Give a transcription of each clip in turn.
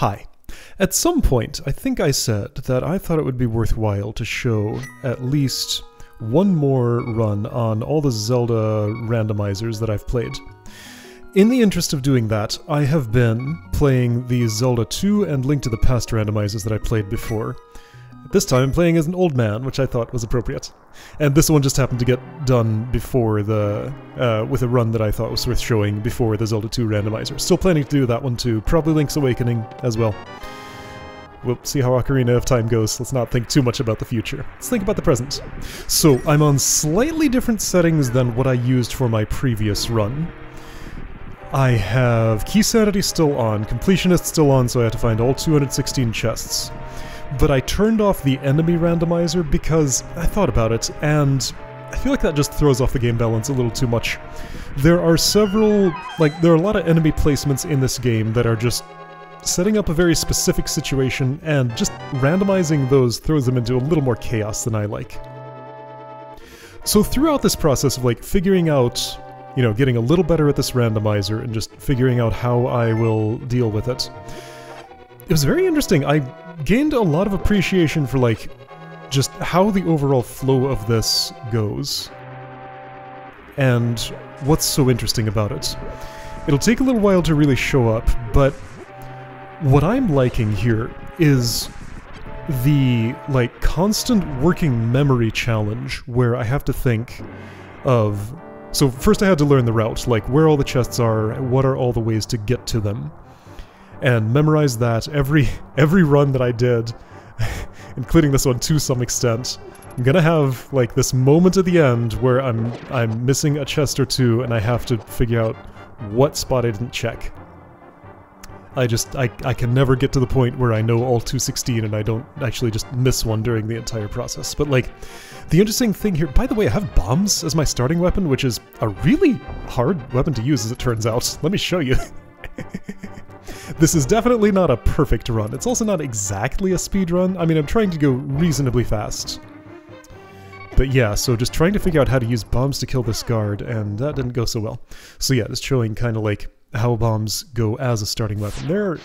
Hi. At some point, I think I said that I thought it would be worthwhile to show at least one more run on all the Zelda randomizers that I've played. In the interest of doing that, I have been playing the Zelda 2 and Link to the Past randomizers that I played before. This time I'm playing as an old man, which I thought was appropriate. And this one just happened to get done before the, with a run that I thought was worth showing before the Zelda 2 randomizer. Still planning to do that one too, probably Link's Awakening as well. We'll see how Ocarina of Time goes. Let's not think too much about the future. Let's think about the present. So, I'm on slightly different settings than what I used for my previous run. I have Key Sanity still on, Completionist still on, so I have to find all 216 chests. But I turned off the enemy randomizer because I thought about it, and I feel like that just throws off the game balance a little too much. There are several, there are a lot of enemy placements in this game that are just setting up a very specific situation, and just randomizing those throws them into a little more chaos than I like. So throughout this process of figuring out, getting a little better at this randomizer and just figuring out how I will deal with it, it was very interesting. I gained a lot of appreciation for just how the overall flow of this goes and what's so interesting about it. It'll take a little while to really show up, but what I'm liking here is the, constant working memory challenge where I have to think of... So first I had to learn the route, where all the chests are, what are all the ways to get to them, and memorize that every run that I did, including this one to some extent. I'm gonna have, this moment at the end where I'm missing a chest or two and I have to figure out what spot I didn't check. I can never get to the point where I know all 216 and I don't actually just miss one during the entire process. But the interesting thing here, by the way, I have bombs as my starting weapon, which is a really hard weapon to use as it turns out. Let me show you. This is definitely not a perfect run. It's also not exactly a speed run. I mean, I'm trying to go reasonably fast. But yeah, so just trying to figure out how to use bombs to kill this guard, and that didn't go so well. So yeah, just showing kind of how bombs go as a starting weapon. They're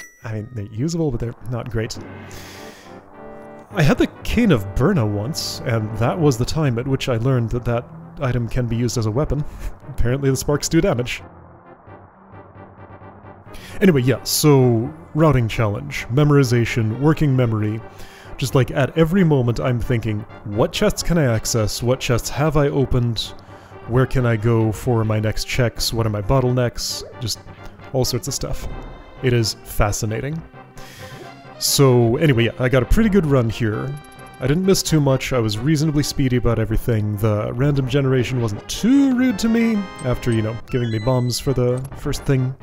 usable, but they're not great. I had the Cane of Burna once, and that was the time at which I learned that that item can be used as a weapon. Apparently the sparks do damage. Anyway, yeah, so routing challenge, memorization, working memory. Just at every moment I'm thinking, what chests can I access? What chests have I opened? Where can I go for my next checks? What are my bottlenecks? Just all sorts of stuff. It is fascinating. So anyway, yeah, I got a pretty good run here. I didn't miss too much, I was reasonably speedy about everything. The random generation wasn't too rude to me after, giving me bombs for the first thing.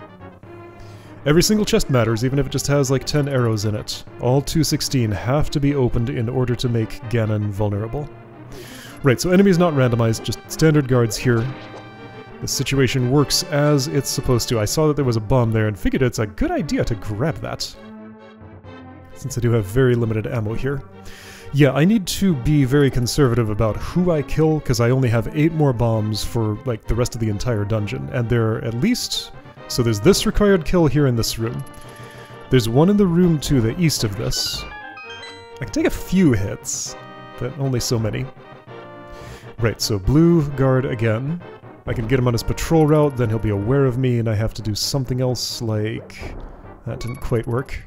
Every single chest matters, even if it just has 10 arrows in it. All 216 have to be opened in order to make Ganon vulnerable. Right, so enemies not randomized, just standard guards here. The situation works as it's supposed to. I saw that there was a bomb there and figured it's a good idea to grab that, since I do have very limited ammo here. Yeah, I need to be very conservative about who I kill, because I only have 8 more bombs for, the rest of the entire dungeon, and there are at least... So there's this required kill here in this room. There's one in the room to the east of this. I can take a few hits, but only so many. Right, so blue guard again. I can get him on his patrol route, then he'll be aware of me, and I have to do something else That didn't quite work.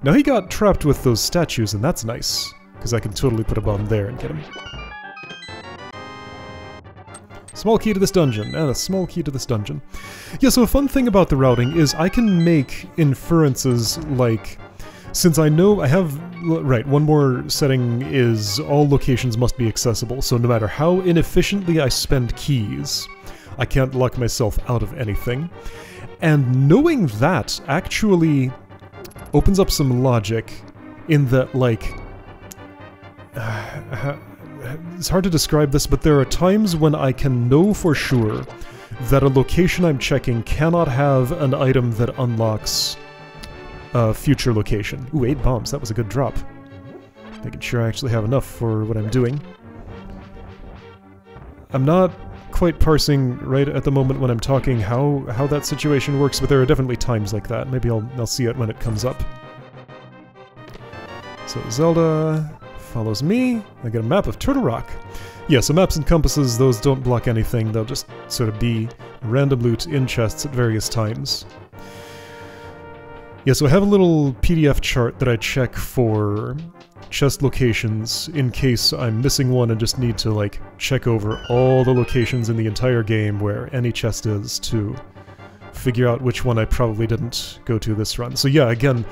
Now he got trapped with those statues, and that's nice, because I can totally put a bomb there and get him. Small key to this dungeon, and a small key to this dungeon. Yeah, so a fun thing about the routing is I can make inferences since I know I have... Right, one more setting is all locations must be accessible, so no matter how inefficiently I spend keys, I can't lock myself out of anything. And knowing that actually opens up some logic in that, it's hard to describe this, but there are times when I can know for sure that a location I'm checking cannot have an item that unlocks a future location. Ooh, 8 bombs, that was a good drop. Making sure I actually have enough for what I'm doing. I'm not quite parsing right at the moment when I'm talking how that situation works, but there are definitely times like that. Maybe I'll see it when it comes up. So Zelda follows me. I get a map of Turtle Rock. Yeah, so maps and compasses, those don't block anything. They'll just sort of be random loot in chests at various times. Yeah, so I have a little PDF chart that I check for chest locations in case I'm missing one and just need to, like, check over all the locations in the entire game where any chest is to figure out which one I probably didn't go to this run. So yeah, again,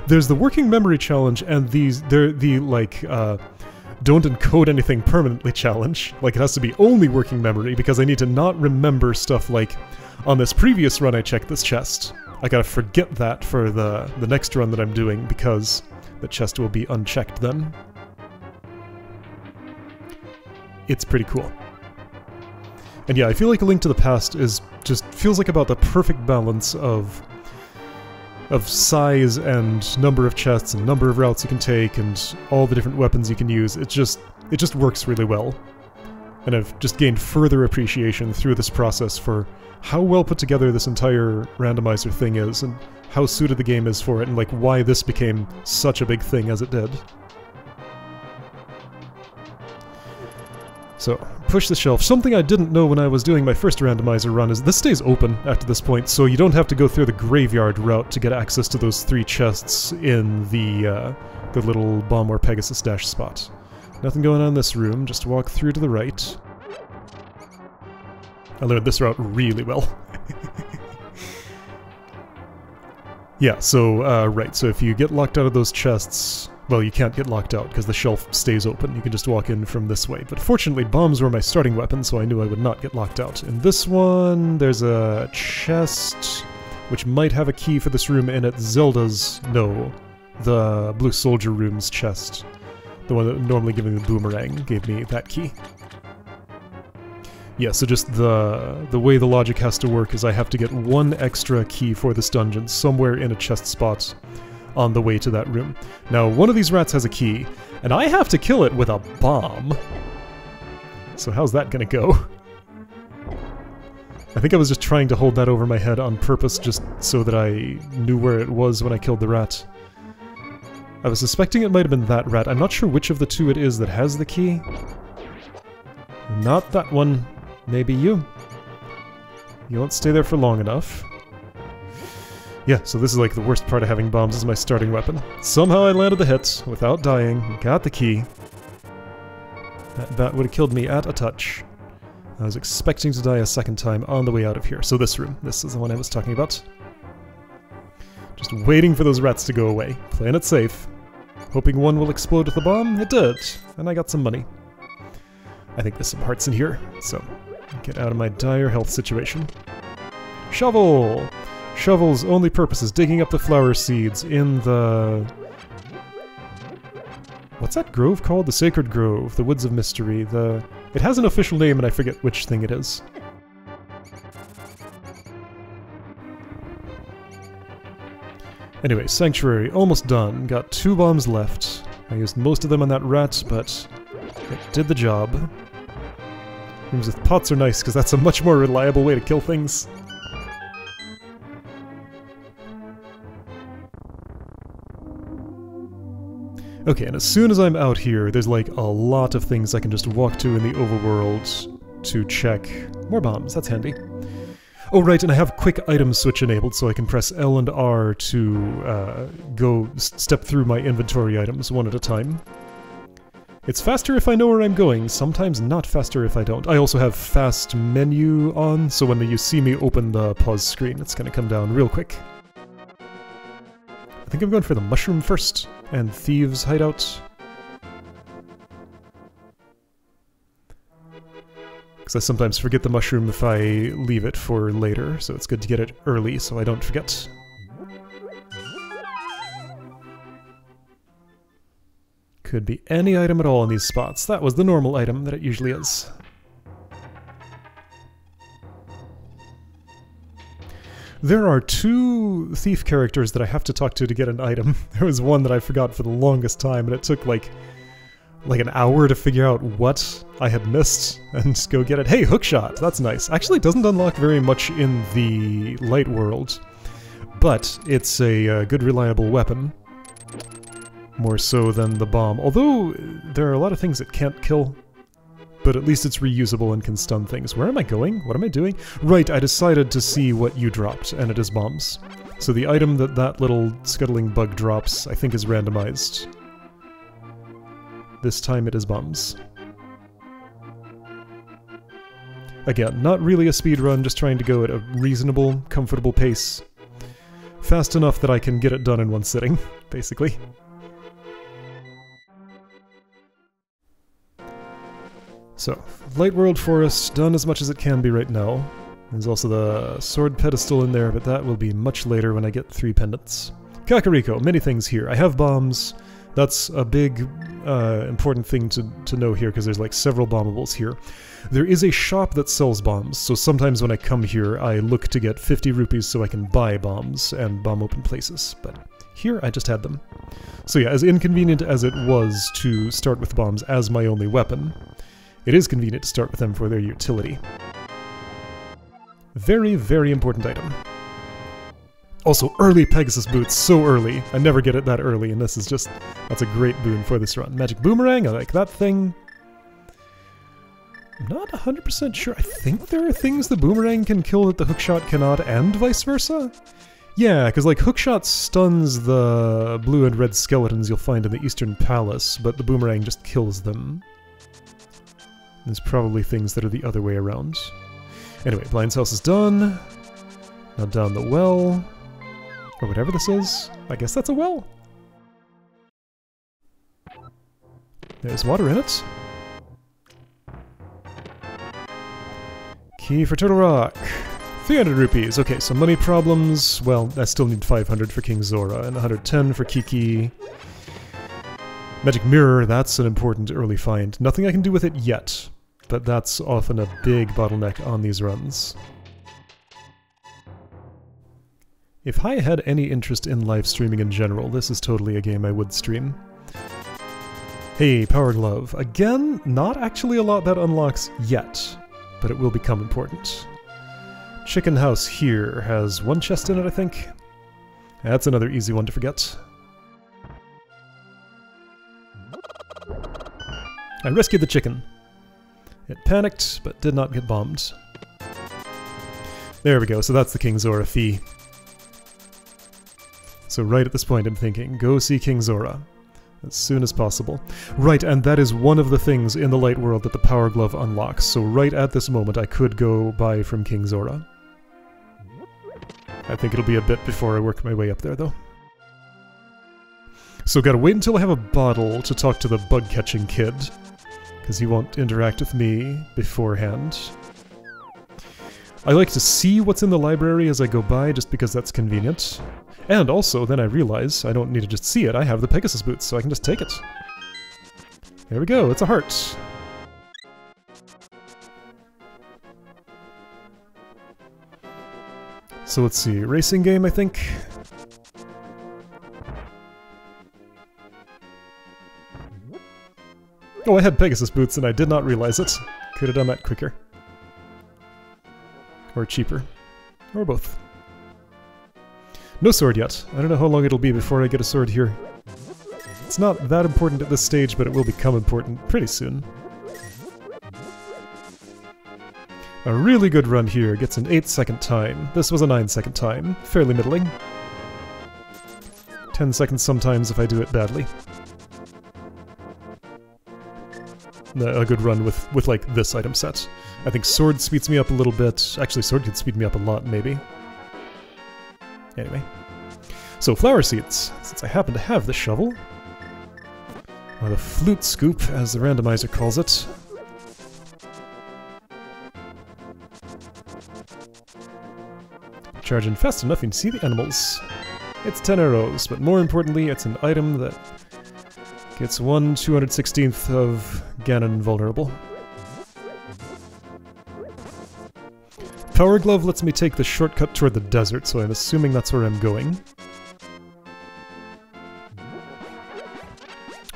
there's the working memory challenge and they're the, like, don't encode anything permanently challenge. Like, it has to be only working memory because I need to not remember stuff like, on this previous run I checked this chest. I gotta forget that for the next run that I'm doing because the chest will be unchecked then. It's pretty cool. And yeah, I feel like A Link to the Past feels like about the perfect balance of size and number of chests and number of routes you can take and all the different weapons you can use. It just works really well. And I've just gained further appreciation through this process for how well put together this entire randomizer thing is and how suited the game is for it and like why this became such a big thing as it did. So, push the shelf. Something I didn't know when I was doing my first randomizer run is this stays open after this point, so you don't have to go through the graveyard route to get access to those 3 chests in the little Bomb or Pegasus dash spot. Nothing going on in this room, just walk through to the right. I learned this route really well. Yeah, so, right, so if you get locked out of those chests, well, you can't get locked out because the shelf stays open. You can just walk in from this way. But fortunately, bombs were my starting weapon, so I knew I would not get locked out. In this one, there's a chest, which might have a key for this room in it. Zelda's, no, the Blue Soldier room's chest. The one that normally gave me the boomerang gave me that key. Yeah, so just the way the logic has to work is I have to get 1 extra key for this dungeon somewhere in a chest spot on the way to that room. Now, one of these rats has a key, and I have to kill it with a bomb. So how's that gonna go? I think I was just trying to hold that over my head on purpose just so that I knew where it was when I killed the rat. I was suspecting it might have been that rat. I'm not sure which of the 2 it is that has the key. Not that one. Maybe you. You won't stay there for long enough. Yeah, so this is like the worst part of having bombs as my starting weapon. Somehow I landed the hit without dying, got the key. That would have killed me at a touch. I was expecting to die a second time on the way out of here. So this room, this is the one I was talking about. Just waiting for those rats to go away, playing it safe. Hoping one will explode with the bomb, it did, and I got some money. I think there's some hearts in here, so get out of my dire health situation. Shovel! Shovel's only purpose is digging up the flower seeds in the... What's that grove called? The Sacred Grove, the Woods of Mystery, the... It has an official name and I forget which thing it is. Anyway, Sanctuary, almost done. Got 2 bombs left. I used most of them on that rat, but it did the job. Rooms with pots are nice, because that's a much more reliable way to kill things. Okay, and as soon as I'm out here, there's like a lot of things I can just walk to in the overworld to check. More bombs, that's handy. Oh right, and I have quick item switch enabled, so I can press L and R to go step through my inventory items one at a time. It's faster if I know where I'm going, sometimes not faster if I don't. I also have fast menu on, so when you see me open the pause screen, it's gonna come down real quick. I think I'm going for the mushroom first, and Thieves' Hideout. Because I sometimes forget the mushroom if I leave it for later, so it's good to get it early so I don't forget. Could be any item at all in these spots. That was the normal item that it usually is. There are 2 thief characters that I have to talk to get an item. There was one that I forgot for the longest time, and it took like like an hour to figure out what I had missed and go get it. Hey, hookshot! That's nice. Actually, it doesn't unlock very much in the light world, but it's a good reliable weapon. More so than the bomb. Although, there are a lot of things it can't kill, but at least it's reusable and can stun things. Where am I going? What am I doing? Right, I decided to see what you dropped, and it is bombs. So the item that that little scuttling bug drops, I think is randomized. This time it is bombs. Again, not really a speed run, just trying to go at a reasonable, comfortable pace. Fast enough that I can get it done in one sitting, basically. So, Light World Forest, done as much as it can be right now. There's also the sword pedestal in there, but that will be much later when I get 3 pendants. Kakariko, many things here. I have bombs. That's a big, important thing to know here, because there's like several bombables here. There is a shop that sells bombs, so sometimes when I come here, I look to get 50 rupees so I can buy bombs and bomb open places, but here I just had them. So yeah, as inconvenient as it was to start with bombs as my only weapon, it is convenient to start with them for their utility. Very, very important item. Also, early Pegasus boots, so early. I never get it that early, and this is just... that's a great boon for this run. Magic boomerang, I like that thing. I'm not 100% sure. I think there are things the boomerang can kill that the hookshot cannot, and vice versa? Yeah, because like hookshot stuns the blue and red skeletons you'll find in the Eastern Palace, but the boomerang just kills them. There's probably things that are the other way around. Anyway, Blind's house is done. Now down the well. Or whatever this is. I guess that's a well. There's water in it. Key for Turtle Rock. 300 rupees. Okay, so money problems. Well, I still need 500 for King Zora and 110 for Kiki. Magic Mirror, that's an important early find. Nothing I can do with it yet, but that's often a big bottleneck on these runs. If I had any interest in live streaming in general, this is totally a game I would stream. Hey, Power Glove. Again, not actually a lot that unlocks yet, but it will become important. Chicken House here has 1 chest in it, I think. That's another easy one to forget. I rescued the chicken. It panicked, but did not get bombed. There we go, so that's the King Zora fee. So right at this point I'm thinking, go see King Zora. As soon as possible. Right, and that is one of the things in the light world that the Power Glove unlocks, so right at this moment I could go buy from King Zora. I think it'll be a bit before I work my way up there, though. So gotta wait until I have a bottle to talk to the bug-catching kid, because he won't interact with me beforehand. I like to see what's in the library as I go by, just because that's convenient. And also, then I realize I don't need to just see it, I have the Pegasus boots, so I can just take it. There we go, it's a heart. So let's see, racing game, I think? Oh, I had Pegasus boots and I did not realize it. Could have done that quicker. Or cheaper. Or both. No sword yet. I don't know how long it'll be before I get a sword here. It's not that important at this stage, but it will become important pretty soon. A really good run here gets an 8-second time. This was a 9-second time. Fairly middling. 10 seconds sometimes if I do it badly. A good run with like this item set. I think sword speeds me up a little bit. Actually, sword could speed me up a lot, maybe. Anyway. So, flower seeds. Since I happen to have the shovel. Or the flute scoop, as the randomizer calls it. Charge in fast enough you can see the animals. It's 10 arrows, but more importantly, it's an item that gets 1/216th of Ganon vulnerable. Power Glove lets me take the shortcut toward the desert, so I'm assuming that's where I'm going.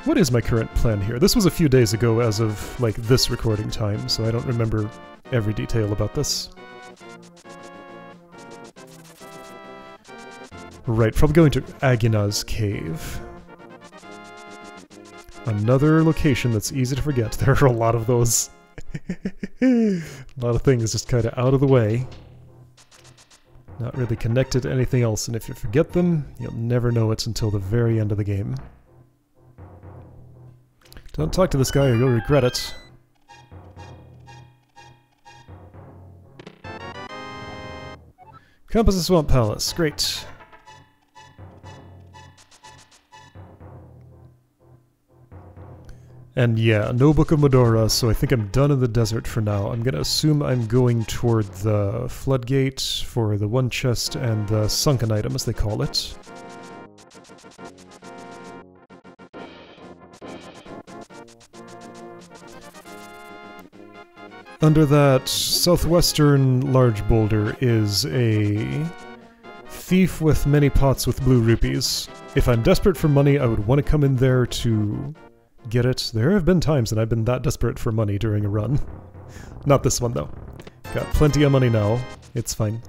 What is my current plan here? This was a few days ago as of, like, this recording time, so I don't remember every detail about this. Right, probably going to Agina's cave. Another location that's easy to forget. There are a lot of those. A lot of things just kind of out of the way. Not really connected to anything else, and if you forget them, you'll never know it until the very end of the game. Don't talk to this guy or you'll regret it. Compass of Swamp Palace, great. And yeah, no Book of Medora, so I think I'm done in the desert for now. I'm gonna assume I'm going toward the floodgate for the one chest and the sunken item, as they call it. Under that southwestern large boulder is a thief with many pots with blue rupees. If I'm desperate for money, I would want to come in there to get it. There have been times that I've been that desperate for money during a run. Not this one, though. Got plenty of money now. It's fine.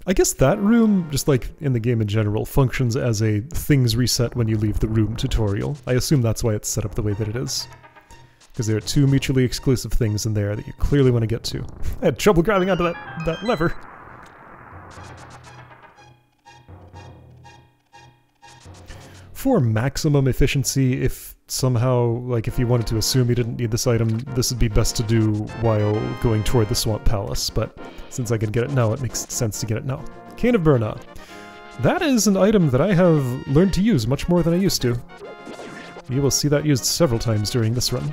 I guess that room, just like in the game in general, functions as a things reset when you leave the room tutorial. I assume that's why it's set up the way that it is. Because there are two mutually exclusive things in there that you clearly want to get to. I had trouble grabbing onto that lever. For maximum efficiency, if somehow, like if you wanted to assume you didn't need this item, this would be best to do while going toward the Swamp Palace, but since I can get it now, it makes sense to get it now. Cane of Burna. That is an item that I have learned to use much more than I used to. You will see that used several times during this run.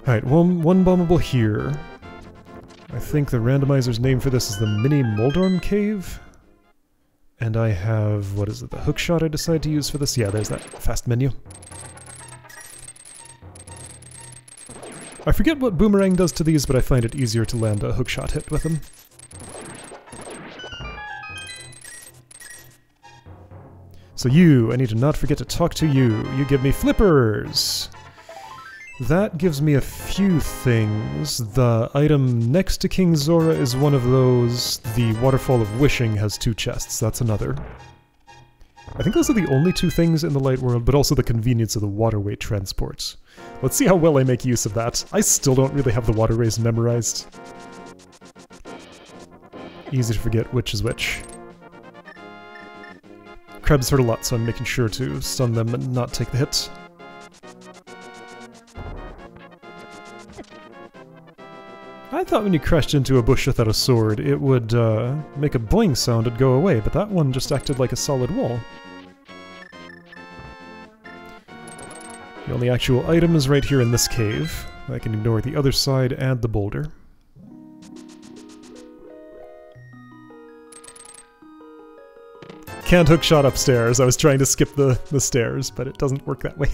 Alright, one bombable here. I think the randomizer's name for this is the Mini Moldorm Cave. And I have, what is it, the hookshot I decide to use for this? Yeah, there's that fast menu. I forget what Boomerang does to these, but I find it easier to land a hookshot hit with them. So you, I need to not forget to talk to you. You give me flippers! That gives me a few things. The item next to King Zora is one of those. The Waterfall of Wishing has 2 chests. That's another. I think those are the only 2 things in the Light World, but also the convenience of the waterway transport. Let's see how well I make use of that. I still don't really have the waterways memorized. Easy to forget which is which. Crabs hurt a lot, so I'm making sure to stun them and not take the hit. I thought when you crashed into a bush without a sword, it would make a boing sound and go away, but that one just acted like a solid wall. The only actual item is right here in this cave. I can ignore the other side and the boulder. Can't hookshot upstairs. I was trying to skip the stairs, but it doesn't work that way.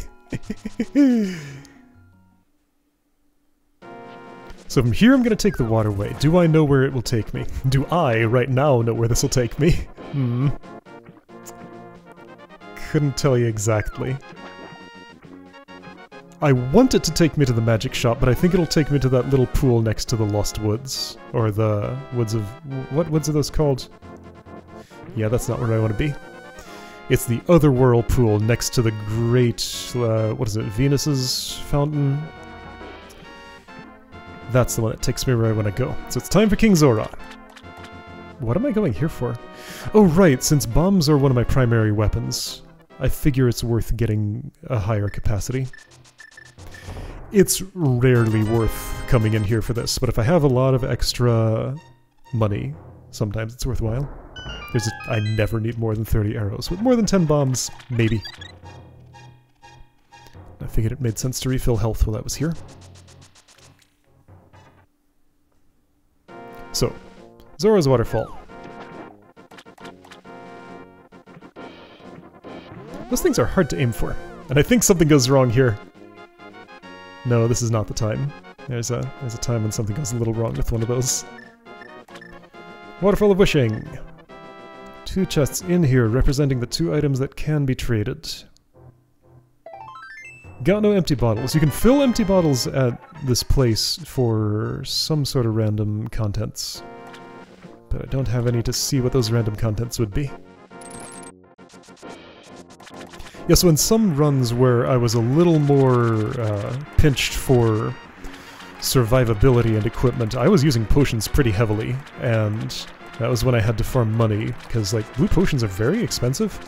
So from here I'm going to take the waterway. Do I know where it will take me? Do I, right now, know where this will take me? Couldn't tell you exactly. I want it to take me to the magic shop, but I think it'll take me to that little pool next to the Lost Woods. Or the Woods of... what woods are those called? Yeah, that's not where I want to be. It's the other whirlpool next to the great... what is it? Venus's fountain? That's the one that takes me where I want to go. So it's time for King Zora. What am I going here for? Oh right, since bombs are one of my primary weapons, I figure it's worth getting a higher capacity. It's rarely worth coming in here for this, but if I have a lot of extra money, sometimes it's worthwhile. I never need more than 30 arrows. With more than 10 bombs, maybe. I figured it made sense to refill health while I was here. So, Zora's Waterfall. Those things are hard to aim for, and I think something goes wrong here. No, this is not the time. There's a time when something goes a little wrong with one of those. Waterfall of Wishing. 2 chests in here representing the 2 items that can be traded. Got no empty bottles. You can fill empty bottles at this place for some sort of random contents. But I don't have any to see what those random contents would be. Yeah, so in some runs where I was a little more pinched for survivability and equipment, I was using potions pretty heavily, and that was when I had to farm money, because, like, blue potions are very expensive.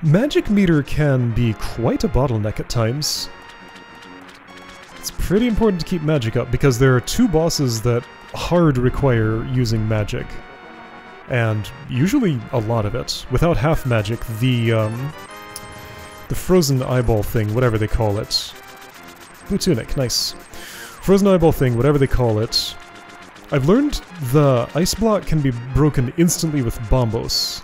Magic meter can be quite a bottleneck at times. It's pretty important to keep magic up, because there are two bosses that hard require using magic. And usually a lot of it. Without half magic, the frozen eyeball thing, whatever they call it. Blue tunic, nice. Frozen eyeball thing, whatever they call it. I've learned the ice block can be broken instantly with bombos.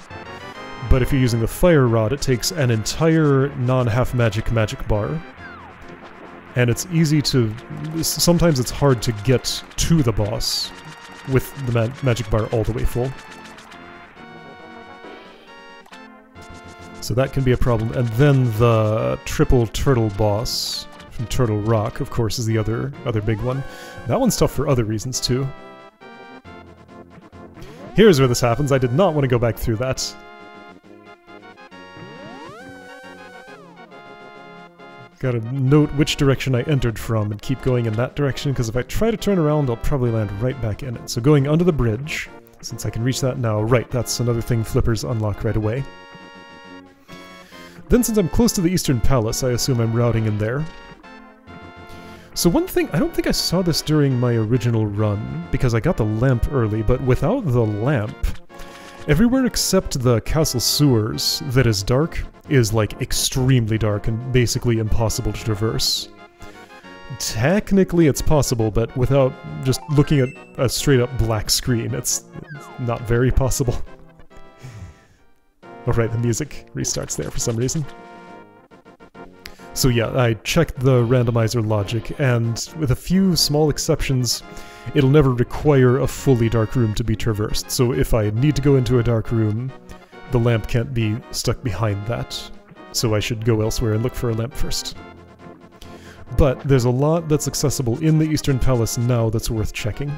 But if you're using the fire rod, it takes an entire non-half magic bar. And it's easy to... sometimes it's hard to get to the boss with the magic bar all the way full. So that can be a problem. And then the triple turtle boss from Turtle Rock, of course, is the other big one. That one's tough for other reasons, too. Here's where this happens. I did not want to go back through that. Gotta note which direction I entered from and keep going in that direction, because if I try to turn around, I'll probably land right back in it. So going under the bridge, since I can reach that now. Right, that's another thing flippers unlock right away. Then since I'm close to the Eastern Palace, I assume I'm routing in there. So one thing, I don't think I saw this during my original run, because I got the lamp early, but without the lamp, everywhere except the castle sewers that is dark is like extremely dark and basically impossible to traverse. Technically it's possible, but without just looking at a straight up black screen, it's not very possible. Alright, the music restarts there for some reason. So yeah, I checked the randomizer logic, and with a few small exceptions, it'll never require a fully dark room to be traversed. So if I need to go into a dark room, the lamp can't be stuck behind that. So I should go elsewhere and look for a lamp first. But there's a lot that's accessible in the Eastern Palace now that's worth checking.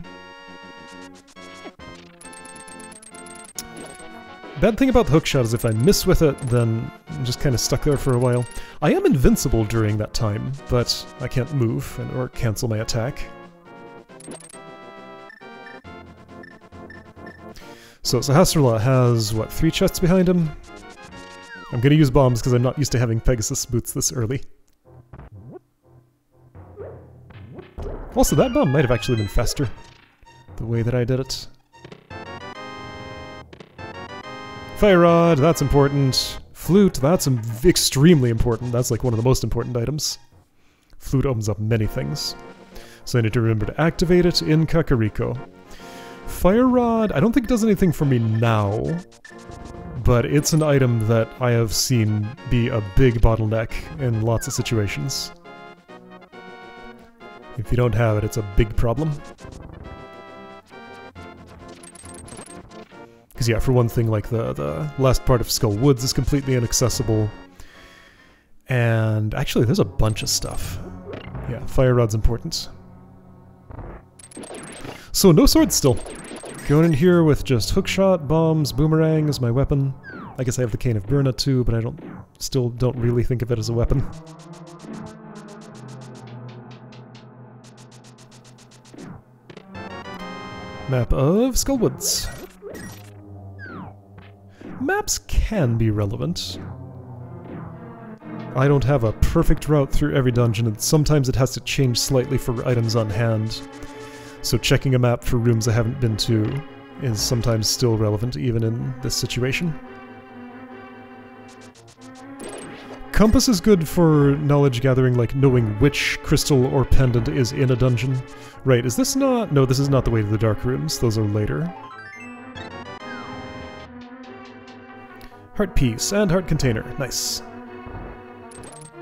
Bad thing about the hookshot is if I miss with it, then I'm just kind of stuck there for a while. I am invincible during that time, but I can't move or cancel my attack. So Sahasrarla has, what, 3 chests behind him? I'm gonna use bombs because I'm not used to having Pegasus boots this early. Also, that bomb might have actually been faster, the way that I did it. Fire rod, that's important. Flute, that's extremely important. That's like one of the most important items. Flute opens up many things. So I need to remember to activate it in Kakariko. Fire rod, I don't think it does anything for me now, but it's an item that I have seen be a big bottleneck in lots of situations. If you don't have it, it's a big problem. Because yeah, for one thing, like the last part of Skull Woods is completely inaccessible. And actually, there's a bunch of stuff. Yeah, fire rod's important. So no swords still. Going in here with just hookshot, bombs, boomerang as my weapon. I guess I have the Cane of Burna too, but I still don't really think of it as a weapon. Map of Skull Woods. Maps can be relevant. I don't have a perfect route through every dungeon, and sometimes it has to change slightly for items on hand. So checking a map for rooms I haven't been to is sometimes still relevant, even in this situation. Compass is good for knowledge gathering, like knowing which crystal or pendant is in a dungeon. Right, is this not... No, this is not the way to the dark rooms. Those are later. Heart piece and heart container. Nice.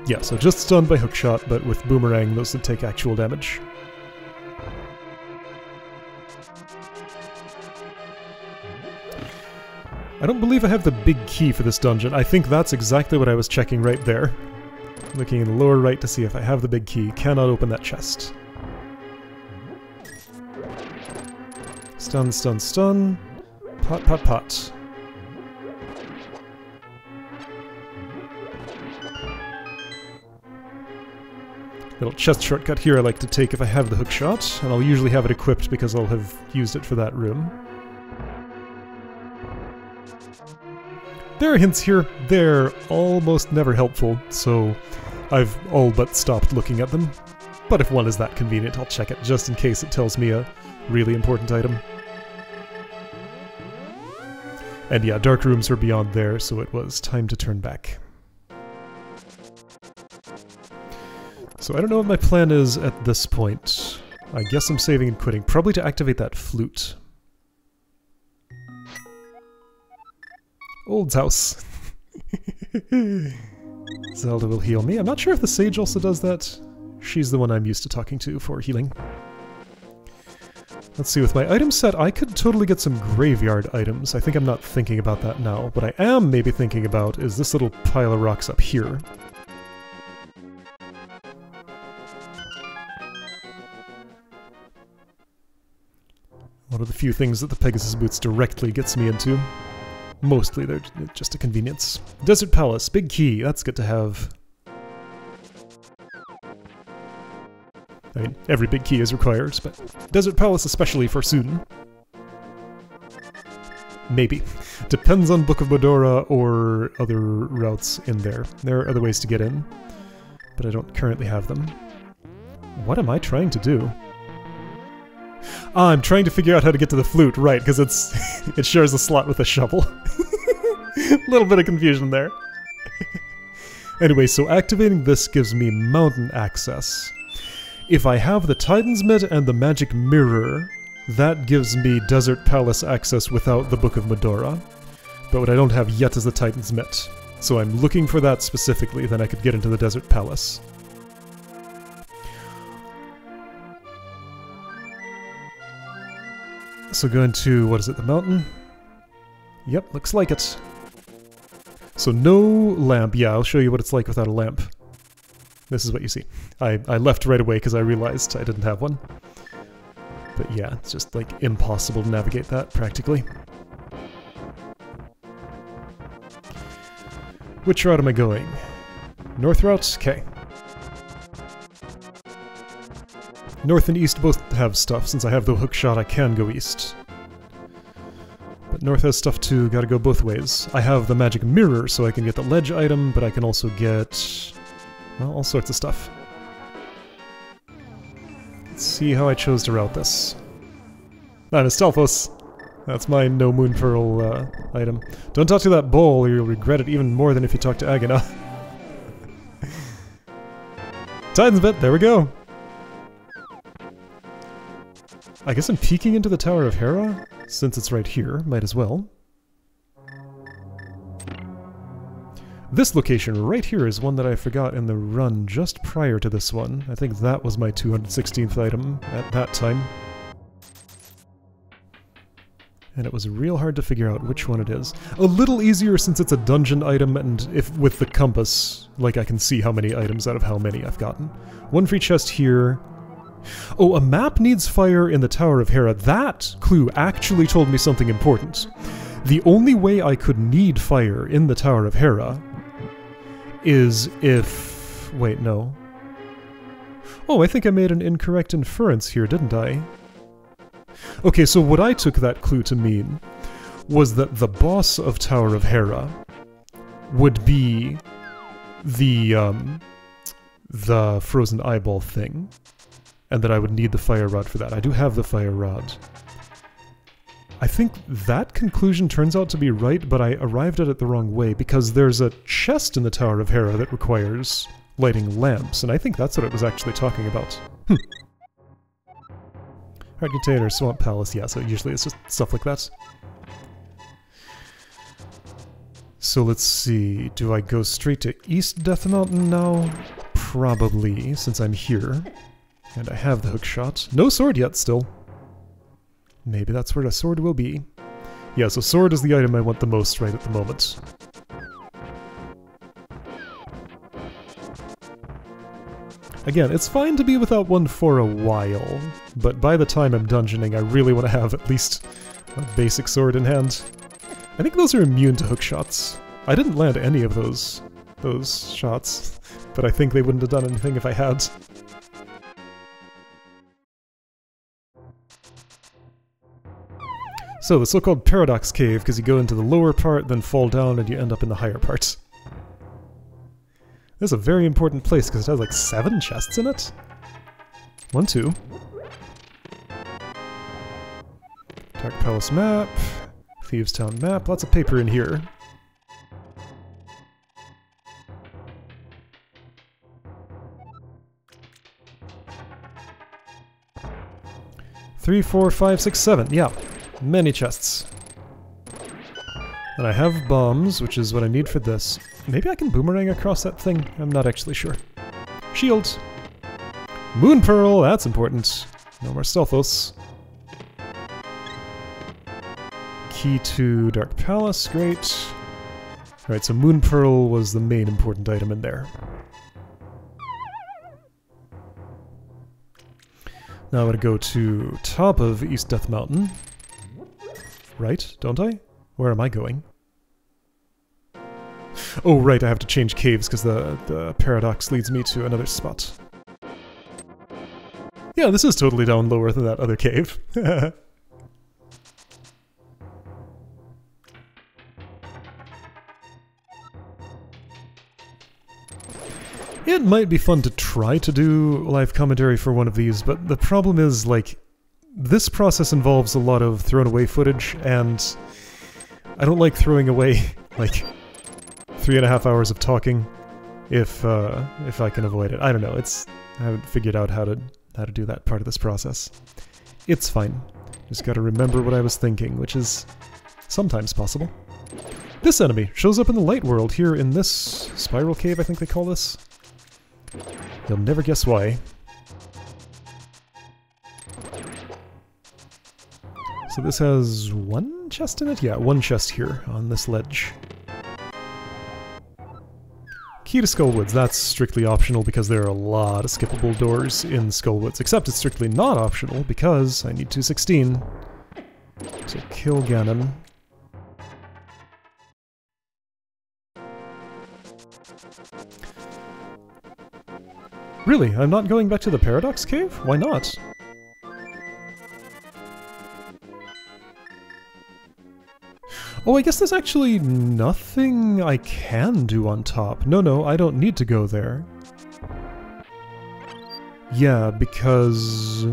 Yeah, so just stunned by hookshot, but with boomerang, those that take actual damage. I don't believe I have the big key for this dungeon. I think that's exactly what I was checking right there. Looking in the lower right to see if I have the big key. Cannot open that chest. Stun, stun, stun. Pot, pot, pot. Little chest shortcut here I like to take if I have the hook shot, and I'll usually have it equipped because I'll have used it for that room. There are hints here. They're almost never helpful, so I've all but stopped looking at them. But if one is that convenient, I'll check it just in case it tells me a really important item. And yeah, dark rooms are beyond there, so it was time to turn back. So I don't know what my plan is at this point. I guess I'm saving and quitting, probably to activate that flute. Old's house. Zelda will heal me. I'm not sure if the sage also does that. She's the one I'm used to talking to for healing. Let's see, with my item set, I could totally get some graveyard items. I think I'm not thinking about that now. What I am maybe thinking about is this little pile of rocks up here. One of the few things that the Pegasus Boots directly gets me into. Mostly they're just a convenience. Desert Palace, big key, that's good to have. I mean, every big key is required, but Desert Palace especially for soon. Maybe. Depends on Book of Medora or other routes in there. There are other ways to get in, but I don't currently have them. What am I trying to do? Ah, I'm trying to figure out how to get to the flute, right, because it shares a slot with a shovel. A little bit of confusion there. Anyway, so activating this gives me mountain access. If I have the Titan's Mitt and the magic mirror, that gives me Desert Palace access without the Book of Medora. But what I don't have yet is the Titan's Mitt. So I'm looking for that specifically, then I could get into the Desert Palace. So go into, what is it, the mountain? Yep, looks like it. So no lamp. Yeah, I'll show you what it's like without a lamp. This is what you see. I left right away because I realized I didn't have one. But yeah, it's just like impossible to navigate that, practically. Which route am I going? North route? Okay. North and east both have stuff. Since I have the hook shot, I can go east. But north has stuff too, gotta go both ways. I have the magic mirror, so I can get the ledge item, but I can also get, well, all sorts of stuff. Let's see how I chose to route this. I'm a Stelphos. That's my no moon pearl item. Don't talk to that bowl or you'll regret it even more than if you talk to Agana. Titan's Bit, there we go! I guess I'm peeking into the Tower of Hera, since it's right here, might as well. This location right here is one that I forgot in the run just prior to this one. I think that was my 216th item at that time. And it was real hard to figure out which one it is. A little easier since it's a dungeon item, and if with the compass, like I can see how many items out of how many I've gotten. One free chest here. Oh, a map needs fire in the Tower of Hera. That clue actually told me something important. The only way I could need fire in the Tower of Hera is if... wait, no. Oh, I think I made an incorrect inference here, didn't I? Okay, so what I took that clue to mean was that the boss of Tower of Hera would be the frozen eyeball thing. And that I would need the fire rod for that. I do have the fire rod. I think that conclusion turns out to be right, but I arrived at it the wrong way, because there's a chest in the Tower of Hera that requires lighting lamps, and I think that's what it was actually talking about. Heart Container, Swamp Palace, yeah, so usually it's just stuff like that. So let's see, do I go straight to East Death Mountain now? Probably, since I'm here. And I have the hook shot. No sword yet, still. Maybe that's where a sword will be. Yeah, so sword is the item I want the most right at the moment. Again, it's fine to be without one for a while, but by the time I'm dungeoning, I really want to have at least a basic sword in hand. I think those are immune to hook shots. I didn't land any of those shots, but I think they wouldn't have done anything if I had. So, the so-called Paradox Cave, because you go into the lower part, then fall down, and you end up in the higher part. This is a very important place, because it has like 7 chests in it? 1, 2. Dark Palace map. Thieves Town map. Lots of paper in here. Three, 4, 5, 6, 7. Yeah. Many chests. And I have bombs, which is what I need for this. Maybe I can boomerang across that thing? I'm not actually sure. Shield! Moon Pearl! That's important. No more Stealthos. Key to Dark Palace, great. Alright, so Moon Pearl was the main important item in there. Now I'm gonna go to top of East Death Mountain. Right, don't I? Where am I going? Oh right, I have to change caves because the paradox leads me to another spot. Yeah, this is totally down lower than that other cave. It might be fun to try to do live commentary for one of these, but the problem is, like, this process involves a lot of thrown away footage, and I don't like throwing away, like, 3.5 hours of talking if I can avoid it. I don't know, I haven't figured out how to do that part of this process. It's fine. Just gotta remember what I was thinking, which is sometimes possible. This enemy shows up in the light world here in this spiral cave, I think they call this. You'll never guess why. So this has 1 chest in it? Yeah, 1 chest here on this ledge. Key to Skullwoods, that's strictly optional because there are a lot of skippable doors in Skullwoods, except it's strictly not optional because I need 216 to kill Ganon. Really? I'm not going back to the Paradox Cave? Why not? Oh, I guess there's actually nothing I can do on top. No, I don't need to go there. Yeah, because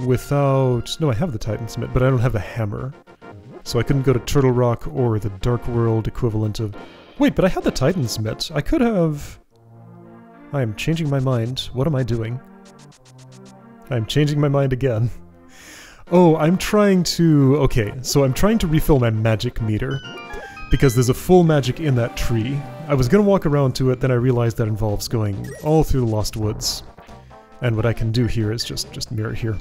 without... No, I have the Titan Smith, but I don't have the hammer. So I couldn't go to Turtle Rock or the Dark World equivalent of... Wait, but I had the Titan Smith. I could have... I am changing my mind. What am I doing? I'm changing my mind again. Oh, I'm trying to... Okay, so I'm trying to refill my magic meter. Because there's a full magic in that tree. I was gonna walk around to it, then I realized that involves going all through the Lost Woods. And what I can do here is just mirror here.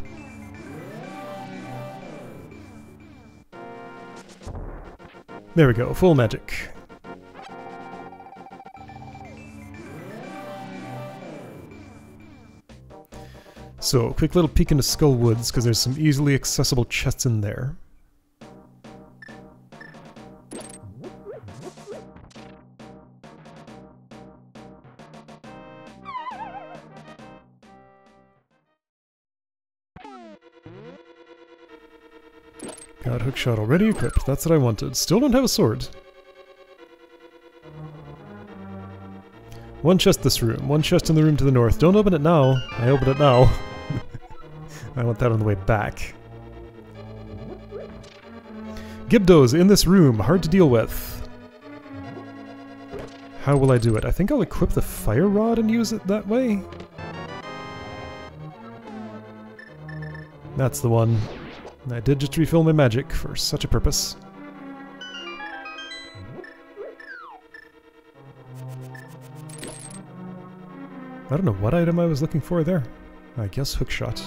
There we go, full magic. So, quick little peek into Skullwoods, because there's some easily accessible chests in there. Got hookshot already equipped, that's what I wanted. Still don't have a sword. 1 chest this room, 1 chest in the room to the north. Don't open it now. I open it now. I want that on the way back. Gibdos in this room, hard to deal with. How will I do it? I think I'll equip the fire rod and use it that way. That's the one. I did just refill my magic for such a purpose. I don't know what item I was looking for there. I guess hookshot.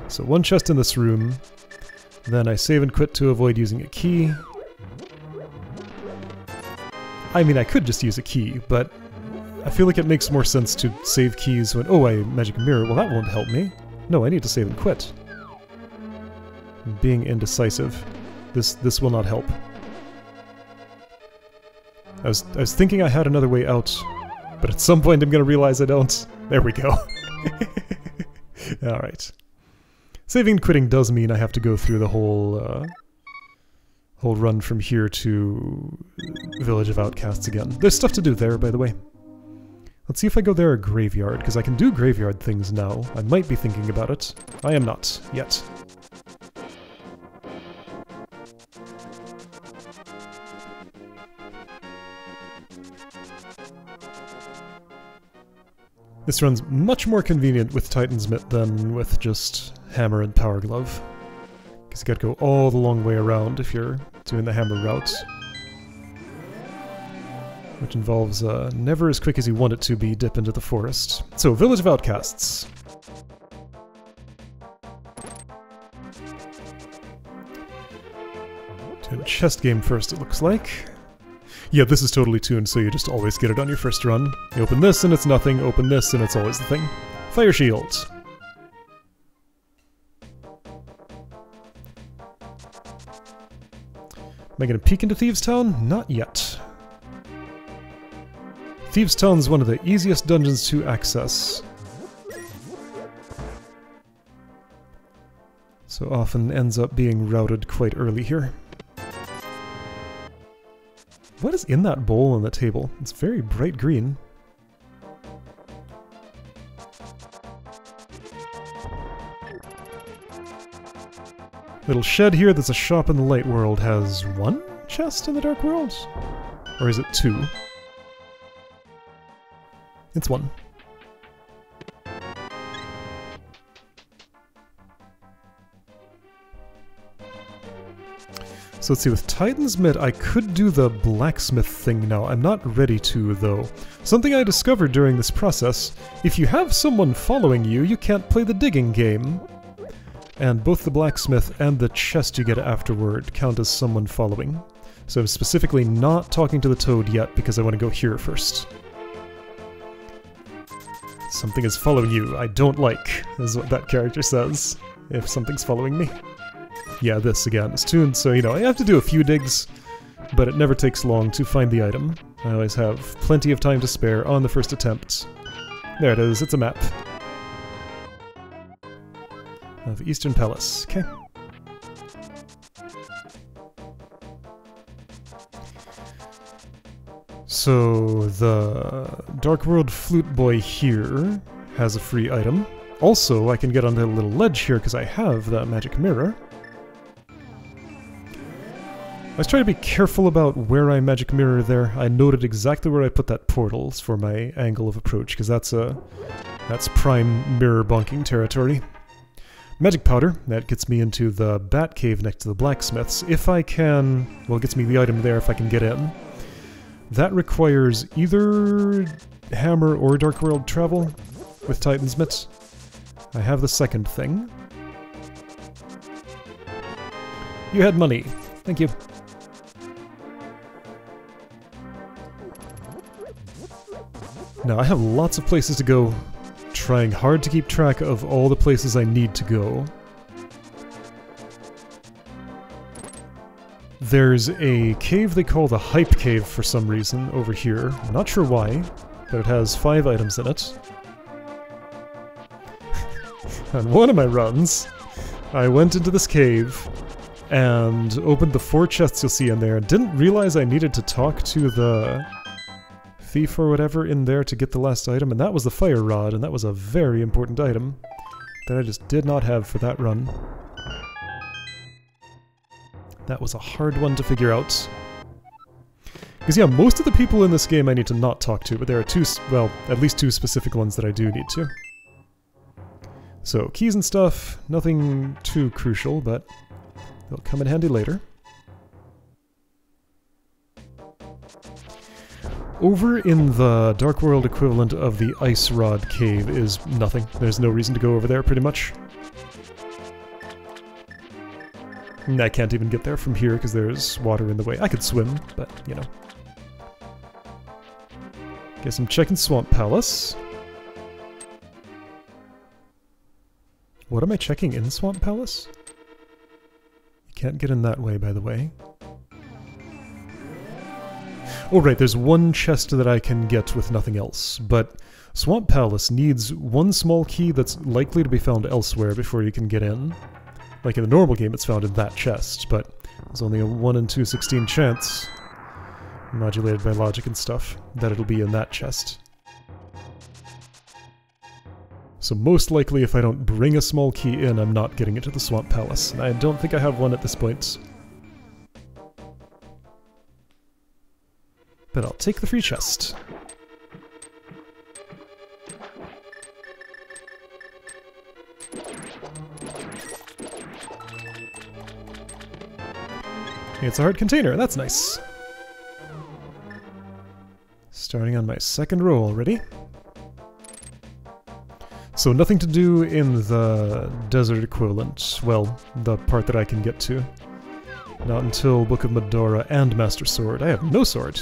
So 1 chest in this room. Then I save and quit to avoid using a key. I mean, I could just use a key, but I feel like it makes more sense to save keys when... Oh, I magic mirror. Well, that won't help me. No, I need to save and quit. I'm being indecisive. This will not help. I was thinking I had another way out, but at some point I'm gonna realize I don't. There we go. Alright. Saving and quitting does mean I have to go through the whole run from here to Village of Outcasts again. There's stuff to do there, by the way. Let's see if I go there or Graveyard, because I can do graveyard things now. I might be thinking about it. I am not, yet. This run's much more convenient with Titan's Mitt than with just Hammer and Power Glove. Because you gotta go all the long way around if you're doing the Hammer route. Which involves never as quick as you want it to be dip into the forest. So, Village of Outcasts. Doing a chest game first, it looks like. Yeah, this is totally tuned, so you just always get it on your first run. You open this and it's nothing, open this and it's always the thing. Fire Shield. Am I gonna peek into Thieves' Town? Not yet. Thieves' Town's one of the easiest dungeons to access. So often ends up being routed quite early here. What is in that bowl on the table? It's very bright green. Little shed here that's a shop in the light world has one chest in the dark world? Or is it two? It's one. So let's see, with Titan's Mitt, I could do the blacksmith thing now. I'm not ready to, though. Something I discovered during this process, if you have someone following you, you can't play the digging game. And both the blacksmith and the chest you get afterward count as someone following. So I'm specifically not talking to the toad yet because I want to go here first. Something is following you I don't like, is what that character says, if something's following me. Yeah, this again is tuned, so you know, I have to do a few digs, but it never takes long to find the item. I always have plenty of time to spare on the first attempt. There it is, it's a map. Of Eastern Palace, okay. So, the Dark World Flute Boy here has a free item. Also, I can get onto a little ledge here because I have the magic mirror. I was trying to be careful about where I magic mirror there. I noted exactly where I put that portal for my angle of approach, because that's prime mirror bonking territory. Magic powder, that gets me into the bat cave next to the blacksmiths. If I can, well, it gets me the item there if I can get in. That requires either Hammer or Dark World travel with Titan's Mitt. I have the second thing. You had money. Thank you. Now, I have lots of places to go, trying hard to keep track of all the places I need to go. There's a cave they call the Hype Cave for some reason over here. I'm not sure why, but it has 5 items in it. On one of my runs, I went into this cave and opened the 4 chests you'll see in there, and didn't realize I needed to talk to the thief or whatever in there to get the last item, and that was the fire rod, and that was a very important item that I just did not have for that run. That was a hard one to figure out. Because yeah, most of the people in this game I need to not talk to, but there are at least 2 specific ones that I do need to. So, keys and stuff, nothing too crucial, but they'll come in handy later. Over in the Dark World equivalent of the Ice Rod Cave is nothing. There's no reason to go over there, pretty much. I can't even get there from here because there's water in the way. I could swim, but, you know. Guess I'm checking Swamp Palace. What am I checking in Swamp Palace? You can't get in that way, by the way. Oh right, there's one chest that I can get with nothing else, but Swamp Palace needs one small key that's likely to be found elsewhere before you can get in. Like in the normal game, it's found in that chest, but there's only a 1 in 216 chance, modulated by logic and stuff, that it'll be in that chest. So most likely if I don't bring a small key in, I'm not getting into the Swamp Palace, and I don't think I have one at this point. But I'll take the free chest. It's a hard container, that's nice. Starting on my second row already. So nothing to do in the desert equivalent, well, the part that I can get to. Not until Book of Medora and Master Sword. I have no sword.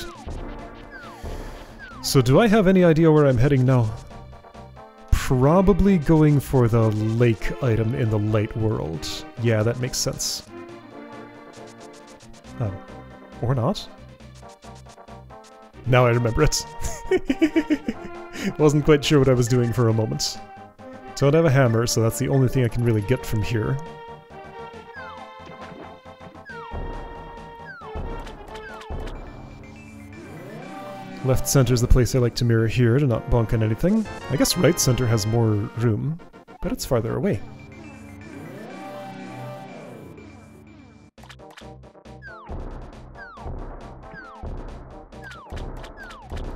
So do I have any idea where I'm heading now? Probably going for the lake item in the light world. Yeah, that makes sense. Oh. Or not? Now I remember it. Wasn't quite sure what I was doing for a moment. Don't have a hammer, so that's the only thing I can really get from here. Left center's the place I like to mirror here to not bonk on anything. I guess right center has more room, but it's farther away.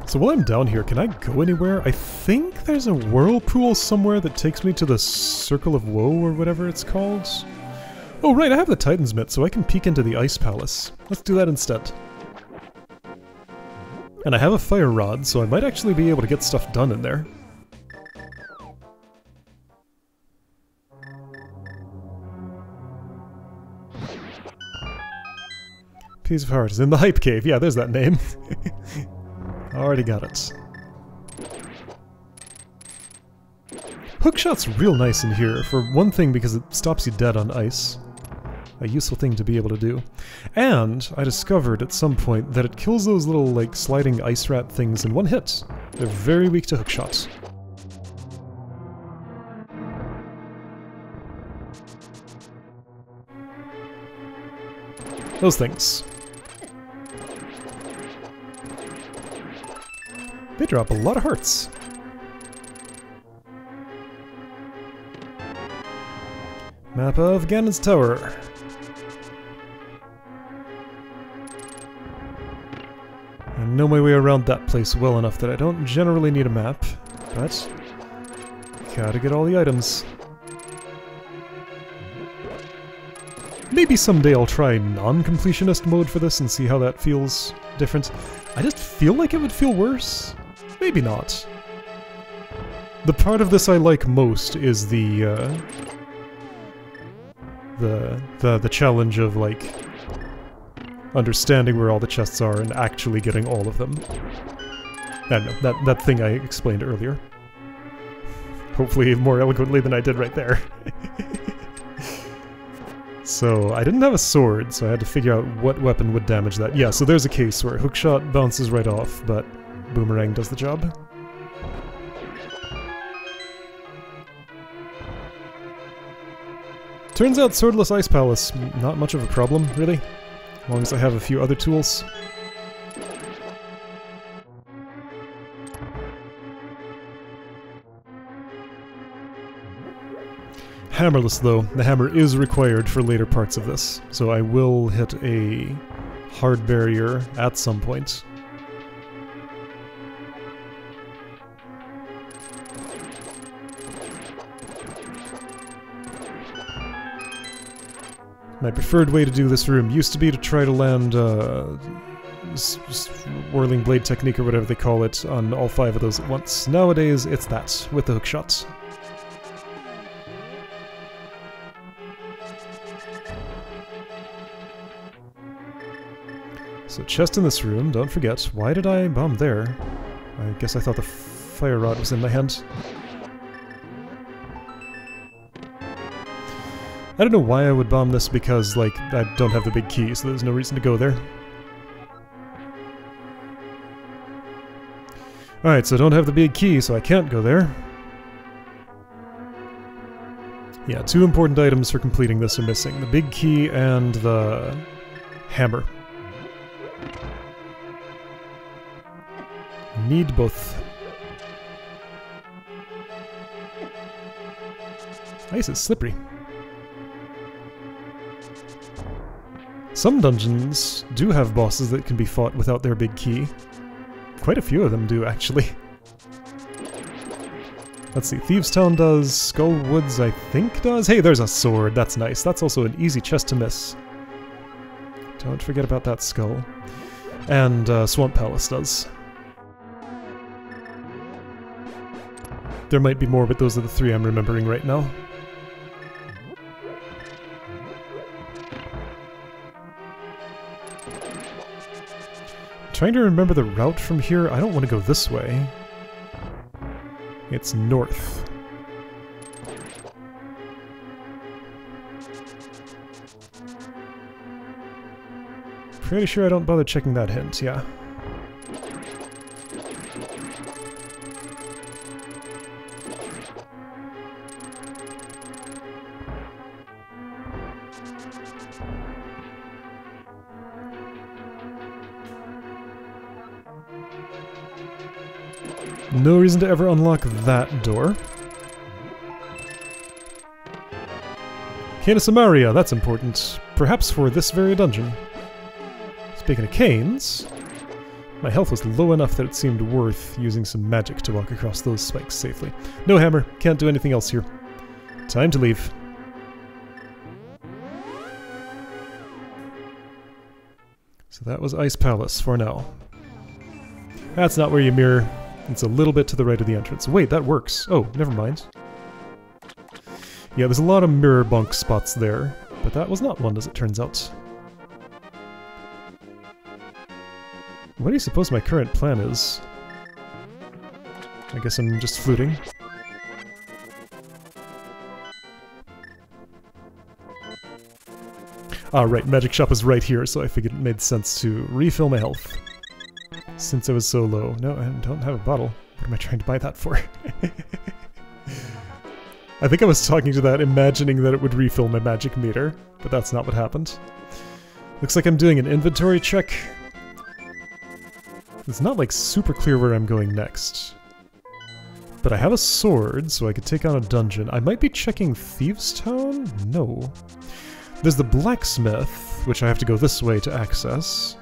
So while I'm down here, can I go anywhere? I think there's a whirlpool somewhere that takes me to the Circle of Woe or whatever it's called. Oh right, I have the Titan's Mitt, so I can peek into the Ice Palace. Let's do that instead. And I have a fire rod, so I might actually be able to get stuff done in there. Piece of Heart is in the Hype Cave. Yeah, there's that name. Already got it. Hookshot's real nice in here, for one thing because it stops you dead on ice. A useful thing to be able to do. And I discovered at some point that it kills those little, like, sliding ice rat things in one hit. They're very weak to hookshot. Those things. They drop a lot of hearts. Map of Ganon's Tower. I know my way around that place well enough that I don't generally need a map, but gotta get all the items. Maybe someday I'll try non-completionist mode for this and see how that feels different. I just feel like it would feel worse. Maybe not. The part of this I like most is the challenge of, like, understanding where all the chests are and actually getting all of them. I don't know, that thing I explained earlier. Hopefully more eloquently than I did right there. So, I didn't have a sword, so I had to figure out what weapon would damage that. Yeah, so there's a case where hookshot bounces right off, but boomerang does the job. Turns out Swordless Ice Palace, not much of a problem, really. As long as I have a few other tools. Hammerless, though. The hammer is required for later parts of this, so I will hit a hard barrier at some point. My preferred way to do this room used to be to try to land whirling blade technique or whatever they call it on all 5 of those at once. Nowadays, it's that, with the hookshot. So chest in this room, don't forget. Why did I bomb there? I guess I thought the fire rod was in my hand. I don't know why I would bomb this, because, like, I don't have the big key, so there's no reason to go there. Alright, so I don't have the big key, so I can't go there. Yeah, 2 important items for completing this are missing. The big key and the hammer. Need both. Ice is slippery. Some dungeons do have bosses that can be fought without their big key. Quite a few of them do, actually. Let's see, Thieves' Town does, Skull Woods I think does. Hey, there's a sword, that's nice. That's also an easy chest to miss. Don't forget about that skull. And Swamp Palace does. There might be more, but those are the 3 I'm remembering right now. Trying to remember the route from here. I don't want to go this way. It's north. Pretty sure I don't bother checking that hint, yeah. No reason to ever unlock that door. Cane of Samaria, that's important. Perhaps for this very dungeon. Speaking of canes, my health was low enough that it seemed worth using some magic to walk across those spikes safely. No hammer, can't do anything else here. Time to leave. So that was Ice Palace for now. That's not where you mirror. It's a little bit to the right of the entrance. Wait, that works. Oh, never mind. Yeah, there's a lot of mirror bunk spots there, but that was not one, as it turns out. What do you suppose my current plan is? I guess I'm just fluting. Ah, right, Magic Shop is right here, so I figured it made sense to refill my health. Since I was so low. No, I don't have a bottle. What am I trying to buy that for? I think I was talking to that, imagining that it would refill my magic meter, but that's not what happened. Looks like I'm doing an inventory check. It's not, like, super clear where I'm going next. But I have a sword, so I could take on a dungeon. I might be checking Thieves' Town? No. There's the blacksmith, which I have to go this way to access.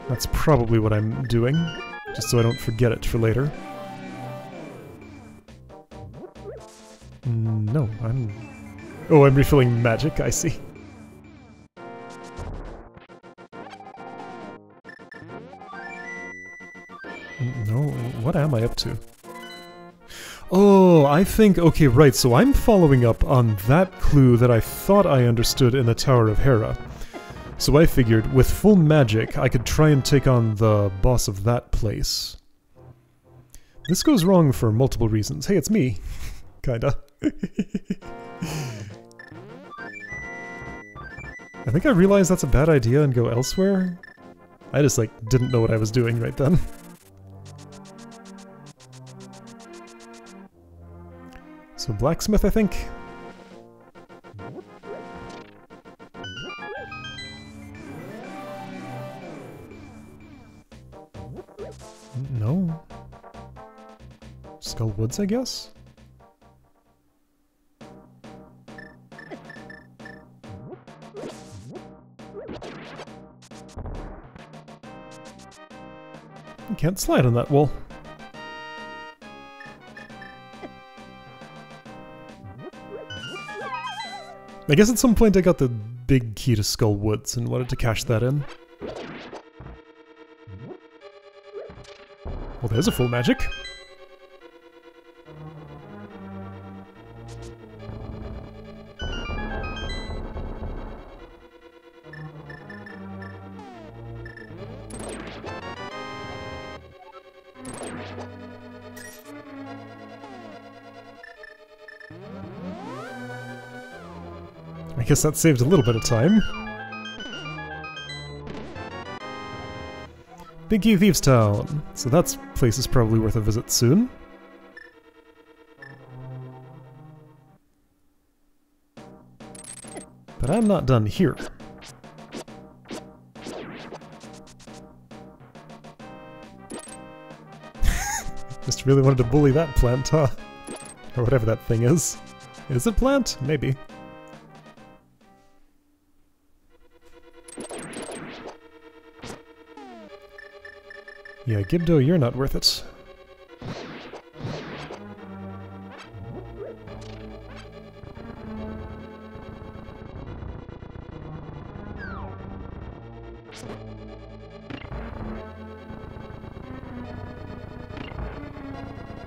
That's probably what I'm doing, just so I don't forget it for later. No, Oh, I'm refilling magic, I see. No, what am I up to? Oh, I think... Okay, right, so I'm following up on that clue that I thought I understood in the Tower of Hera. So I figured, with full magic, I could try and take on the boss of that place. This goes wrong for multiple reasons. Hey, it's me. Kinda. I think I realized that's a bad idea and go elsewhere. I just, like, didn't know what I was doing right then. So blacksmith, I think? No. Skull Woods, I guess? You can't slide on that wall. I guess at some point I got the big key to Skull Woods and wanted to cash that in. Well, there's a full magic. I guess that saved a little bit of time. Big Key Thieves Town. So that place is probably worth a visit soon. But I'm not done here. Just really wanted to bully that plant, huh? Or whatever that thing is. Is it plant? Maybe. Yeah, Gibdo, you're not worth it.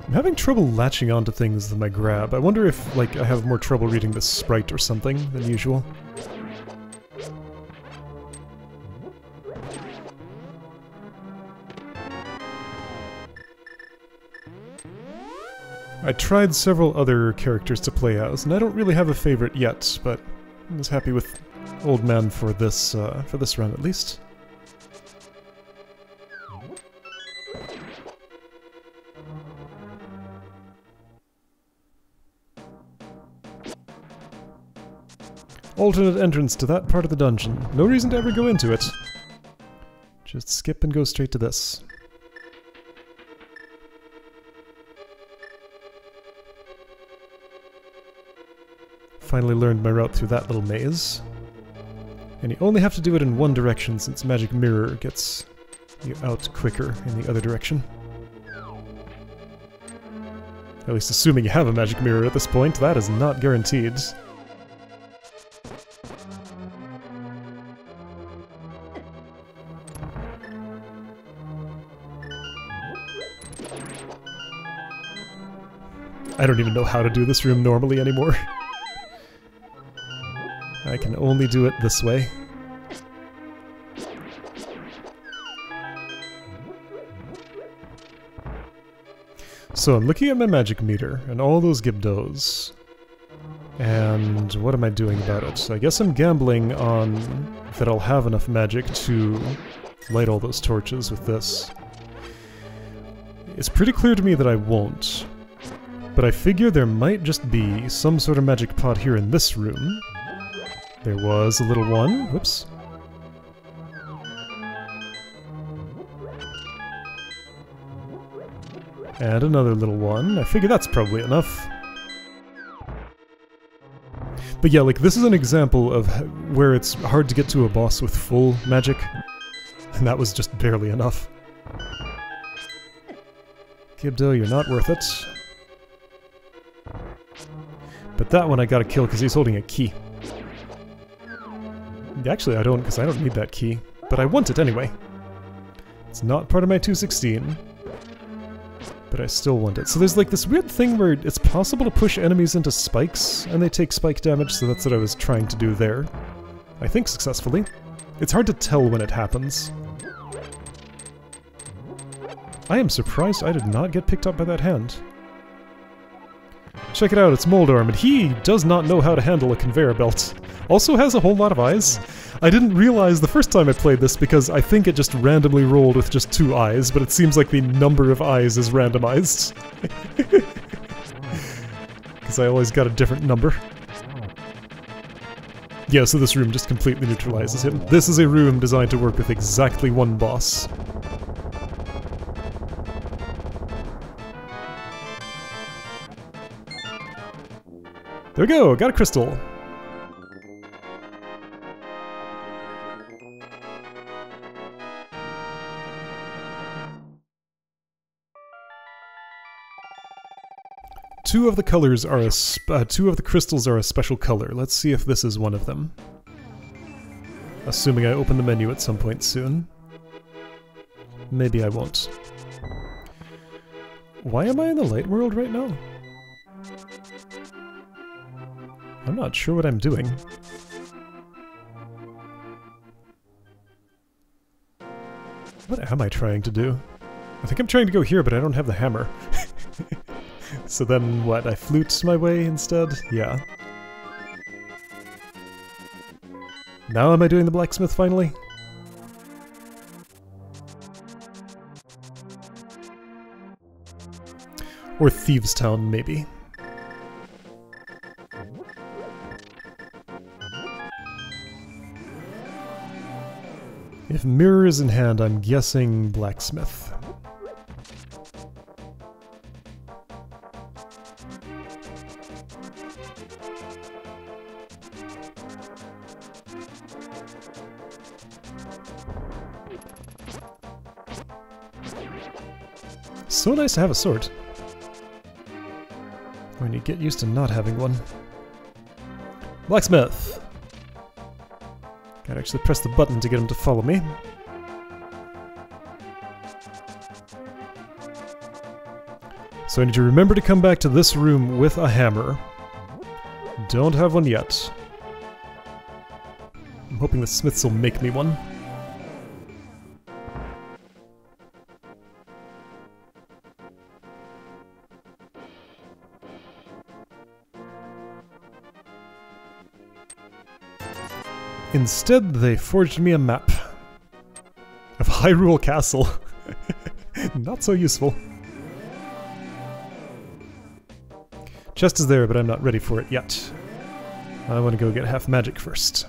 I'm having trouble latching onto things than I grab. I wonder if, like, I have more trouble reading the sprite or something than usual. I tried several other characters to play as, and I don't really have a favorite yet, but I was happy with Old Man for this run at least. Alternate entrance to that part of the dungeon. No reason to ever go into it. Just skip and go straight to this. Finally learned my route through that little maze. And you only have to do it in one direction since Magic Mirror gets you out quicker in the other direction. At least assuming you have a Magic Mirror at this point, that is not guaranteed. I don't even know how to do this room normally anymore. I can only do it this way. So I'm looking at my magic meter and all those Gibdos. And what am I doing about it? I guess I'm gambling on that I'll have enough magic to light all those torches with this. It's pretty clear to me that I won't. But I figure there might just be some sort of magic pot here in this room. There was a little one. Whoops. And another little one. I figure that's probably enough. But yeah, like, this is an example of where it's hard to get to a boss with full magic. And that was just barely enough. Gibdo, you're not worth it. But that one I gotta kill because he's holding a key. Actually, I don't, because I don't need that key. But I want it anyway. It's not part of my 216. But I still want it. So there's like this weird thing where it's possible to push enemies into spikes, and they take spike damage, so that's what I was trying to do there. I think successfully. It's hard to tell when it happens. I am surprised I did not get picked up by that hand. Check it out, it's Moldorm, and he does not know how to handle a conveyor belt. Also has a whole lot of eyes. I didn't realize the first time I played this because I think it just randomly rolled with just 2 eyes, but it seems like the number of eyes is randomized. Because I always got a different number. Yeah, so this room just completely neutralizes him. This is a room designed to work with exactly one boss. There we go, got a crystal. Two of the colors are two of the crystals are a special color. Let's see if this is one of them. Assuming I open the menu at some point soon. Maybe I won't. Why am I in the light world right now? I'm not sure what I'm doing. What am I trying to do? I think I'm trying to go here, but I don't have the hammer. So then, what, I flute my way instead? Yeah. Now am I doing the blacksmith finally? Or Thieves' Town, maybe. If mirror is in hand, I'm guessing blacksmith. So nice to have a sword. When you get used to not having one. Blacksmith! Gotta actually press the button to get him to follow me. So I need to remember to come back to this room with a hammer. Don't have one yet. I'm hoping the smiths will make me one. Instead, they forged me a map of Hyrule Castle. Not so useful. Chest is there, but I'm not ready for it yet. I want to go get half magic first.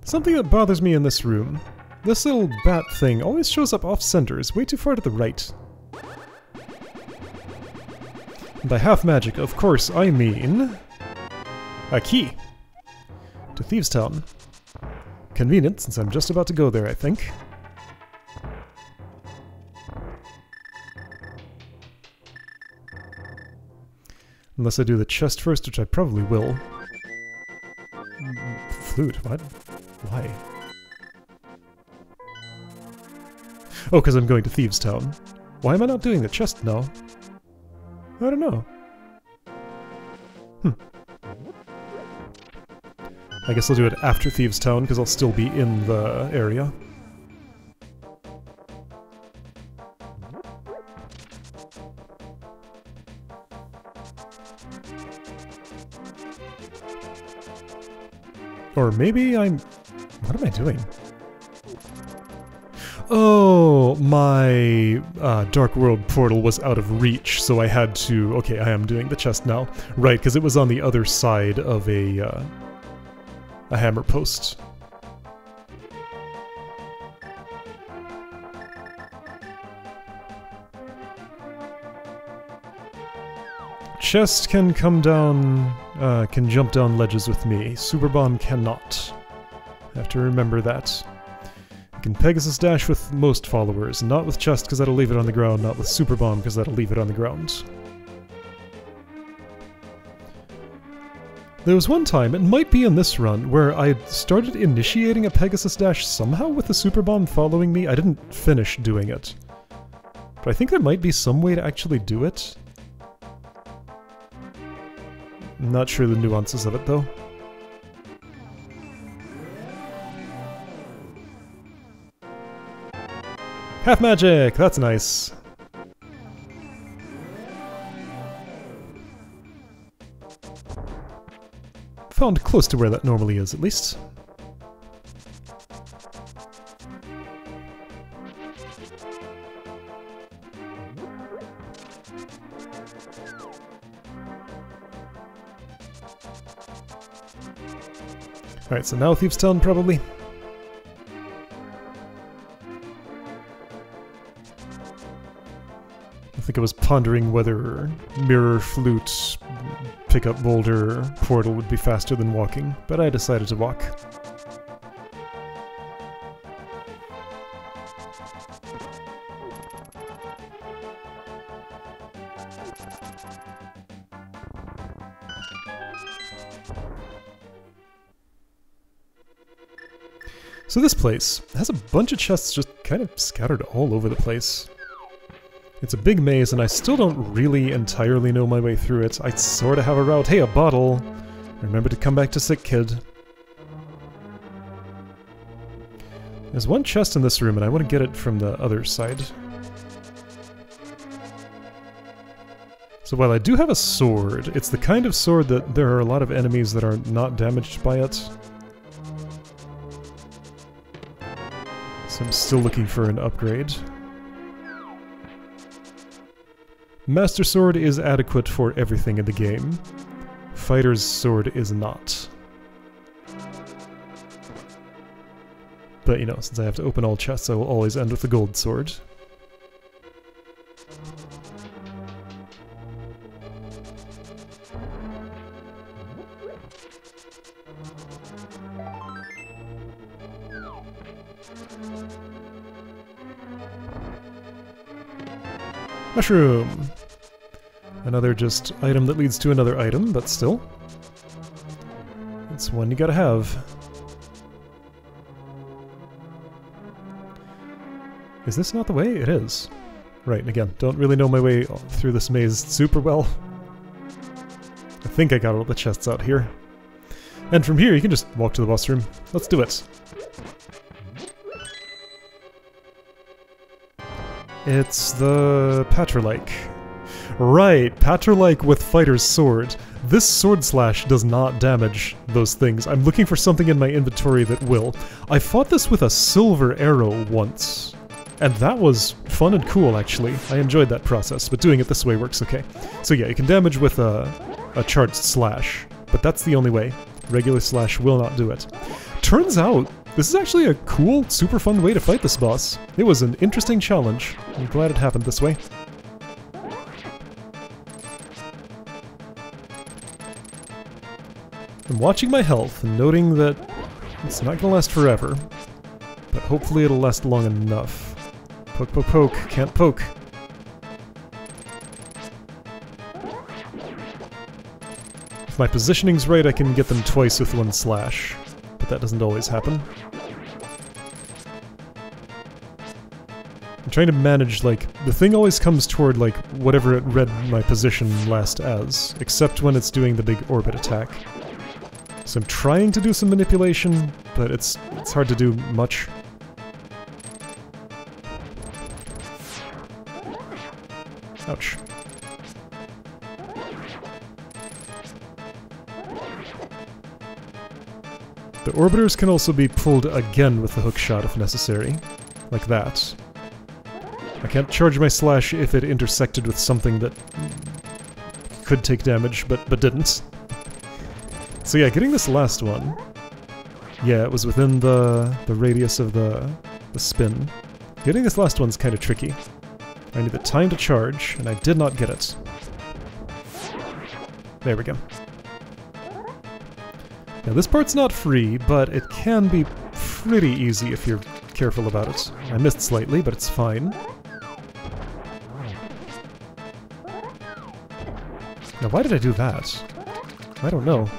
Something that bothers me in this room. This little bat thing always shows up off-center. It's way too far to the right. By half magic, of course, I mean... a key! To Thieves' Town. Convenient, since I'm just about to go there, I think. Unless I do the chest first, which I probably will. Flute, what? Why? Oh, because I'm going to Thieves' Town. Why am I not doing the chest now? I don't know. I guess I'll do it after Thieves' Town, because I'll still be in the area. Or maybe I'm... what am I doing? Oh, my Dark World portal was out of reach, so I had to... okay, I am doing the chest now. Right, because it was on the other side of a hammer post. Chest can come down, can jump down ledges with me. Super Bomb cannot. I have to remember that. I can Pegasus Dash with most followers, not with Chest because that'll leave it on the ground, not with Super Bomb because that'll leave it on the ground. There was one time, it might be in this run, where I started initiating a Pegasus Dash somehow with the Super Bomb following me. I didn't finish doing it. But I think there might be some way to actually do it. I'm not sure the nuances of it, though. Half magic! That's nice. Found close to where that normally is, at least. Alright, so now Thieves' Town, probably. I think I was pondering whether mirror, flute, pickup boulder, portal would be faster than walking, but I decided to walk. So this place has a bunch of chests just kind of scattered all over the place. It's a big maze, and I still don't really entirely know my way through it. I sort of have a route. Hey, a bottle! Remember to come back to sick, kid. There's one chest in this room, and I want to get it from the other side. So while I do have a sword, it's the kind of sword that there are a lot of enemies that are not damaged by it. So I'm still looking for an upgrade. Master Sword is adequate for everything in the game. Fighter's Sword is not. But, you know, since I have to open all chests, I will always end with the gold sword. Mushroom! Another just item that leads to another item, but still. It's one you gotta have. Is this not the way? It is. Right, and again, don't really know my way through this maze super well. I think I got all the chests out here. And from here, you can just walk to the boss room. Let's do it. It's the Patrolike. Right, Patrolike with Fighter's Sword. This Sword Slash does not damage those things. I'm looking for something in my inventory that will. I fought this with a silver arrow once, and that was fun and cool, actually. I enjoyed that process, but doing it this way works okay. So yeah, you can damage with a charged slash, but that's the only way. Regular slash will not do it. Turns out, this is actually a cool, super fun way to fight this boss. It was an interesting challenge. I'm glad it happened this way. I'm watching my health and noting that it's not gonna last forever, but hopefully it'll last long enough. Poke, poke, poke. Can't poke. If my positioning's right, I can get them twice with one slash, but that doesn't always happen. I'm trying to manage, like, the thing always comes toward, like, whatever it read my position last as, except when it's doing the big orbit attack. So I'm trying to do some manipulation, but it's hard to do much. Ouch. The orbiters can also be pulled again with the hook shot if necessary, like that. I can't charge my slash if it intersected with something that could take damage, but didn't. So yeah, getting this last one, yeah, it was within the radius of the spin. Getting this last one's kind of tricky. I need the time to charge, and I did not get it. There we go. Now this part's not free, but it can be pretty easy if you're careful about it. I missed slightly, but it's fine. Now why did I do that? I don't know.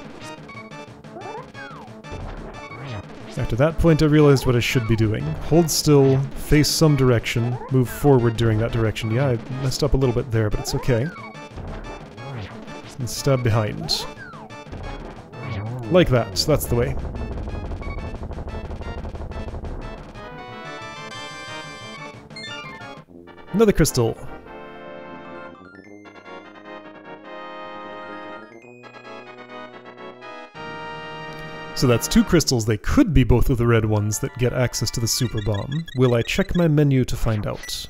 After that point I realized what I should be doing. Hold still, face some direction, move forward during that direction. Yeah, I messed up a little bit there, but it's okay. And stab behind. Like that, that's the way. Another crystal. So that's 2 crystals. They could be both of the red ones that get access to the super bomb. Will I check my menu to find out?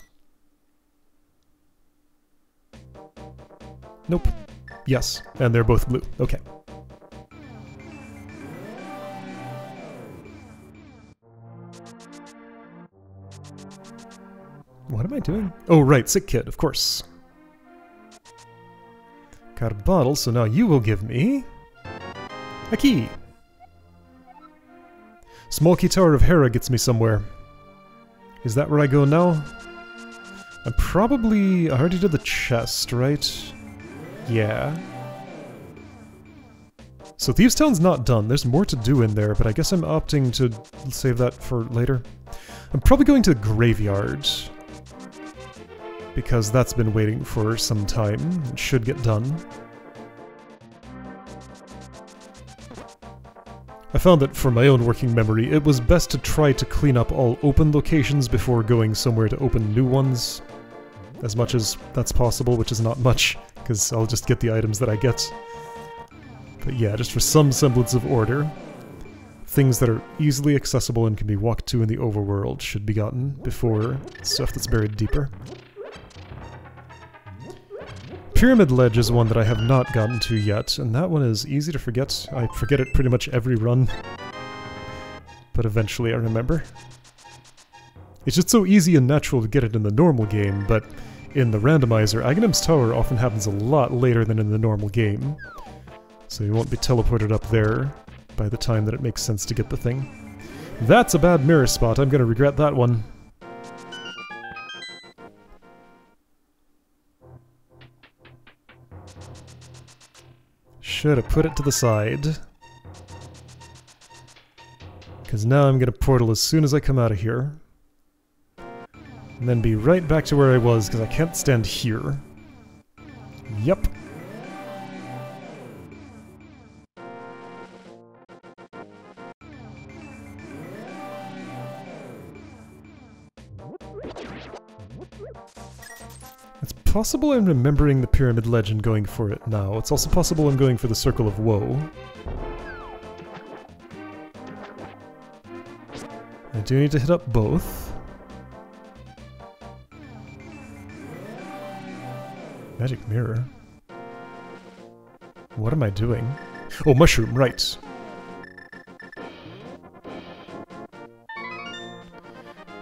Nope. Yes, and they're both blue. Okay. What am I doing? Oh, right, sick kid, of course. Got a bottle, so now you will give me a key. Small key tower of Hera gets me somewhere. Is that where I go now? I already did the chest, right? Yeah. So Thieves' Town's not done. There's more to do in there, but I guess I'm opting to save that for later. I'm probably going to the graveyard, because that's been waiting for some time. It should get done. I found that for my own working memory, it was best to try to clean up all open locations before going somewhere to open new ones. As much as that's possible, which is not much, because I'll just get the items that I get. But yeah, just for some semblance of order, things that are easily accessible and can be walked to in the overworld should be gotten before stuff that's buried deeper. Pyramid Ledge is one that I have not gotten to yet, and that one is easy to forget. I forget it pretty much every run, but eventually I remember. It's just so easy and natural to get it in the normal game, but in the randomizer, Aghanim's Tower often happens a lot later than in the normal game, so you won't be teleported up there by the time that it makes sense to get the thing. That's a bad mirror spot, I'm gonna regret that one. Should have put it to the side. Because now I'm gonna portal as soon as I come out of here. And then be right back to where I was, because I can't stand here. Yep. It's possible I'm remembering the Pyramid Ledge and going for it now. It's also possible I'm going for the Circle of Woe. I do need to hit up both. Magic Mirror. What am I doing? Oh, Mushroom, right.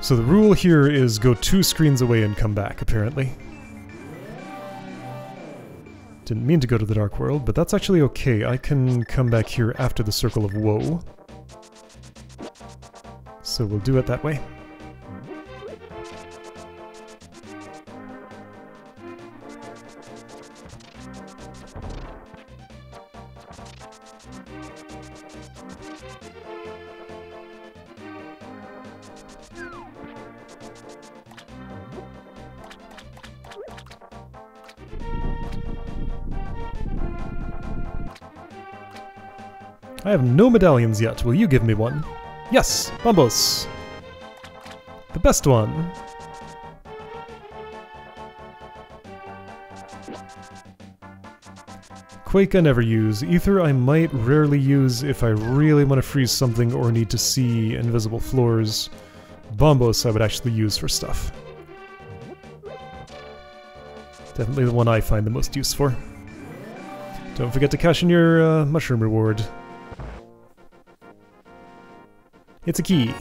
So the rule here is go 2 screens away and come back, apparently. Didn't mean to go to the Dark World, but that's actually okay. I can come back here after the Circle of Woe. So we'll do it that way. I have no medallions yet. Will you give me one? Yes! Bombos! The best one! Quake I never use. Ether I might rarely use if I really want to freeze something or need to see invisible floors. Bombos I would actually use for stuff. Definitely the one I find the most use for. Don't forget to cash in your mushroom reward. It's a key.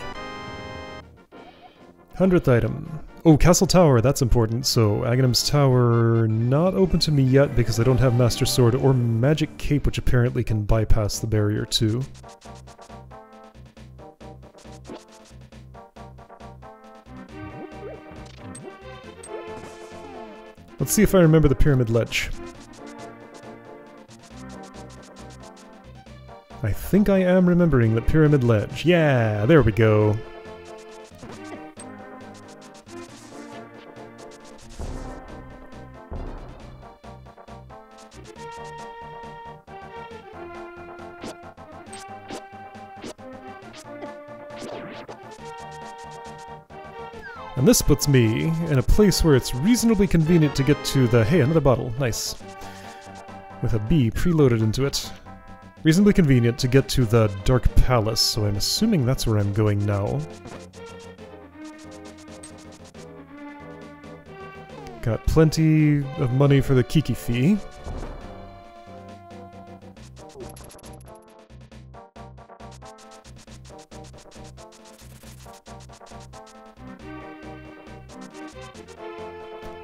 100th item. Oh, Castle Tower, that's important. So, Aghanim's Tower, not open to me yet because I don't have Master Sword or Magic Cape, which apparently can bypass the barrier too. Let's see if I remember the Pyramid Ledge. I think I am remembering the Pyramid Ledge. Yeah, there we go. And this puts me in a place where it's reasonably convenient to get to the... Hey, another bottle. Nice. With a bee preloaded into it. Reasonably convenient to get to the Dark Palace, so I'm assuming that's where I'm going now. Got plenty of money for the Kiki fee.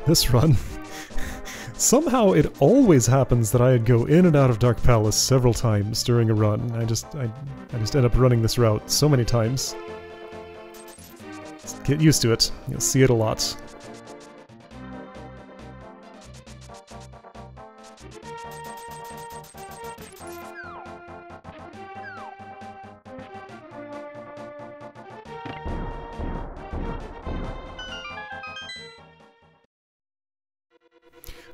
This run. Somehow it always happens that I go in and out of Dark Palace several times during a run. I just end up running this route so many times. Just get used to it. You'll see it a lot.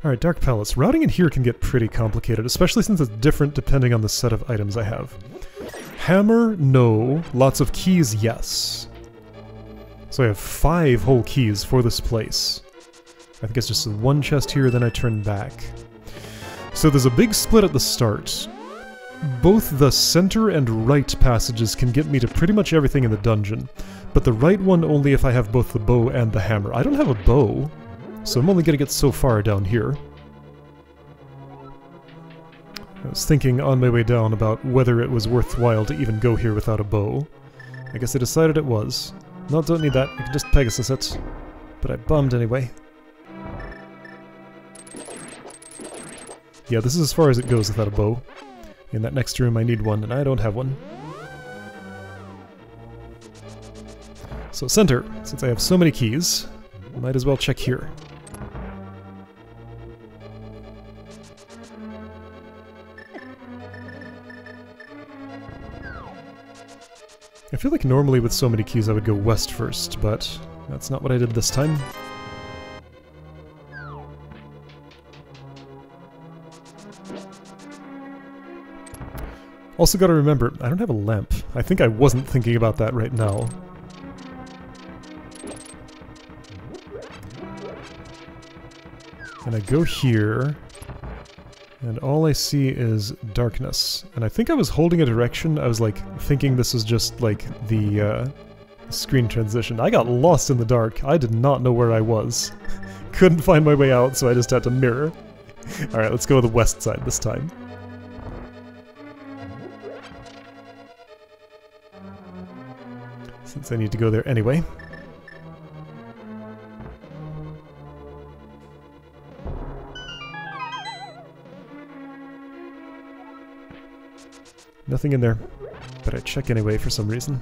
Alright, Dark Palace. Routing in here can get pretty complicated, especially since it's different depending on the set of items I have. Hammer, no. Lots of keys, yes. So I have 5 whole keys for this place. I think it's just one chest here, then I turn back. So there's a big split at the start. Both the center and right passages can get me to pretty much everything in the dungeon, but the right one only if I have both the bow and the hammer. I don't have a bow, so I'm only gonna get so far down here. I was thinking on my way down about whether it was worthwhile to even go here without a bow. I guess I decided it was. No, don't need that. I can just Pegasus it. But I bummed anyway. Yeah, this is as far as it goes without a bow. In that next room I need one, and I don't have one. So center, since I have so many keys, might as well check here. I feel like normally with so many keys I would go west first, but that's not what I did this time. Also gotta remember, I don't have a lamp. I think I wasn't thinking about that right now. And I go here, and all I see is darkness. And I think I was holding a direction. I was like thinking this was just like the screen transition. I got lost in the dark. I did not know where I was. Couldn't find my way out, so I just had to mirror. Alright, let's go to the west side this time. Since I need to go there anyway. Nothing in there, but I check anyway for some reason.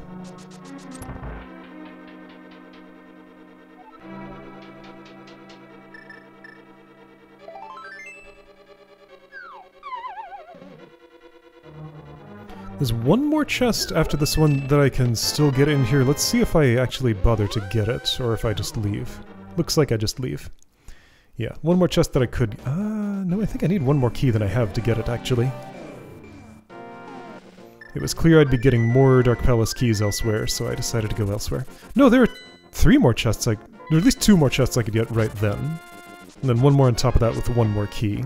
There's one more chest after this one that I can still get in here. Let's see if I actually bother to get it, or if I just leave. Looks like I just leave. Yeah, one more chest that I could... no, I think I need one more key than I have to get it, actually. It was clear I'd be getting more Dark Palace keys elsewhere, so I decided to go elsewhere. No, there are 3 more chests there are at least 2 more chests I could get right then. And then one more on top of that with one more key.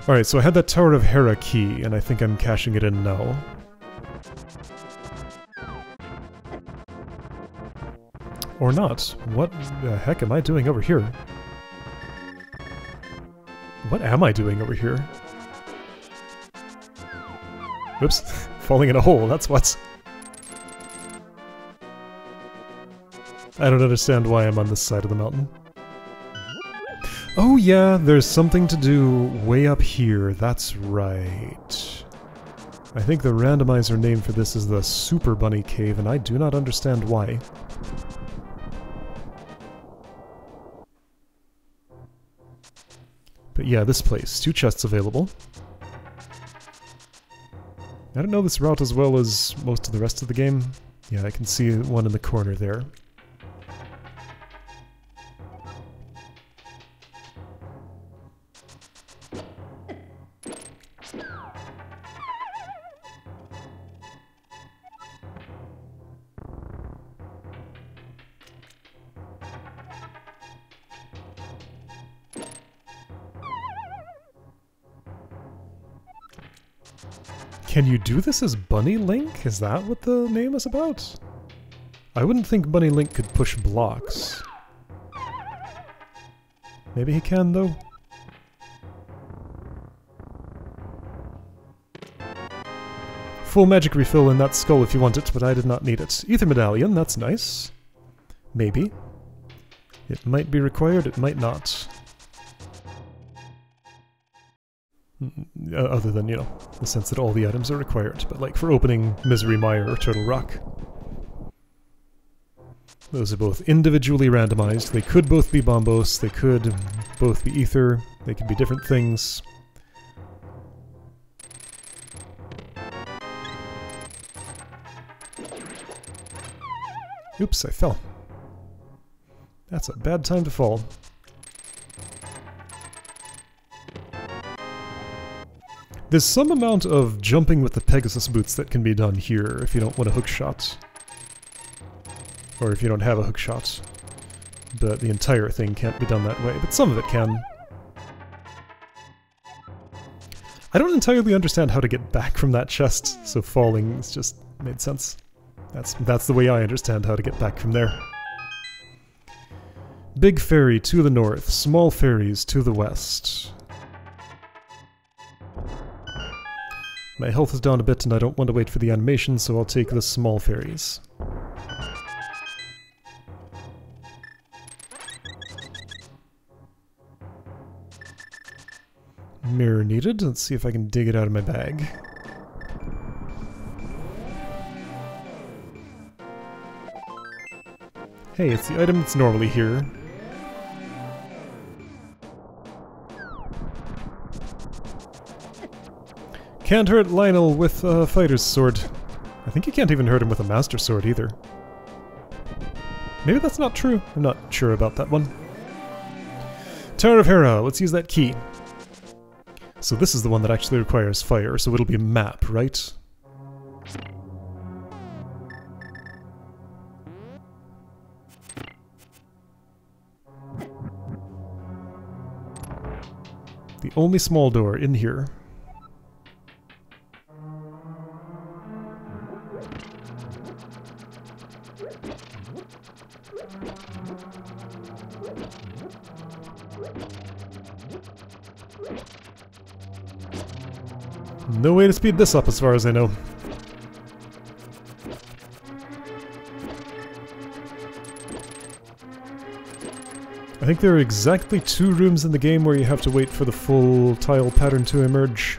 Alright, so I had that Tower of Hera key, and I think I'm cashing it in now. Or not. What the heck am I doing over here? What am I doing over here? Oops, falling in a hole, that's what's... I don't understand why I'm on this side of the mountain. Oh yeah, there's something to do way up here, that's right. I think the randomizer name for this is the Super Bunny Cave, and I do not understand why. But yeah, this place, 2 chests available. I don't know this route as well as most of the rest of the game. Yeah, I can see one in the corner there. Can you do this as Bunny Link? Is that what the name is about? I wouldn't think Bunny Link could push blocks. Maybe he can, though? Full magic refill in that skull if you want it, but I did not need it. Ether medallion, that's nice. Maybe. It might be required, it might not. Other than, you know, the sense that all the items are required, but like for opening Misery Mire or Turtle Rock. Those are both individually randomized. They could both be Bombos, they could both be Ether, they could be different things. Oops, I fell. That's a bad time to fall. There's some amount of jumping with the Pegasus boots that can be done here if you don't want a hook shot. Or if you don't have a hook shot. But the entire thing can't be done that way, but some of it can. I don't entirely understand how to get back from that chest, so falling just made sense. That's the way I understand how to get back from there. Big ferry to the north, small ferries to the west. My health is down a bit and I don't want to wait for the animation, so I'll take the small ferries. Mirror needed. Let's see if I can dig it out of my bag. Hey, it's the item that's normally here. Can't hurt Lionel with a fighter's sword. I think you can't even hurt him with a master sword either. Maybe that's not true. I'm not sure about that one. Tower of Hera, let's use that key. So this is the one that actually requires fire, so it'll be a map, right? The only small door in here. No way to speed this up as far as I know. I think there are exactly 2 rooms in the game where you have to wait for the full tile pattern to emerge.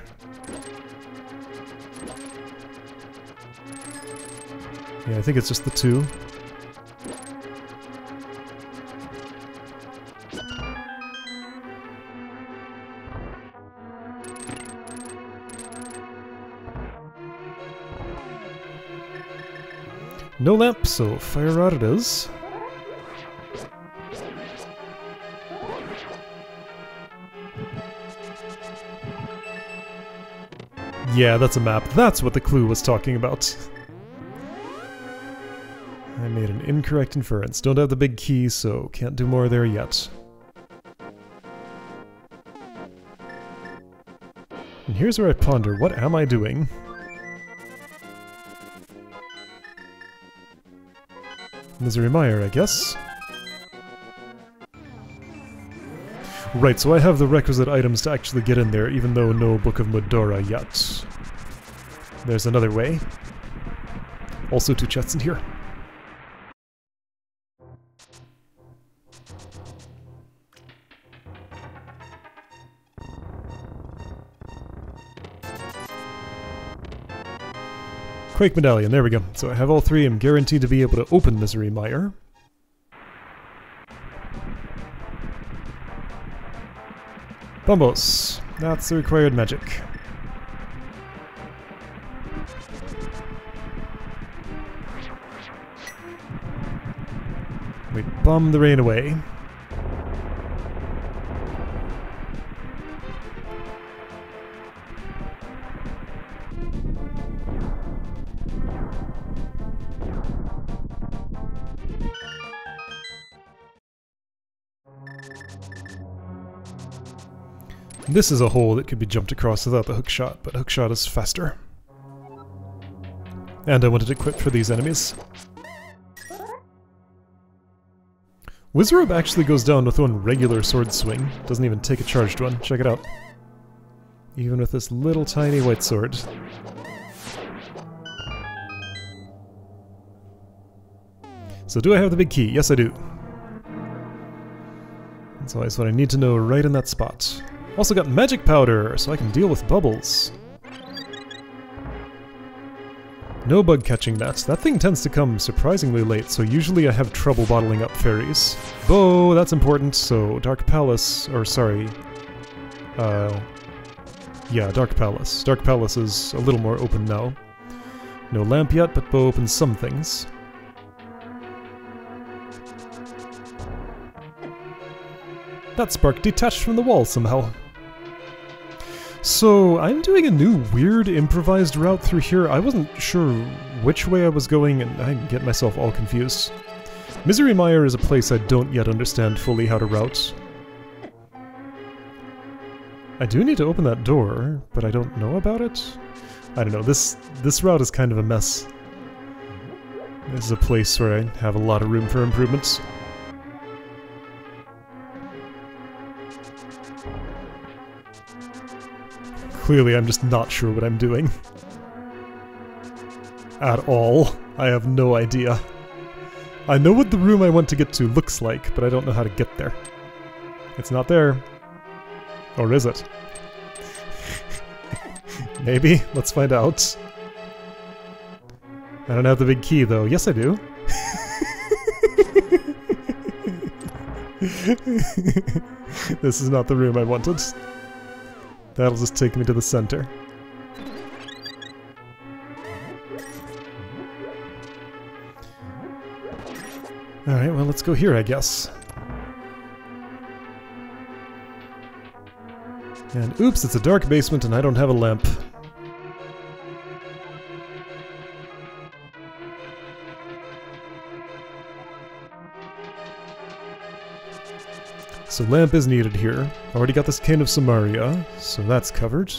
Yeah, I think it's just the 2. No lamp, so fire rod it is. Yeah, that's a map. That's what the clue was talking about. I made an incorrect inference. Don't have the big key, so can't do more there yet. And here's where I ponder, what am I doing? Misery Mire, I guess. Right, so I have the requisite items to actually get in there, even though no Book of Medora yet. There's another way. Also 2 chests in here. Quake Medallion, there we go. So I have all 3, I'm guaranteed to be able to open Misery Mire. Bombos. That's the required magic. We bomb the rain away. This is a hole that could be jumped across without the hookshot, but hookshot is faster. And I wanted it equipped for these enemies. Wizrobe actually goes down with one regular sword swing. Doesn't even take a charged one. Check it out. Even with this little tiny white sword. So do I have the big key? Yes, I do. That's always what I need to know right in that spot. Also got magic powder, so I can deal with bubbles. No bug catching that. That thing tends to come surprisingly late, so usually I have trouble bottling up fairies. Bow, that's important, so Dark Palace, or sorry... yeah, Dark Palace. Dark Palace is a little more open now. No lamp yet, but bow opens some things. That spark detached from the wall somehow. So, I'm doing a new weird improvised route through here. I wasn't sure which way I was going and I get myself all confused. Misery Mire is a place I don't yet understand fully how to route. I do need to open that door, but I don't know about it? I don't know, this route is kind of a mess. This is a place where I have a lot of room for improvements. Clearly, I'm just not sure what I'm doing. At all. I have no idea. I know what the room I want to get to looks like, but I don't know how to get there. It's not there. Or is it? Maybe. Let's find out. I don't have the big key, though. Yes, I do. This is not the room I wanted. That'll just take me to the center. Alright, well, let's go here, I guess. And oops, it's a dark basement and I don't have a lamp. So lamp is needed here. Already got this cane of Samaria, so that's covered.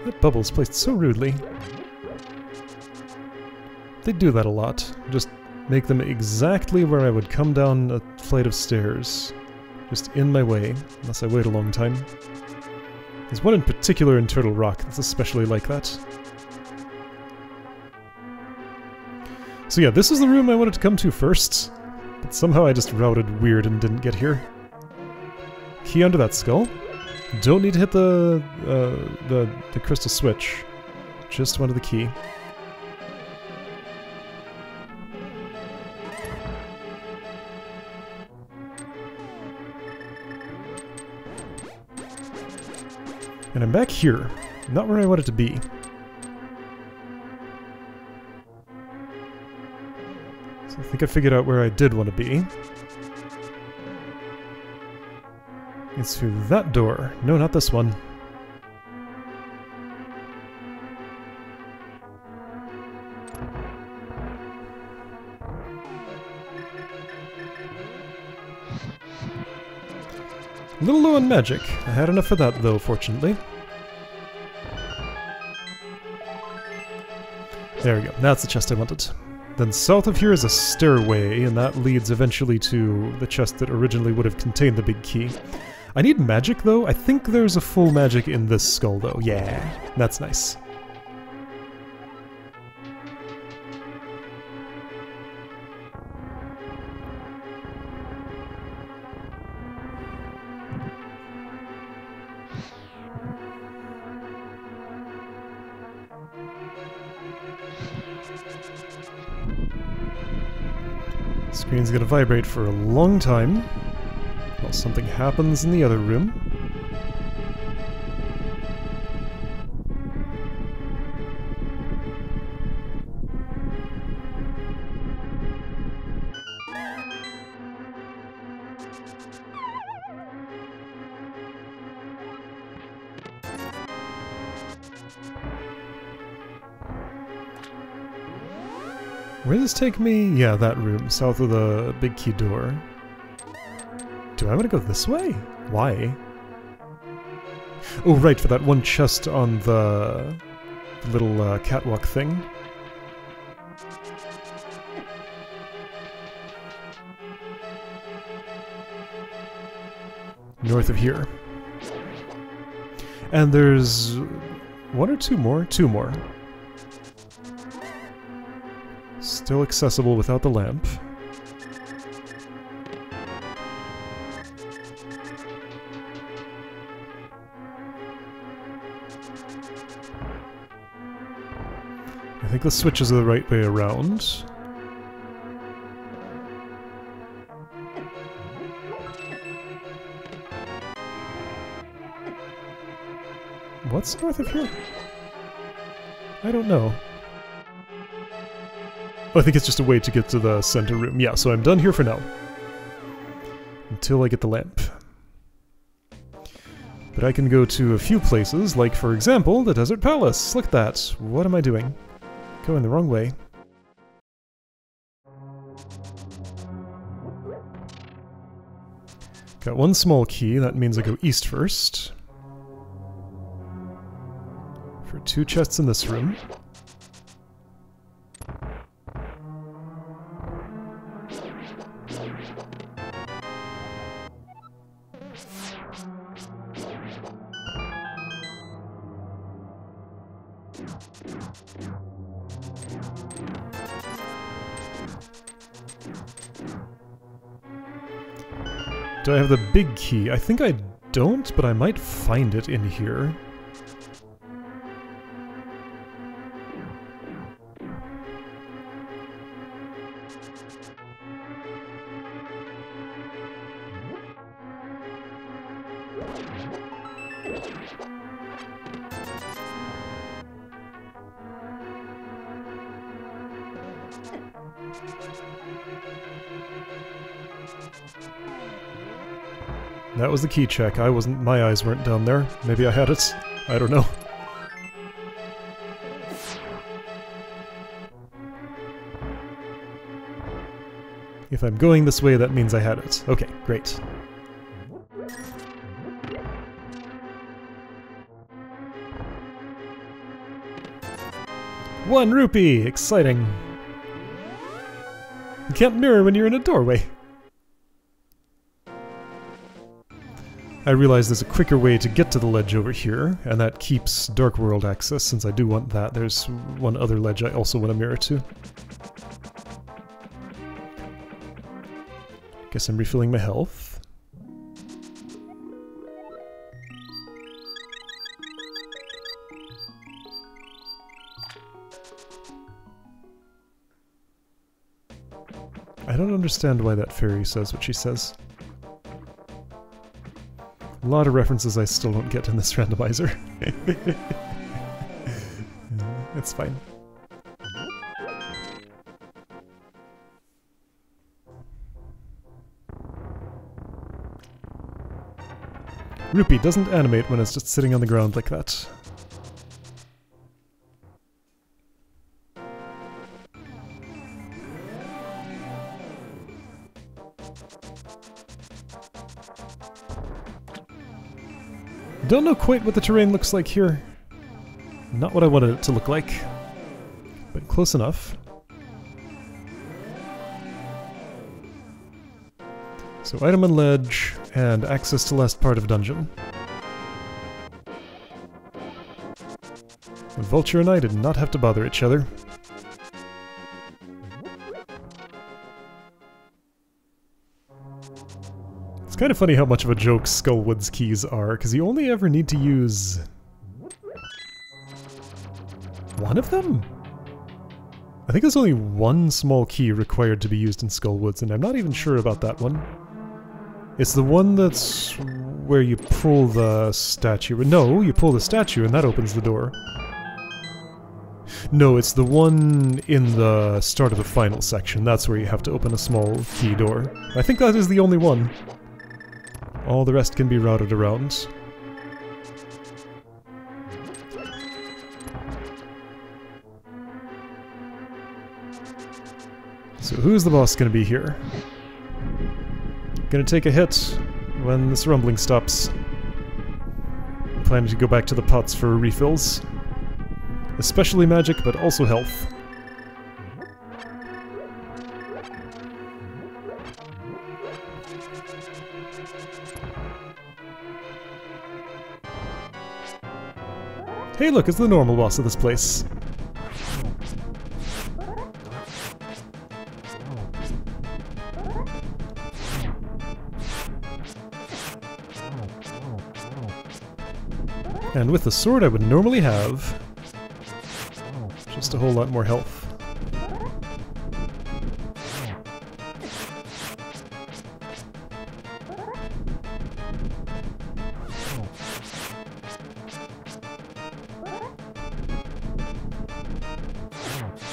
That bubble is placed so rudely. They do that a lot. Just make them exactly where I would come down a flight of stairs. Just in my way, unless I wait a long time. There's one in particular in Turtle Rock that's especially like that. So yeah, this is the room I wanted to come to first. But somehow I just routed weird and didn't get here. Key under that skull. Don't need to hit the crystal switch. Just wanted the key. And I'm back here. Not where I wanted to be. I think I figured out where I did want to be. It's through that door. No, not this one. A little low on magic. I had enough for that, though, fortunately. There we go. That's the chest I wanted. Then south of here is a stairway, and that leads eventually to the chest that originally would have contained the big key. I need magic, though. I think there's a full magic in this skull, though. Yeah, that's nice. Screen's gonna vibrate for a long time, while something happens in the other room. Where does this take me? Yeah, that room, south of the big key door. Do I want to go this way? Why? Oh, right, for that one chest on the little catwalk thing. North of here. And there's one or two more? Two more. Still accessible without the lamp. I think the switches are the right way around. What's north of here? I don't know. I think it's just a way to get to the center room. Yeah, so I'm done here for now. Until I get the lamp. But I can go to a few places, like, for example, the Desert Palace. Look at that. What am I doing? Going the wrong way. Got one small key, that means I go east first. For 2 chests in this room. Do I have the big key? I think I don't, but I might find it in here. That was the key check. My eyes weren't down there. Maybe I had it. I don't know. If I'm going this way, that means I had it. Okay, great. One rupee! Exciting. You can't mirror when you're in a doorway. I realize there's a quicker way to get to the ledge over here, and that keeps Dark World access, since I do want that. There's one other ledge I also want to mirror to. Guess I'm refilling my health. I don't understand why that fairy says what she says. A lot of references I still don't get in this randomizer. It's fine. Rupee doesn't animate when it's just sitting on the ground like that. Don't know quite what the terrain looks like here. Not what I wanted it to look like, but close enough. So item and ledge, and access to last part of dungeon. And Vulture and I did not have to bother each other. It's kind of funny how much of a joke Skullwood's keys are, because you only ever need to use one of them? I think there's only one small key required to be used in Skullwoods, and I'm not even sure about that one. It's the one that's where you pull the statue. No, you pull the statue and that opens the door. No, it's the one in the start of the final section. That's where you have to open a small key door. I think that is the only one. All the rest can be routed around. So who's the boss gonna be here? Gonna take a hit when this rumbling stops. I'm planning to go back to the pots for refills. Especially magic, but also health. Hey look, it's the normal boss of this place. And with the sword I would normally have just a whole lot more health.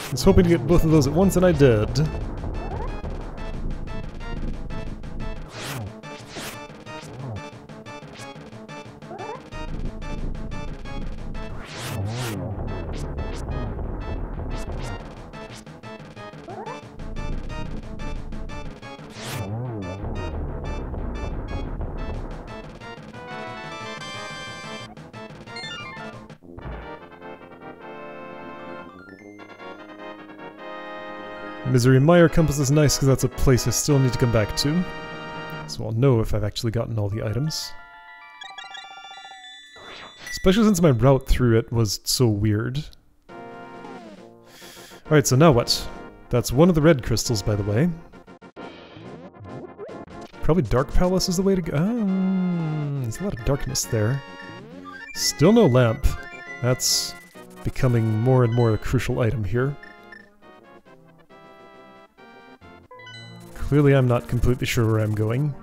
I was hoping to get both of those at once, and I did. Misery Mire Compass is nice because that's a place I still need to come back to. So I'll know if I've actually gotten all the items. Especially since my route through it was so weird. Alright, so now what? That's one of the red crystals, by the way. Probably Dark Palace is the way to go. There's a lot of darkness there. Still no lamp. That's becoming more and more a crucial item here. Clearly I'm not completely sure where I'm going.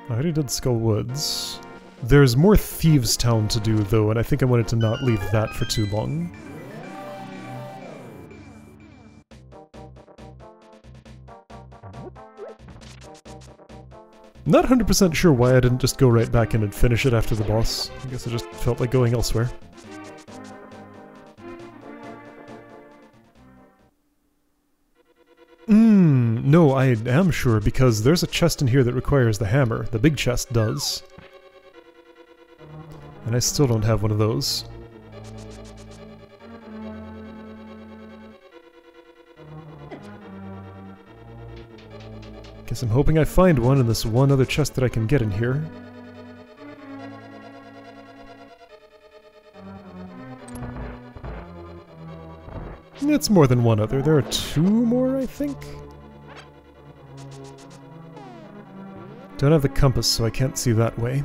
I already did Skull Woods. There's more Thieves' Town to do though, and I think I wanted to not leave that for too long. Not 100% sure why I didn't just go right back in and finish it after the boss. I guess I just felt like going elsewhere. No, I am sure, because there's a chest in here that requires the hammer. The big chest does. And I still don't have one of those. Guess I'm hoping I find one in this one other chest that I can get in here. It's more than one other. There are two more, I think? Don't have the compass, so I can't see that way.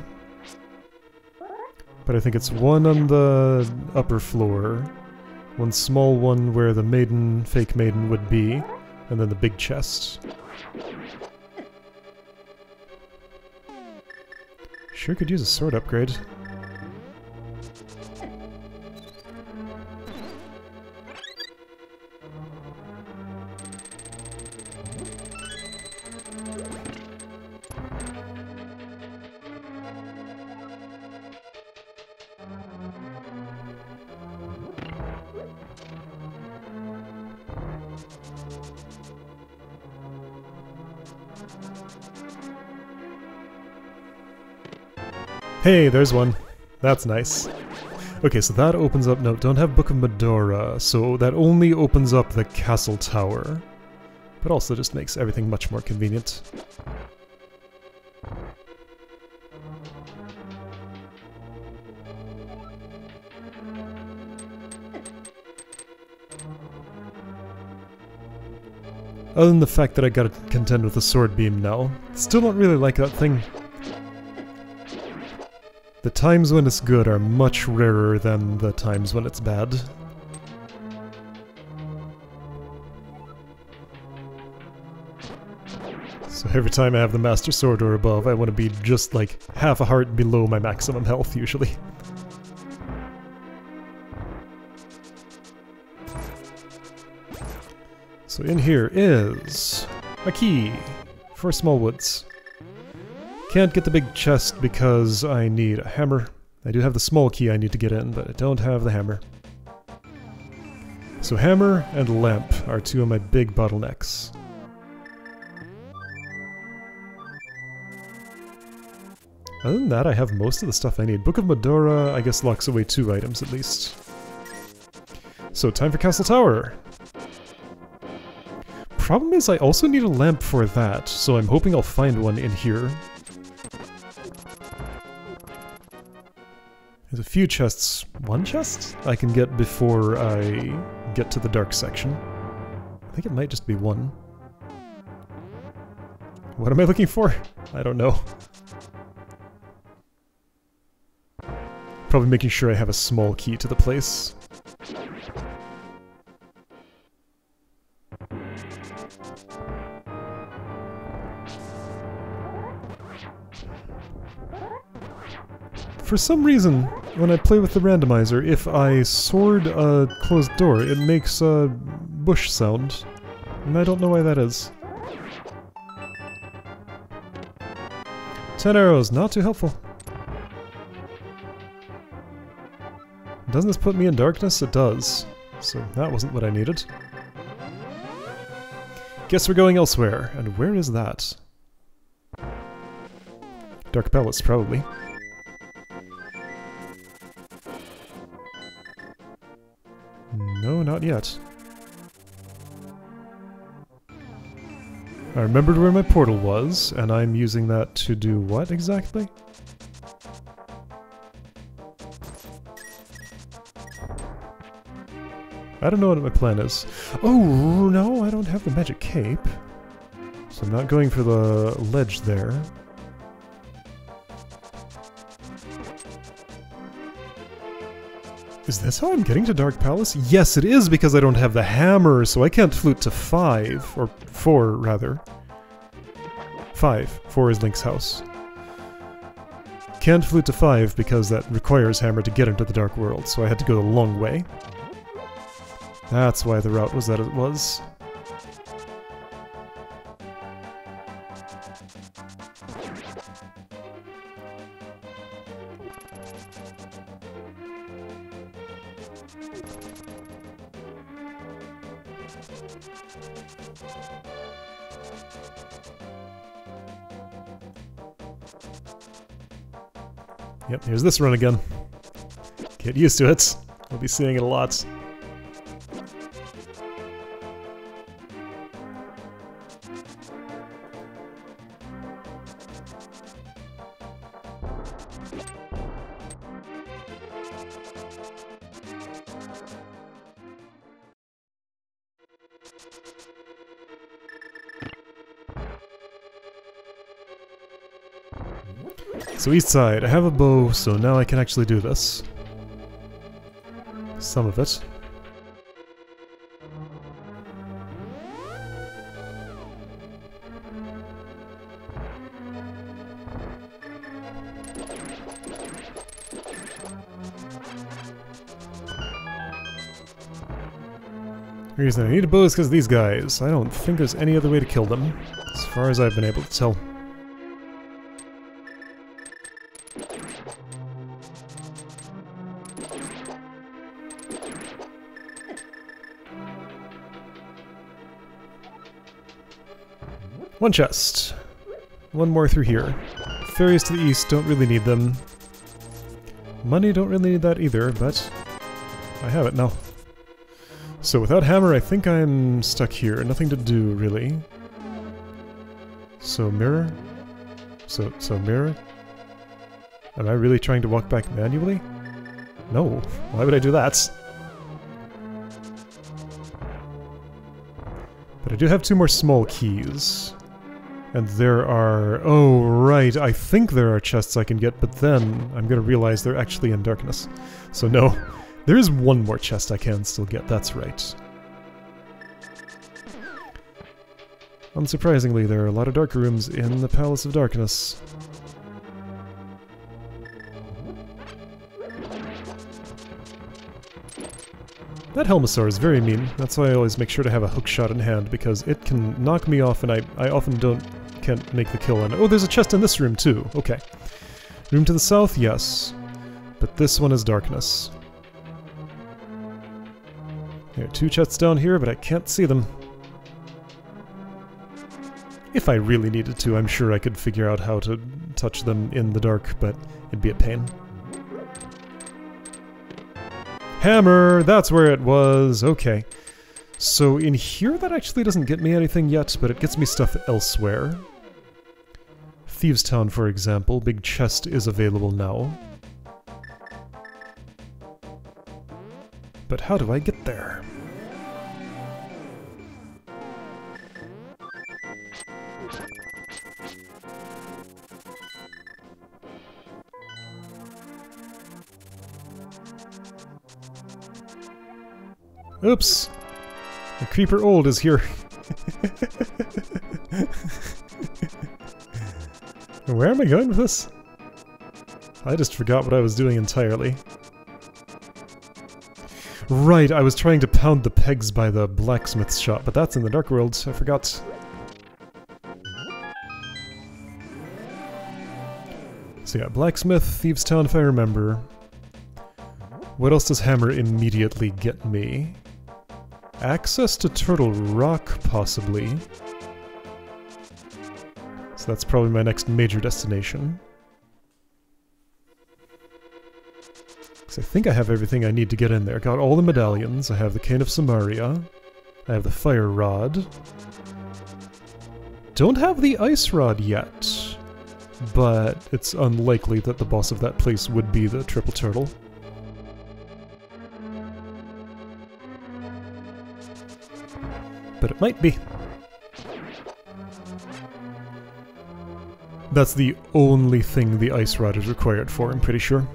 But I think it's one on the upper floor, one small one where the maiden, fake maiden would be, and then the big chest. Sure could use a sword upgrade. Hey, there's one. That's nice. Okay, so that opens up... No, don't have Book of Medora, so that only opens up the castle tower. But also just makes everything much more convenient. Other than the fact that I gotta contend with the sword beam now. Still don't really like that thing. The times when it's good are much rarer than the times when it's bad. So every time I have the Master Sword or above, I want to be just like half a heart below my maximum health, usually. So in here is a key for Small Woods. Can't get the big chest because I need a hammer. I do have the small key I need to get in, but I don't have the hammer. So hammer and lamp are two of my big bottlenecks. Other than that, I have most of the stuff I need. Book of Medora, I guess, locks away 2 items at least. So time for Castle Tower! Problem is I also need a lamp for that, so I'm hoping I'll find one in here. There's a few chests. One chest I can get before I get to the dark section. I think it might just be one. What am I looking for? I don't know. Probably making sure I have a small key to the place. For some reason, when I play with the randomizer, if I sword a closed door, it makes a bush sound. And I don't know why that is. 10 arrows, not too helpful. Doesn't this put me in darkness? It does. So that wasn't what I needed. Guess we're going elsewhere. And where is that? Dark Palace, probably. not yet. I remembered where my portal was, and I'm using that to do what exactly? I don't know what my plan is. Oh, no, I don't have the magic cape. So I'm not going for the ledge there. Is this how I'm getting to Dark Palace? Yes, it is, because I don't have the hammer, so I can't flute to 5. Or 4, rather. 5. 4 is Link's house. Can't flute to 5 because that requires hammer to get into the Dark World, so I had to go the long way. That's why the route was that it was. Yep, here's this run again. Get used to it. We'll be seeing it a lot. So east side, I have a bow, so now I can actually do this. Some of it. The reason I need a bow is because of these guys. I don't think there's any other way to kill them, as far as I've been able to tell. One chest. One more through here. Fairies to the east, don't really need them. Money, don't really need that either, but I have it now. So without hammer, I think I'm stuck here. Nothing to do, really. So mirror? So mirror? Am I really trying to walk back manually? No. Why would I do that? But I do have 2 more small keys. And there are... oh, right, I think there are chests I can get, but then I'm gonna realize they're actually in darkness. So no, there is 1 more chest I can still get, that's right. Unsurprisingly, there are a lot of dark rooms in the Palace of Darkness. That Helmosaur is very mean. That's why I always make sure to have a hookshot in hand, because it can knock me off and I often can't make the kill on it. Oh, there's a chest in this room too. Okay. Room to the south, yes. But this one is darkness. There are 2 chests down here, but I can't see them. If I really needed to, I'm sure I could figure out how to touch them in the dark, but it'd be a pain. Hammer! That's where it was! Okay. So in here that actually doesn't get me anything yet, but it gets me stuff elsewhere. Thieves' Town, for example. Big chest is available now. But how do I get there? Oops! The creeper old is here. Where am I going with this? I just forgot what I was doing entirely. Right, I was trying to pound the pegs by the blacksmith's shop, but that's in the Dark World, I forgot. So yeah, blacksmith, Thieves' Town if I remember. What else does hammer immediately get me? Access to Turtle Rock, possibly. So that's probably my next major destination. So I think I have everything I need to get in there. Got all the medallions. I have the Cane of Samaria. I have the Fire Rod. Don't have the Ice Rod yet, but it's unlikely that the boss of that place would be the Triple Turtle. But it might be. That's the only thing the Ice Rod is required for, I'm pretty sure.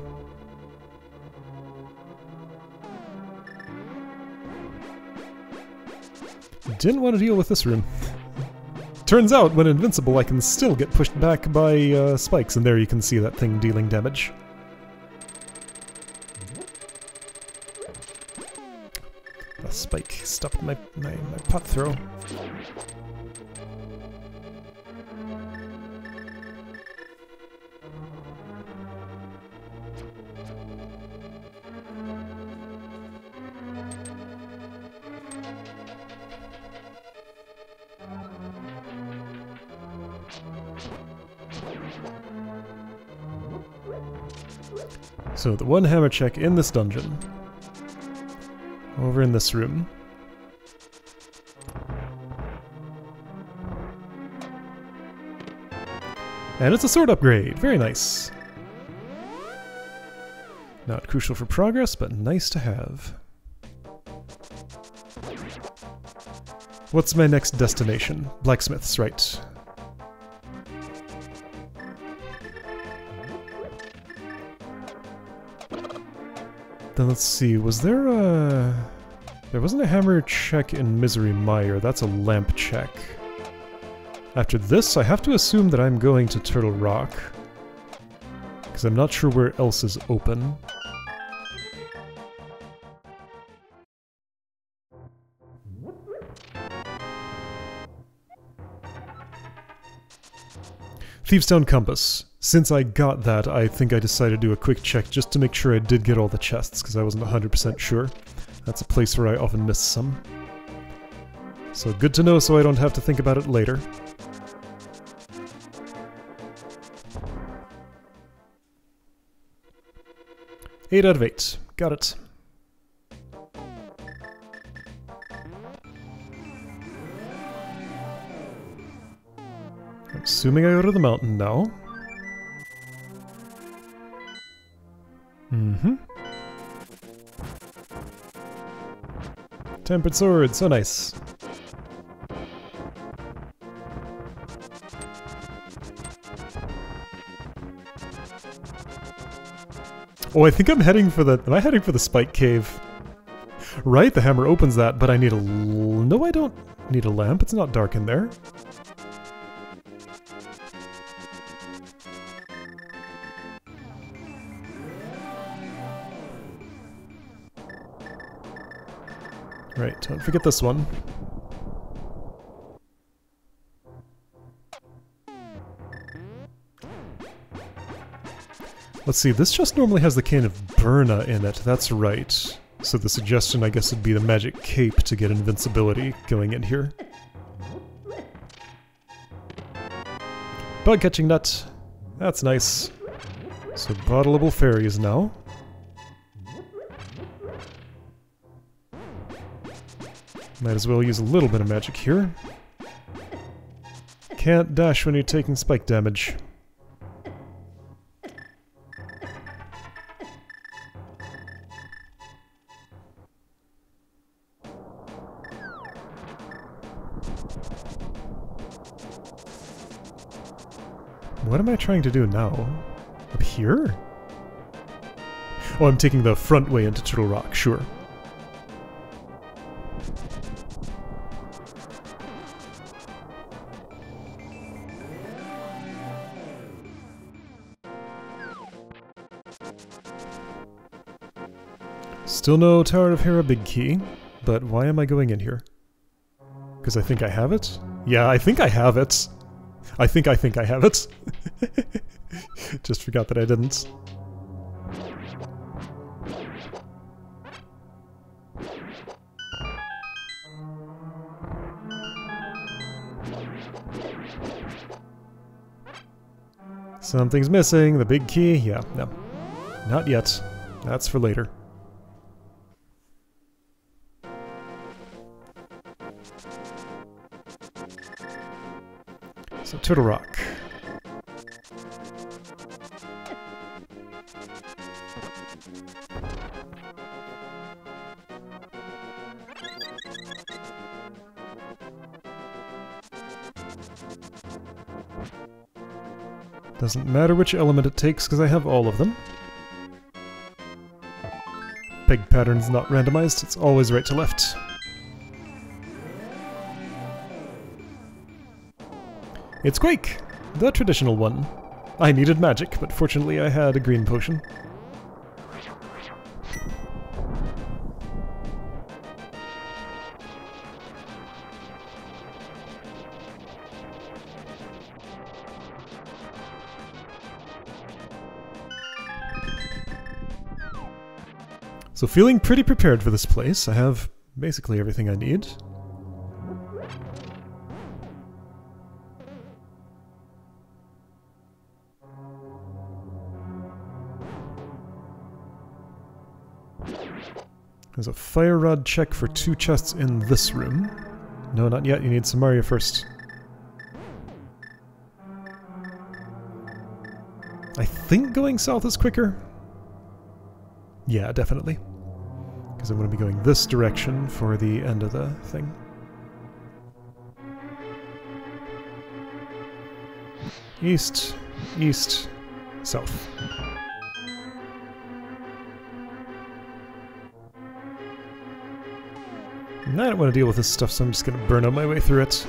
Didn't want to deal with this room. Turns out, when invincible, I can still get pushed back by spikes, and there you can see that thing dealing damage. A spike stopped my pot throw. So the one hammer check in this dungeon. Over in this room. And it's a sword upgrade. Very nice. Not crucial for progress, but nice to have. What's my next destination? Blacksmith's, right. Then let's see, was there a... There wasn't a hammer check in Misery Mire, that's a lamp check. After this, I have to assume that I'm going to Turtle Rock. Because I'm not sure where else is open. Thiefstown Compass. Since I got that, I think I decided to do a quick check just to make sure I did get all the chests, because I wasn't 100% sure. That's a place where I often miss some. So good to know so I don't have to think about it later. Eight out of 8. Got it. I'm assuming I go to the mountain now. Mm-hmm. Tempered sword, so nice. Oh, I think I'm heading for the... Am I heading for the spike cave? Right, the hammer opens that, but I need a... No, I don't need a lamp. It's not dark in there. Right, don't forget this one. Let's see, this just normally has the Cane of Burna in it, that's right. So the suggestion, I guess, would be the magic cape to get invincibility going in here. Bug catching nut. That's nice. So bottleable fairies now. Might as well use a little bit of magic here. Can't dash when you're taking spike damage. What am I trying to do now? Up here? Oh, I'm taking the front way into Turtle Rock, sure. Still no Tower of Hera big key, but why am I going in here? Because I think I have it? Yeah, I think I have it. I think I have it. Just forgot that I didn't. Something's missing. The big key? Yeah, no. Not yet. That's for later. So, Turtle Rock. Doesn't matter which element it takes, because I have all of them. Peg pattern's not randomized, it's always right to left. It's Quake! The traditional one. I needed magic, but fortunately I had a green potion. So feeling pretty prepared for this place. I have basically everything I need. There's a fire rod check for 2 chests in this room. No, not yet. You need Samaria first. I think going south is quicker. Yeah, definitely. Because I'm going to be going this direction for the end of the thing. East, east, south. And I don't want to deal with this stuff, so I'm just going to burn out my way through it.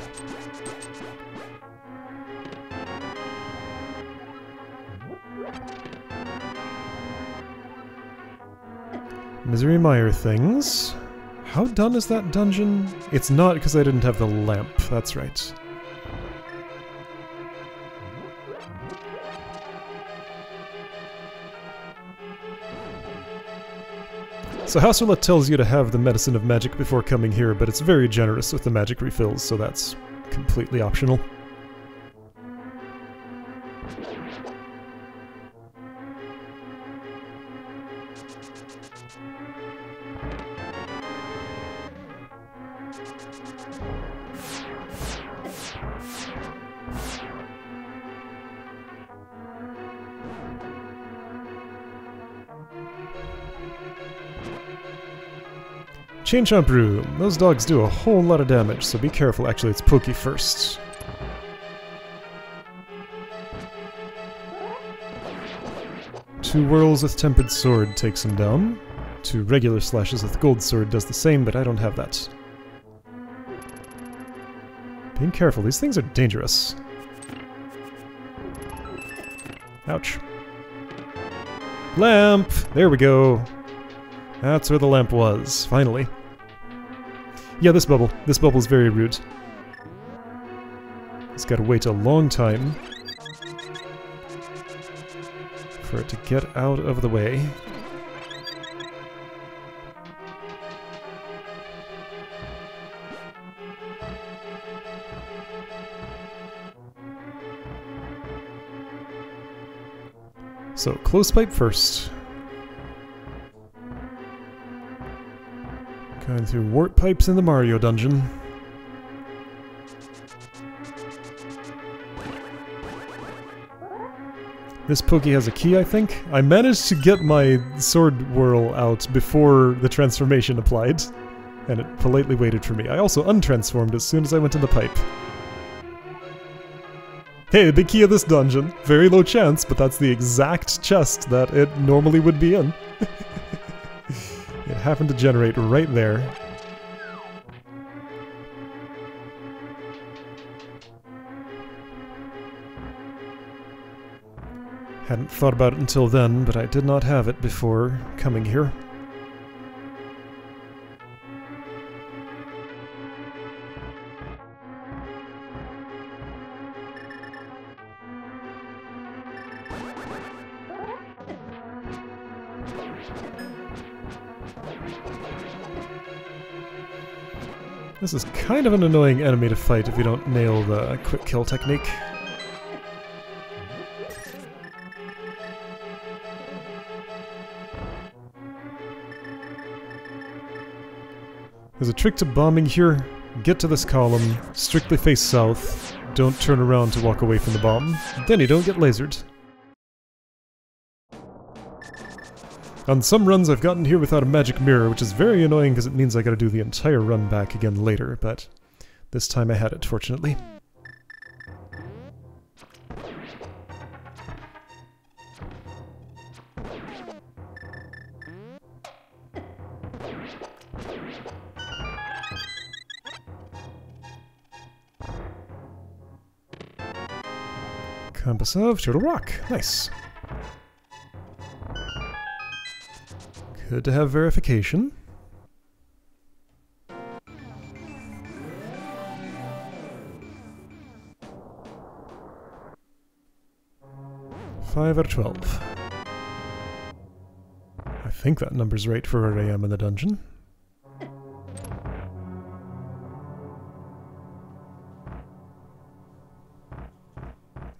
Misery Mire things. How done is that dungeon? It's not because I didn't have the lamp, that's right. So Hauserla tells you to have the Medicine of Magic before coming here, but it's very generous with the magic refills, so that's completely optional. Chain Chomp Room. Those dogs do a whole lot of damage, so be careful. Actually, it's Pokey first. Two whirls with Tempered Sword takes him down. 2 regular slashes with Gold Sword does the same, but I don't have that. Being careful, these things are dangerous. Ouch. Lamp! There we go. That's where the lamp was, finally. Yeah, this bubble. This bubble's very rude. It's gotta wait a long time for it to get out of the way. So, close pipe first. Going through wart pipes in the Mario dungeon. This Pokey has a key, I think. I managed to get my sword whirl out before the transformation applied, and it politely waited for me. I also untransformed as soon as I went in the pipe. Hey, the big key of this dungeon. Very low chance, but that's the exact chest that it normally would be in. It happened to generate right there. Hadn't thought about it until then, but I did not have it before coming here. This is kind of an annoying enemy to fight if you don't nail the quick kill technique. There's a trick to bombing here. Get to this column, strictly face south, don't turn around to walk away from the bomb. Then you don't get lasered. On some runs I've gotten here without a magic mirror, which is very annoying because it means I gotta do the entire run back again later, but this time I had it, fortunately. Compass of Turtle Rock. Nice. Good to have verification. Five out of 12. I think that number's right for where I am in the dungeon.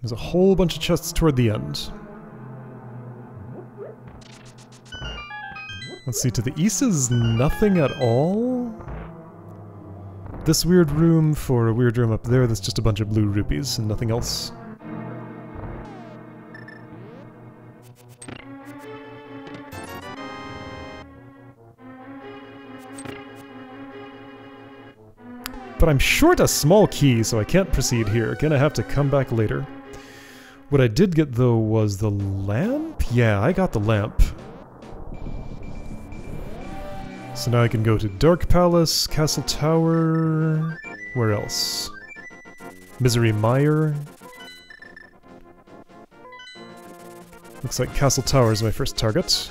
There's a whole bunch of chests toward the end. Let's see, to the east is nothing at all? This weird room for a weird room up there that's just a bunch of blue rupees and nothing else. But I'm short a small key, so I can't proceed here. Gonna have to come back later. What I did get, though, was the lamp? Yeah, I got the lamp. So now I can go to Dark Palace, Castle Tower... Where else? Misery Mire? Looks like Castle Tower is my first target.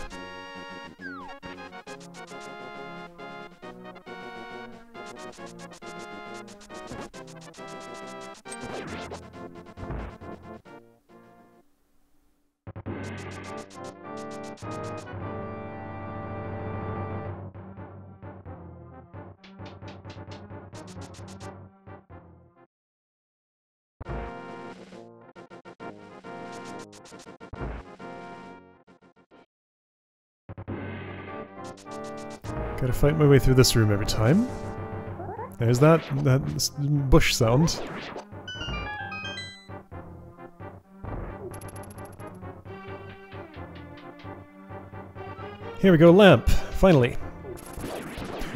Gotta fight my way through this room every time. There's that bush sound. Here we go, lamp! Finally!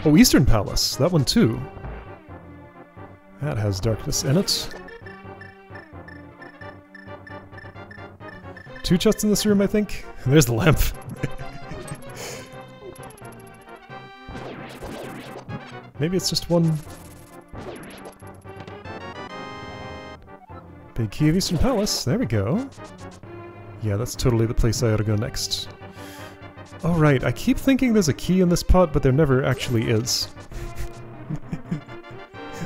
Oh, Eastern Palace! That one too! That has darkness in it. 2 chests in this room, I think? There's the lamp! Maybe it's just one... Big key of Eastern Palace, there we go. Yeah, that's totally the place I ought to go next. Oh right, I keep thinking there's a key in this pot, but there never actually is.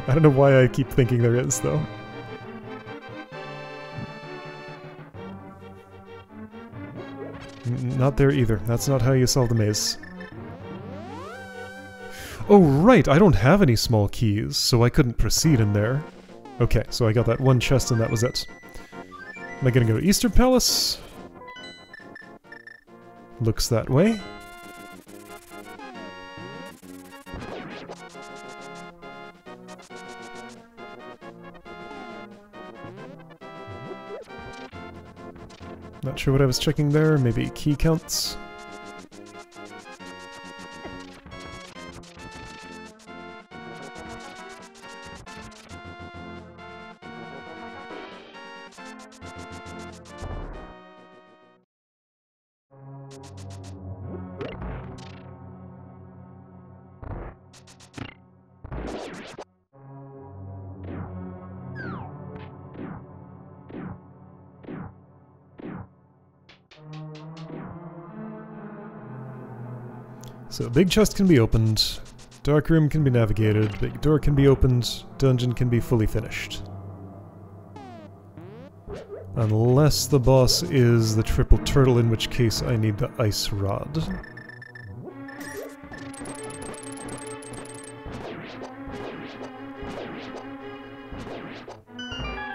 I don't know why I keep thinking there is, though. Not there either. That's not how you solve the maze. Oh right, I don't have any small keys, so I couldn't proceed in there. Okay, so I got that one chest and that was it. Am I gonna go to Eastern Palace? Looks that way. Not sure what I was checking there, maybe key counts. So big chest can be opened, dark room can be navigated, big door can be opened, dungeon can be fully finished. Unless the boss is the triple turtle, in which case I need the ice rod.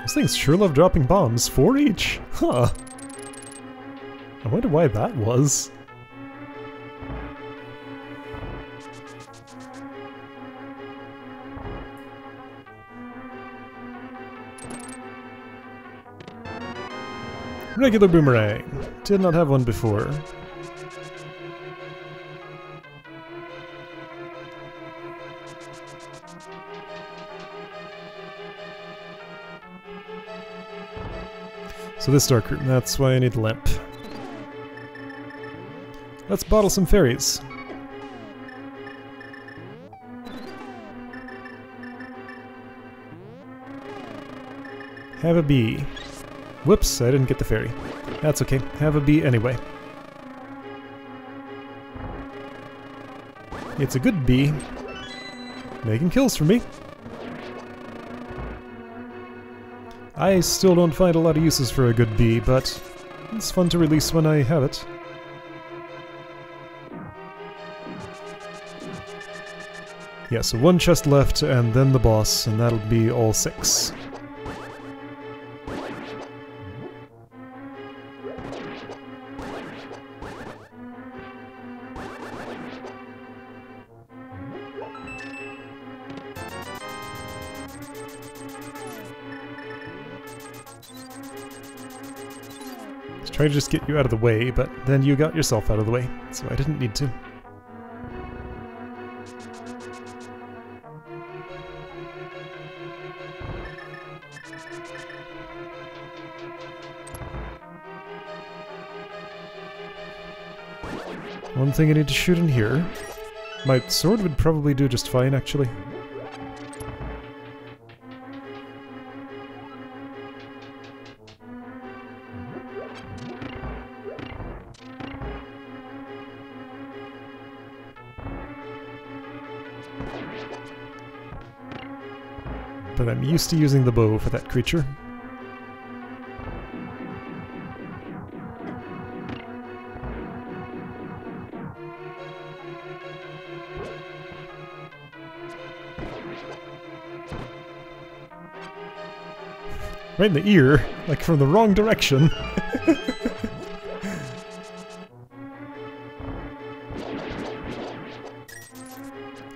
These things sure love dropping bombs, 4 each! Huh! I wonder why that was. Regular boomerang. Did not have one before. So this dark room, that's why I need the lamp. Let's bottle some fairies. Have a bee. Whoops, I didn't get the fairy. That's okay, have a bee anyway. It's a good bee. Making kills for me. I still don't find a lot of uses for a good bee, but it's fun to release when I have it. Yeah, so one chest left, and then the boss, and that'll be all 6. Try to just get you out of the way, but then you got yourself out of the way, so I didn't need to. One thing I need to shoot in here. My sword would probably do just fine, actually. But I'm used to using the bow for that creature. Right in the ear, like from the wrong direction.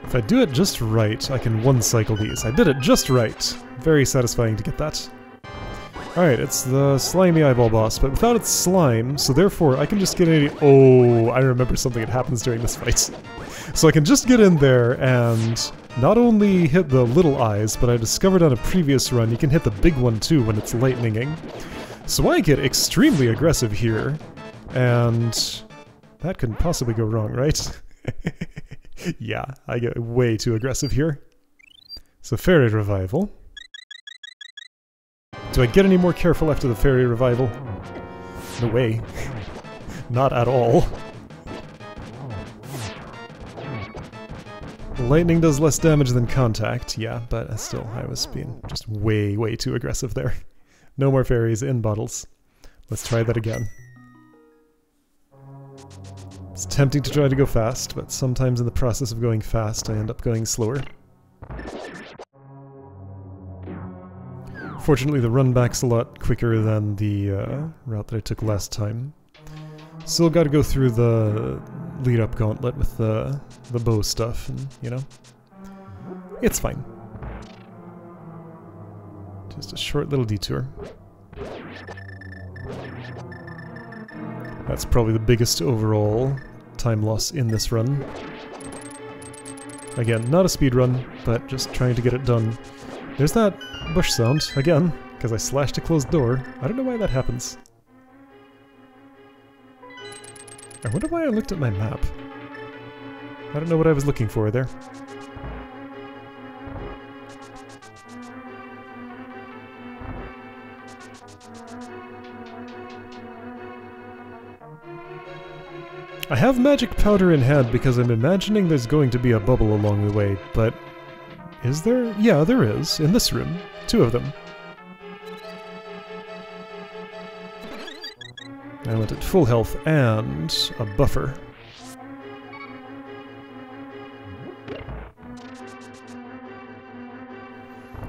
If I do it just right, I can one-cycle these. I did it just right. Very satisfying to get that. Alright, it's the slimy eyeball boss, but without its slime, so therefore I can just get any— oh, I remember something that happens during this fight. So I can just get in there and not only hit the little eyes, but I discovered on a previous run you can hit the big one too when it's lightninging. So I get extremely aggressive here, and that couldn't possibly go wrong, right? Yeah, I get way too aggressive here. So Fairy Revival. Do I get any more careful after the Fairy Revival? No way. Not at all. Lightning does less damage than contact, yeah, but still, I was being just way, way too aggressive there. No more fairies in bottles. Let's try that again. It's tempting to try to go fast, but sometimes in the process of going fast, I end up going slower. Fortunately, the run back's a lot quicker than the route that I took last time. Still gotta go through the lead-up gauntlet with the bow stuff, and, you know, it's fine. Just a short little detour. That's probably the biggest overall time loss in this run. Again, not a speed run, but just trying to get it done. There's that bush sound, again, because I slashed a closed door. I don't know why that happens. I wonder why I looked at my map. I don't know what I was looking for there. I have magic powder in hand because I'm imagining there's going to be a bubble along the way, but is there? Yeah, there is, in this room. 2 of them. I went at full health and a buffer.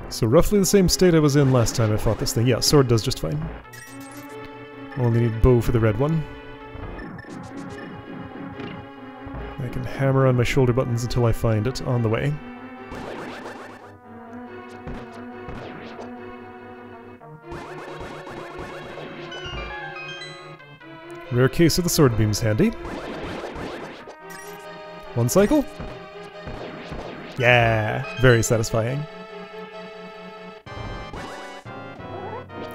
So roughly the same state I was in last time I fought this thing. Yeah, sword does just fine. Only need bow for the red one. I can hammer on my shoulder buttons until I find it on the way. Rare case of the sword beam's handy. One cycle? Yeah, very satisfying.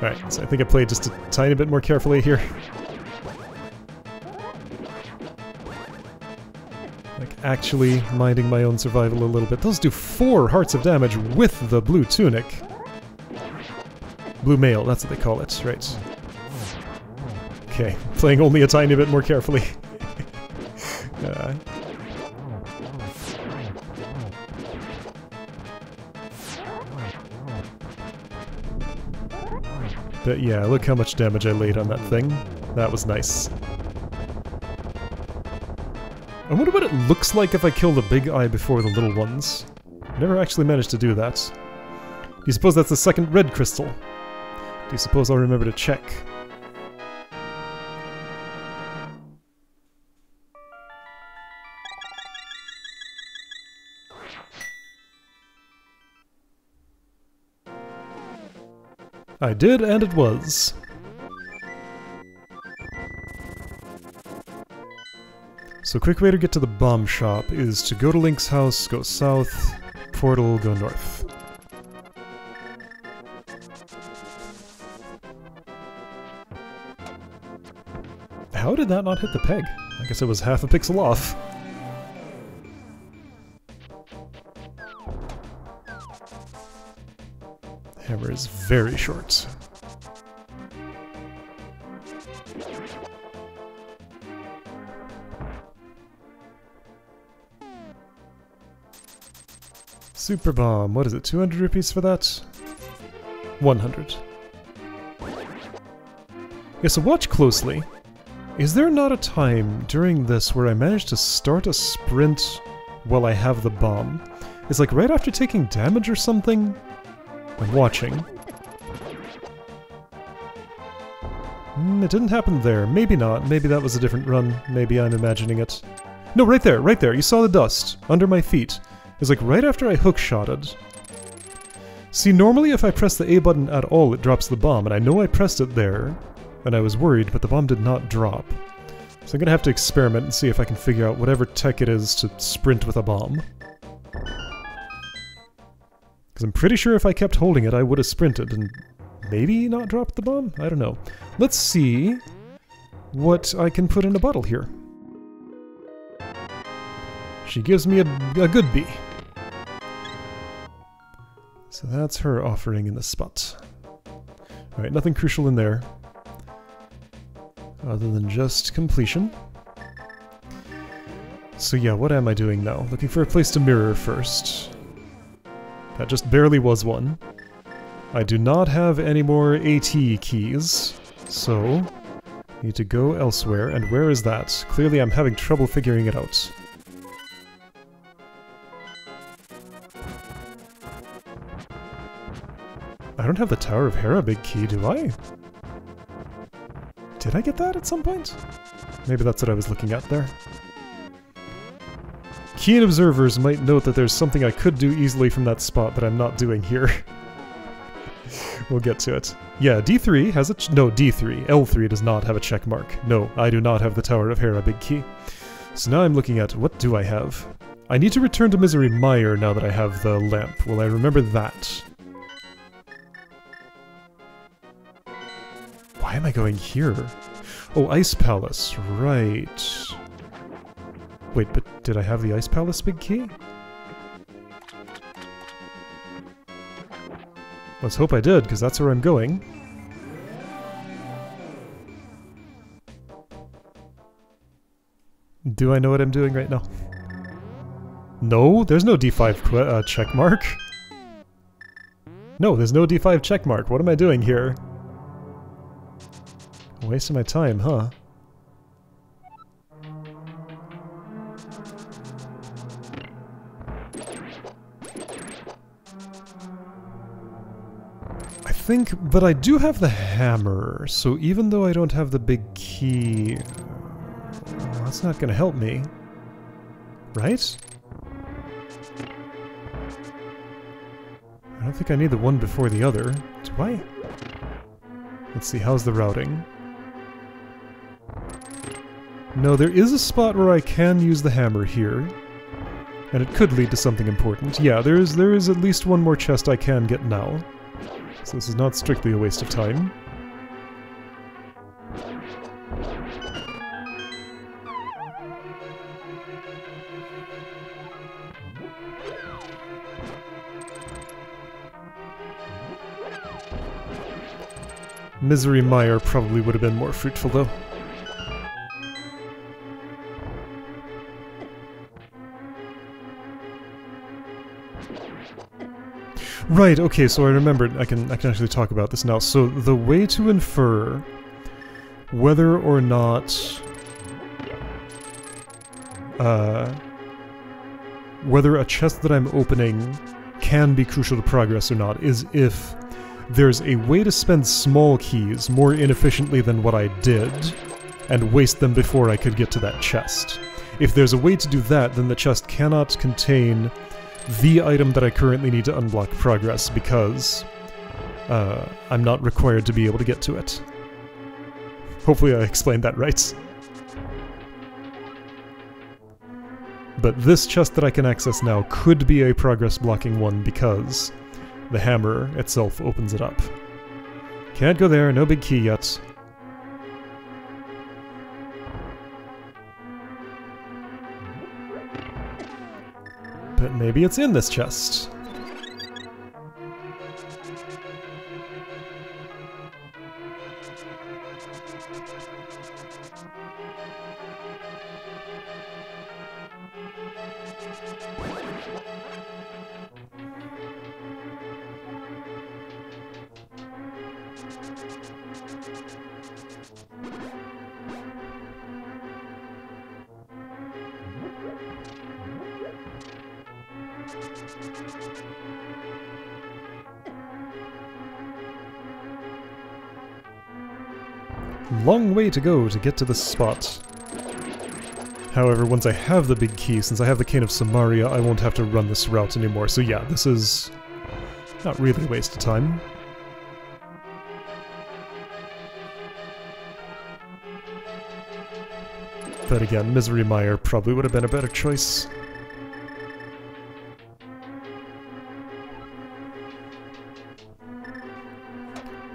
Alright, so I think I played just a tiny bit more carefully here. Like, actually minding my own survival a little bit. Those do 4 hearts of damage with the blue tunic. Blue mail, that's what they call it, right. Okay, playing only a tiny bit more carefully. But yeah, look how much damage I laid on that thing. That was nice. I wonder what it looks like if I kill the big eye before the little ones. I never actually managed to do that. Do you suppose that's the second red crystal? Do you suppose I'll remember to check? I did, and it was. So quick way to get to the bomb shop is to go to Link's house, go south, portal, go north. How did that not hit the peg? I guess it was half a pixel off. Hammer is very short. Super bomb, what is it, 200 rupees for that? 100. Yeah, so watch closely. Is there not a time during this where I managed to start a sprint while I have the bomb? It's like right after taking damage or something? I'm watching. It didn't happen there. Maybe not. Maybe that was a different run. Maybe I'm imagining it. No, right there, right there. You saw the dust under my feet. It's like right after I hook-shotted. See, normally if I press the A button at all, it drops the bomb, and I know I pressed it there, and I was worried, but the bomb did not drop. So I'm gonna have to experiment and see if I can figure out whatever tech it is to sprint with a bomb. Because I'm pretty sure if I kept holding it, I would have sprinted and maybe not dropped the bomb? I don't know. Let's see what I can put in a bottle here. She gives me a good bee. So that's her offering in the spot. Alright, nothing crucial in there. Other than just completion. So yeah, what am I doing now? Looking for a place to mirror first. That just barely was one. I do not have any more AT keys, so need to go elsewhere. And where is that? Clearly I'm having trouble figuring it out. I don't have the Tower of Hera big key, do I? Did I get that at some point? Maybe that's what I was looking at there. Keen observers might note that there's something I could do easily from that spot that I'm not doing here. We'll get to it. Yeah, D3 has a no, D3. L3 does not have a check mark. No, I do not have the Tower of Hera big key. So now I'm looking at, what do I have? I need to return to Misery Mire now that I have the lamp. Will I remember that? Why am I going here? Oh, Ice Palace, right. Wait, but did I have the Ice Palace big key? Let's hope I did, because that's where I'm going. Do I know what I'm doing right now? No, there's no D5 check mark. No, there's no D5 check mark. What am I doing here? Wasting my time, huh? But I do have the hammer, so even though I don't have the big key, that's not gonna help me, right? I don't think I need the one before the other, do I? Let's see, how's the routing? No, there is a spot where I can use the hammer here. And it could lead to something important. Yeah, there is at least one more chest I can get now. So this is not strictly a waste of time. Misery Mire probably would have been more fruitful, though. Right, okay, so I remembered. I can actually talk about this now. So the way to infer whether or not whether a chest that I'm opening can be crucial to progress or not is if there's a way to spend small keys more inefficiently than what I did and waste them before I could get to that chest. If there's a way to do that, then the chest cannot contain the item that I currently need to unblock progress because I'm not required to be able to get to it. Hopefully I explained that right. But this chest that I can access now could be a progress blocking one because the hammer itself opens it up. Can't go there, no big key yet. But maybe it's in this chest. Long way to go to get to this spot. However, once I have the big key, since I have the Cane of Samaria, I won't have to run this route anymore. So yeah, this is not really a waste of time. But again, Misery Mire probably would have been a better choice.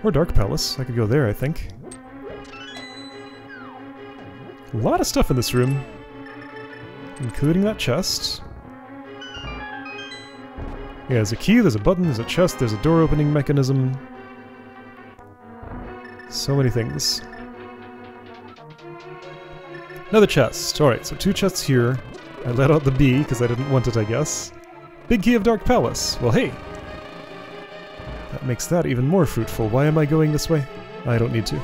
Or Dark Palace. I could go there, I think. A lot of stuff in this room, including that chest. Yeah, there's a key, there's a button, there's a chest, there's a door opening mechanism. So many things. Another chest. Alright, so 2 chests here. I let out the bee because I didn't want it, I guess. Big key of Dark Palace. Well, hey! That makes that even more fruitful. Why am I going this way? I don't need to.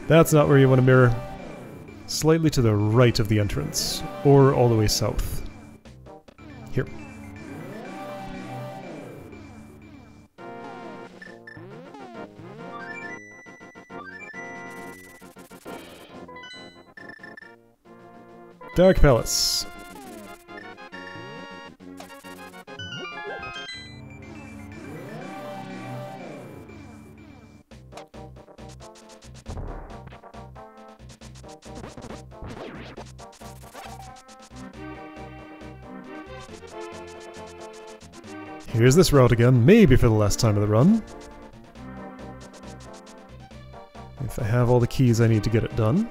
That's not where you want to mirror. Slightly to the right of the entrance, or all the way south. Here. Dark Palace. Here's this route again, maybe for the last time of the run. If I have all the keys I need to get it done.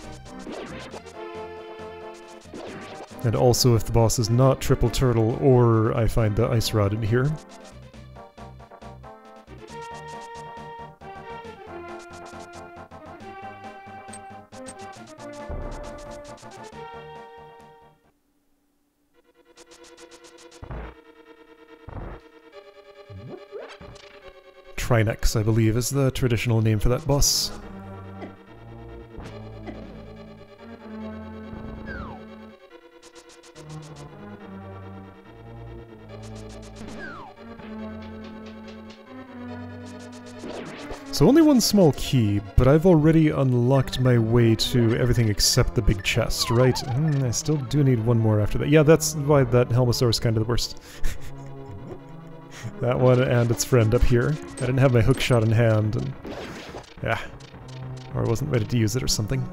And also if the boss is not Triple Turtle or I find the ice rod in here. Trinex, I believe, is the traditional name for that boss. So only one small key, but I've already unlocked my way to everything except the big chest, right? I still do need one more after that. Yeah, that's why that Helmosaur is kind of the worst. That one and its friend up here. I didn't have my hook shot in hand, and Yeah. Or I wasn't ready to use it or something.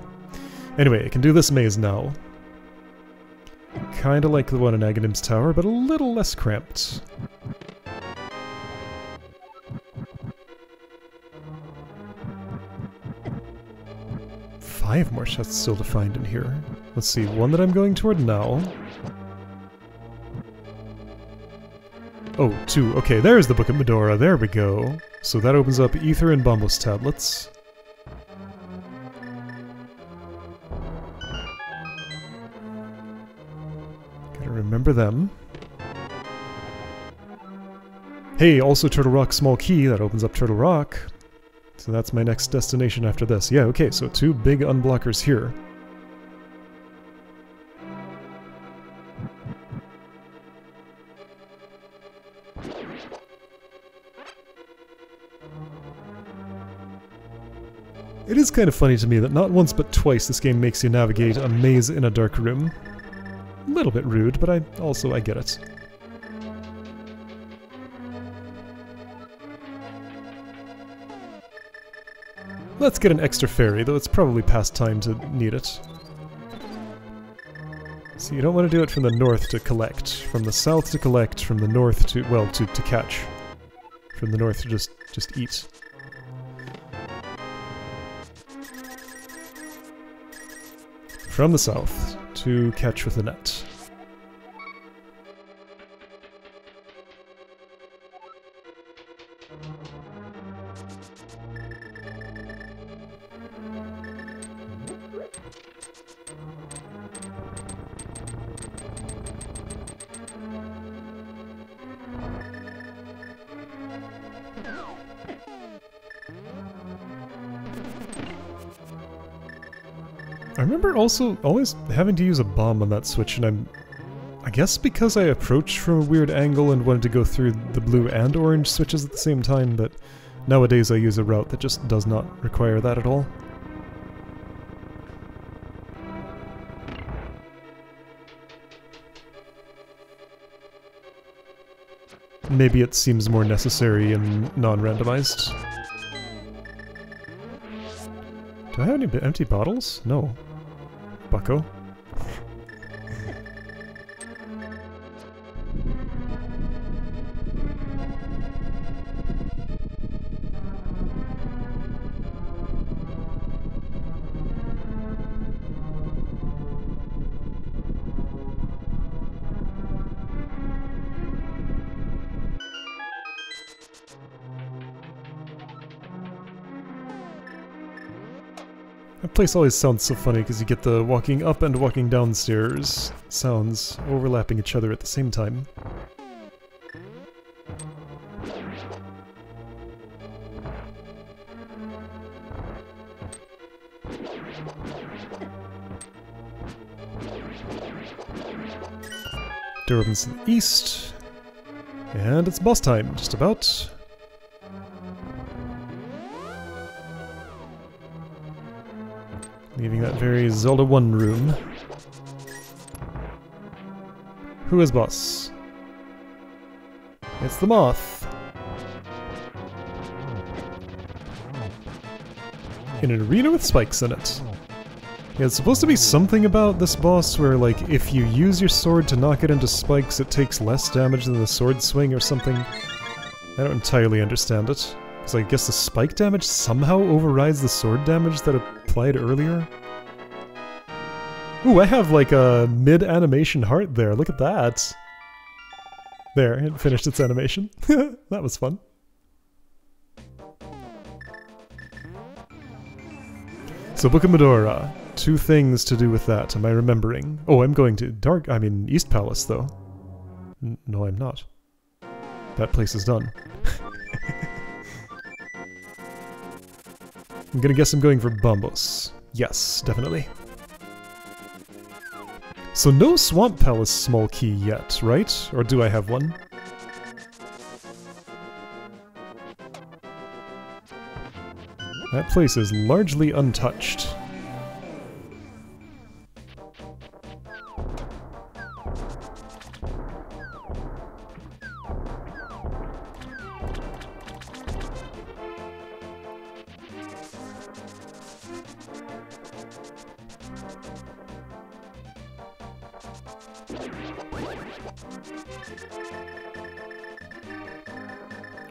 Anyway, I can do this maze now. Kinda like the one in Aghanim's Tower, but a little less cramped. Five more chests still to find in here. Let's see, one that I'm going toward now. Oh, two. Okay, there's the Book of Medora. There we go. So that opens up Ether and Bombos tablets. Gotta remember them. Hey, also Turtle Rock Small Key. That opens up Turtle Rock. So that's my next destination after this. Yeah, okay, so two big unblockers here. It is kind of funny to me that not once but twice this game makes you navigate a maze in a dark room. A little bit rude, but I get it. Let's get an extra fairy, though it's probably past time to need it. So you don't want to do it from the north to collect, from the south to collect, from the north to, well, to catch. From the north to just eat. From the south to catch with a net. I remember also always having to use a bomb on that switch, and I guess because I approached from a weird angle and wanted to go through the blue and orange switches at the same time, but nowadays I use a route that just does not require that at all. Maybe it seems more necessary in non-randomized. Do I have any empty bottles? No. Bucko. That place always sounds so funny because you get the walking up and walking downstairs sounds overlapping each other at the same time. Door opens to the east, and it's boss time, just about. Leaving that very Zelda 1 room. Who is boss? It's the moth. In an arena with spikes in it. Yeah, it's supposed to be something about this boss where, like, if you use your sword to knock it into spikes, it takes less damage than the sword swing or something. I don't entirely understand it. Because I guess the spike damage somehow overrides the sword damage that applied earlier. Ooh, I have like a mid-animation heart there, look at that! There, it finished its animation. That was fun. So Book of Medora. Two things to do with that, am I remembering? Oh, I'm going to East Palace though. No, I'm not. That place is done. I'm gonna guess I'm going for Bombos. Yes, definitely. So no Swamp Palace small key yet, right? Or do I have one? That place is largely untouched.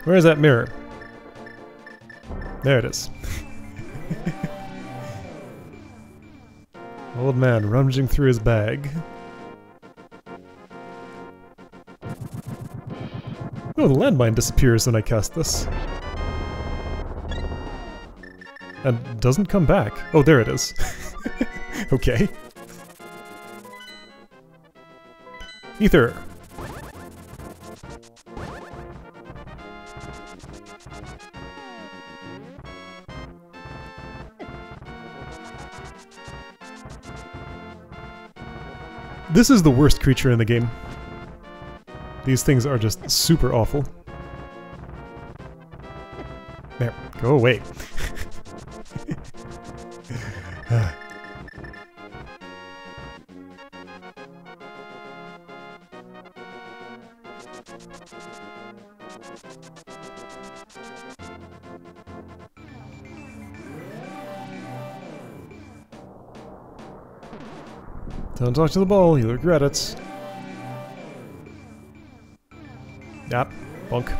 Where is that mirror? There it is. Old man rummaging through his bag. Oh, the landmine disappears when I cast this. And doesn't come back. Oh, there it is. Okay. Ether. This is the worst creature in the game. These things are just super awful. There, go away. Don't talk to the ball, you'll regret it. Yep, bonk.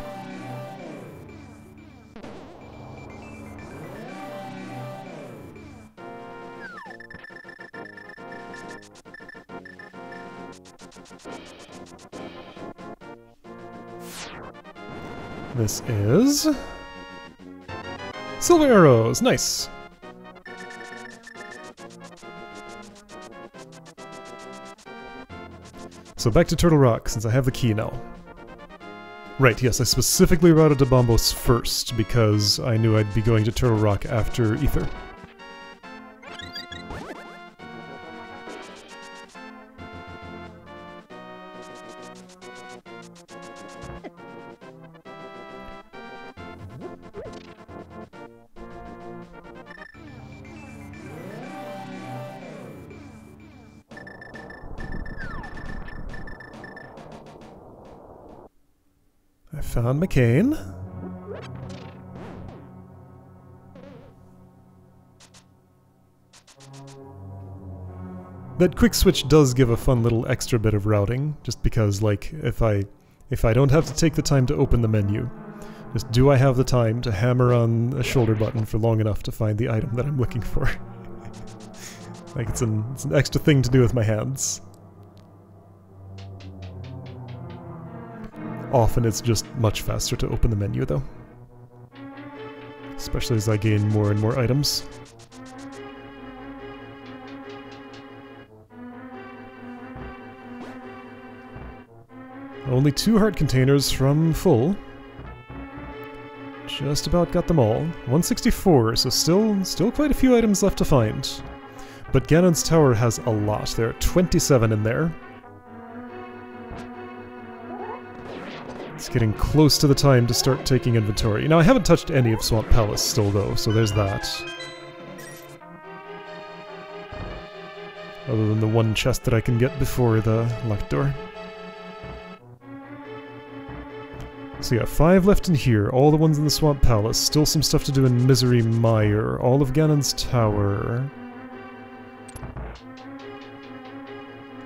This is... Silver arrows, nice! So back to Turtle Rock, since I have the key now. Right, yes, I specifically routed to Bombos first, because I knew I'd be going to Turtle Rock after Ether. I found McCain. That quick switch does give a fun little extra bit of routing, just because, like, if I don't have to take the time to open the menu, just do I have the time to hammer on a shoulder button for long enough to find the item that I'm looking for? Like, it's an extra thing to do with my hands. Often it's just much faster to open the menu, though. Especially as I gain more and more items. Only 2 heart containers from full. Just about got them all. 164, so still quite a few items left to find. But Ganon's Tower has a lot. There are 27 in there. It's getting close to the time to start taking inventory. Now, I haven't touched any of Swamp Palace still, though, so there's that. Other than the one chest that I can get before the locked door. So yeah, 5 left in here, all the ones in the Swamp Palace, still some stuff to do in Misery Mire, all of Ganon's Tower.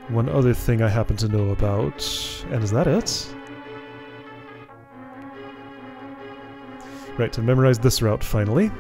One other thing I happen to know about, and is that it? Right, to memorize this route finally.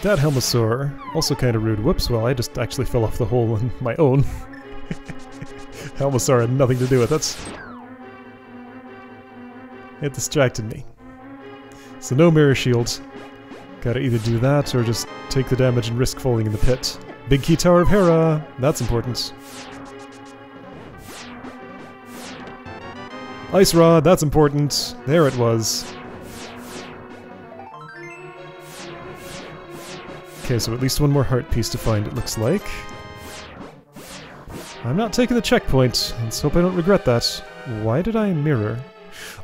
That Helmosaur, also kind of rude. Whoops, well I just actually fell off the hole on my own. Helmosaur had nothing to do with it. It distracted me. So no mirror shield. Gotta either do that or just take the damage and risk falling in the pit. Big Key Tower of Hera! That's important. Ice Rod, that's important. There it was. Okay, so at least one more heart piece to find, it looks like. I'm not taking the checkpoint. Let's hope I don't regret that. Why did I mirror?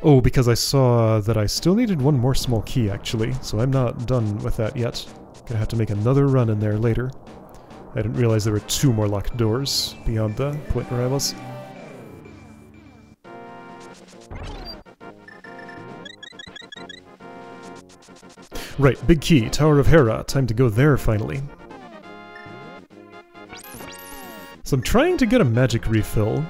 Oh, because I saw that I still needed one more small key, actually, so I'm not done with that yet. Gonna have to make another run in there later. I didn't realize there were 2 more locked doors beyond the point where I was. Right, big key, Tower of Hera. Time to go there, finally. So I'm trying to get a magic refill.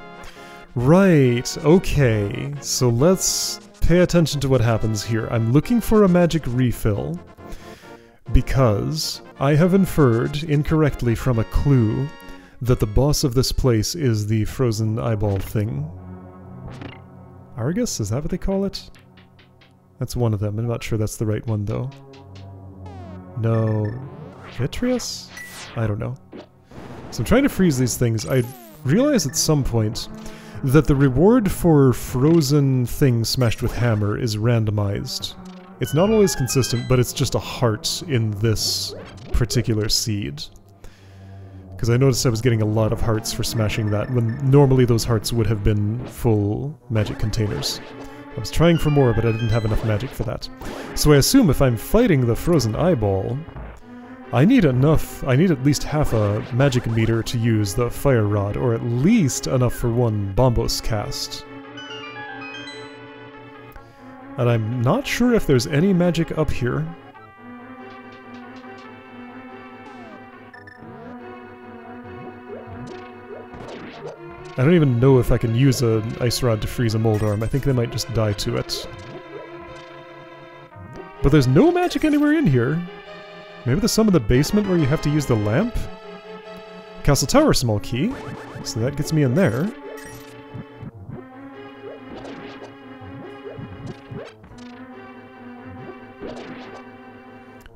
Right, okay. So let's pay attention to what happens here. I'm looking for a magic refill because I have inferred incorrectly from a clue that the boss of this place is the frozen eyeball thing. Argus? Is that what they call it? That's one of them. I'm not sure that's the right one, though. No... Vitreous? I don't know. So I'm trying to freeze these things. I realized at some point that the reward for frozen things smashed with hammer is randomized. It's not always consistent, but it's just a heart in this particular seed. Because I noticed I was getting a lot of hearts for smashing that, when normally those hearts would have been full magic containers. I was trying for more, but I didn't have enough magic for that. So I assume if I'm fighting the frozen eyeball, I need at least half a magic meter to use the fire rod, or at least enough for 1 bombos cast. And I'm not sure if there's any magic up here. I don't even know if I can use an ice rod to freeze a mold arm. I think they might just die to it. But there's no magic anywhere in here. Maybe there's some in the basement where you have to use the lamp? Castle Tower small key. So that gets me in there.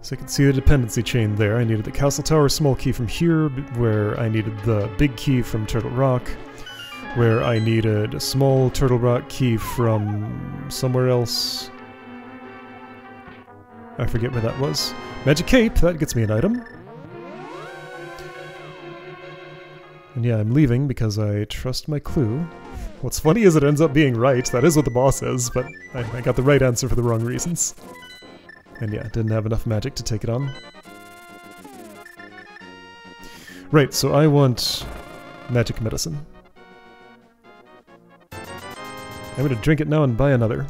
So I can see the dependency chain there. I needed the Castle Tower small key from here, where I needed the big key from Turtle Rock, where I needed a small Turtle Rock key from somewhere else. I forget where that was. Magic Cape, that gets me an item. And yeah, I'm leaving because I trust my clue. What's funny is it ends up being right. That is what the boss is, but I got the right answer for the wrong reasons. And yeah, didn't have enough magic to take it on. Right, so I want magic medicine. I'm gonna drink it now and buy another.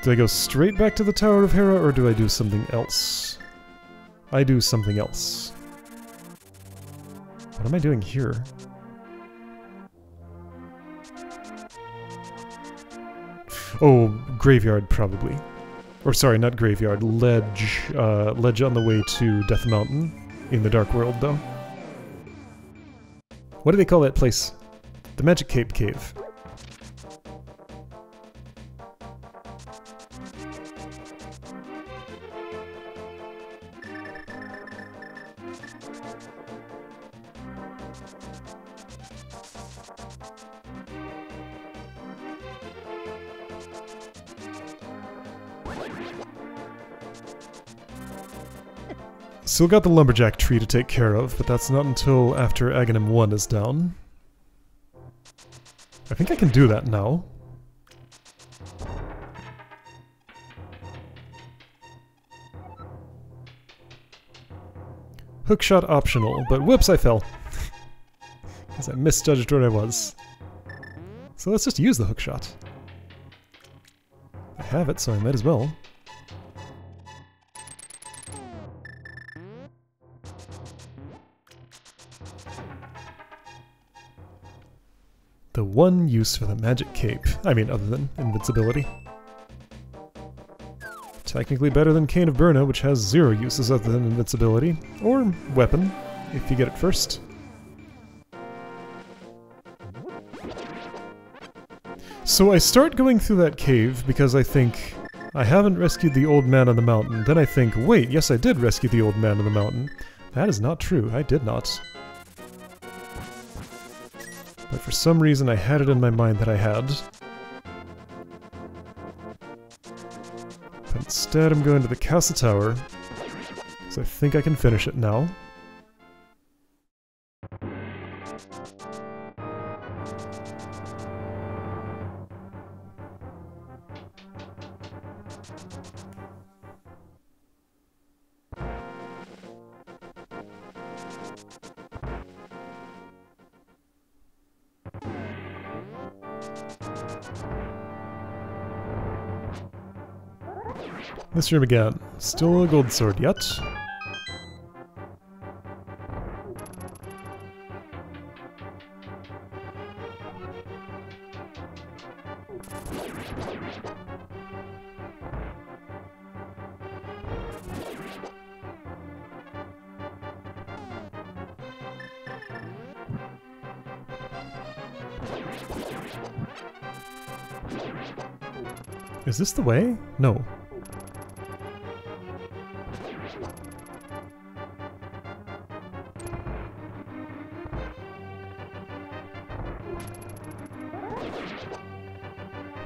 Do I go straight back to the Tower of Hera, or do I do something else? I do something else. What am I doing here? Oh, graveyard, probably. Or sorry, not graveyard, ledge. Ledge on the way to Death Mountain, in the Dark World, though. What do they call that place? The Magic Cape Cave. Still got the lumberjack tree to take care of, but that's not until after Aghanim 1 is down. I think I can do that now. Hookshot optional, but whoops, I fell. Because I misjudged where I was. So let's just use the hookshot. I have it, so I might as well. The one use for the magic cape. I mean, other than invincibility. Technically better than Cane of Burna, which has 0 uses other than invincibility. Or weapon, if you get it first. So I start going through that cave because I think, I haven't rescued the old man on the mountain. Then I think, wait, yes I did rescue the old man on the mountain. That is not true, I did not. But for some reason I had it in my mind that I had. But instead I'm going to the castle tower, because I think I can finish it now. This room again. Still a gold sword yet. Is this the way? No.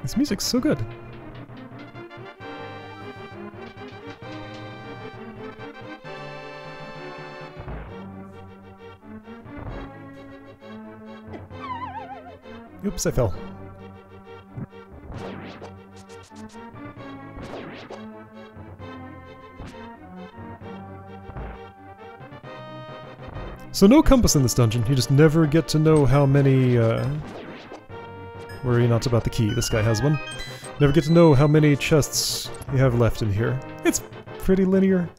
This music's so good. Oops, I fell. So no compass in this dungeon. You just never get to know how many, worry not about the key. This guy has one. Never get to know how many chests you have left in here. It's pretty linear.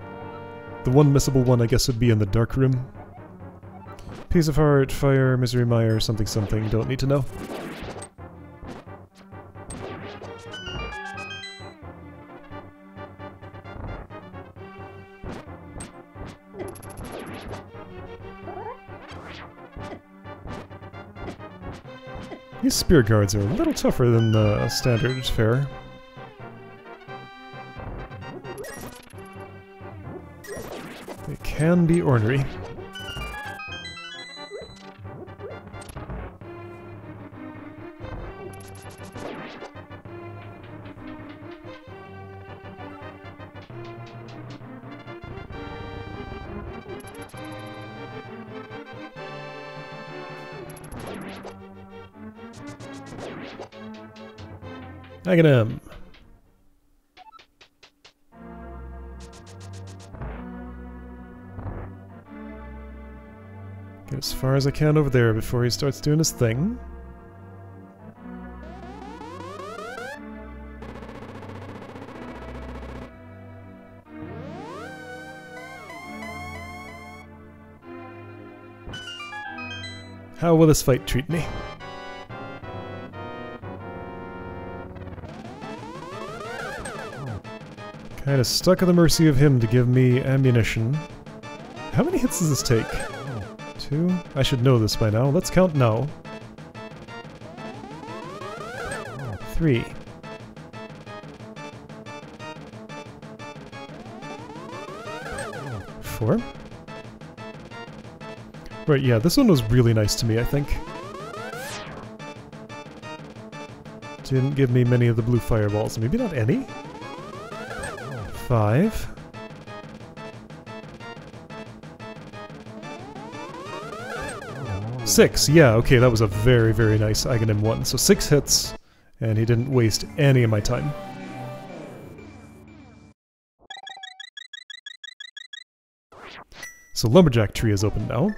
The one missable one, I guess, would be in the dark room. Piece of heart, fire, misery mire, something something. Don't need to know. These spear guards are a little tougher than the standard fare. They can be ornery. Aghanim. Get as far as I can over there before he starts doing his thing. How will this fight treat me? Kinda stuck at the mercy of him to give me ammunition. How many hits does this take? 2? I should know this by now. Let's count now. 3. 4. Right, yeah, this one was really nice to me, I think. Didn't give me many of the blue fireballs. Maybe not any? 5. 6. Yeah, okay, that was a very, very nice Aghanim one. So 6 hits, and he didn't waste any of my time. So Lumberjack Tree is open now.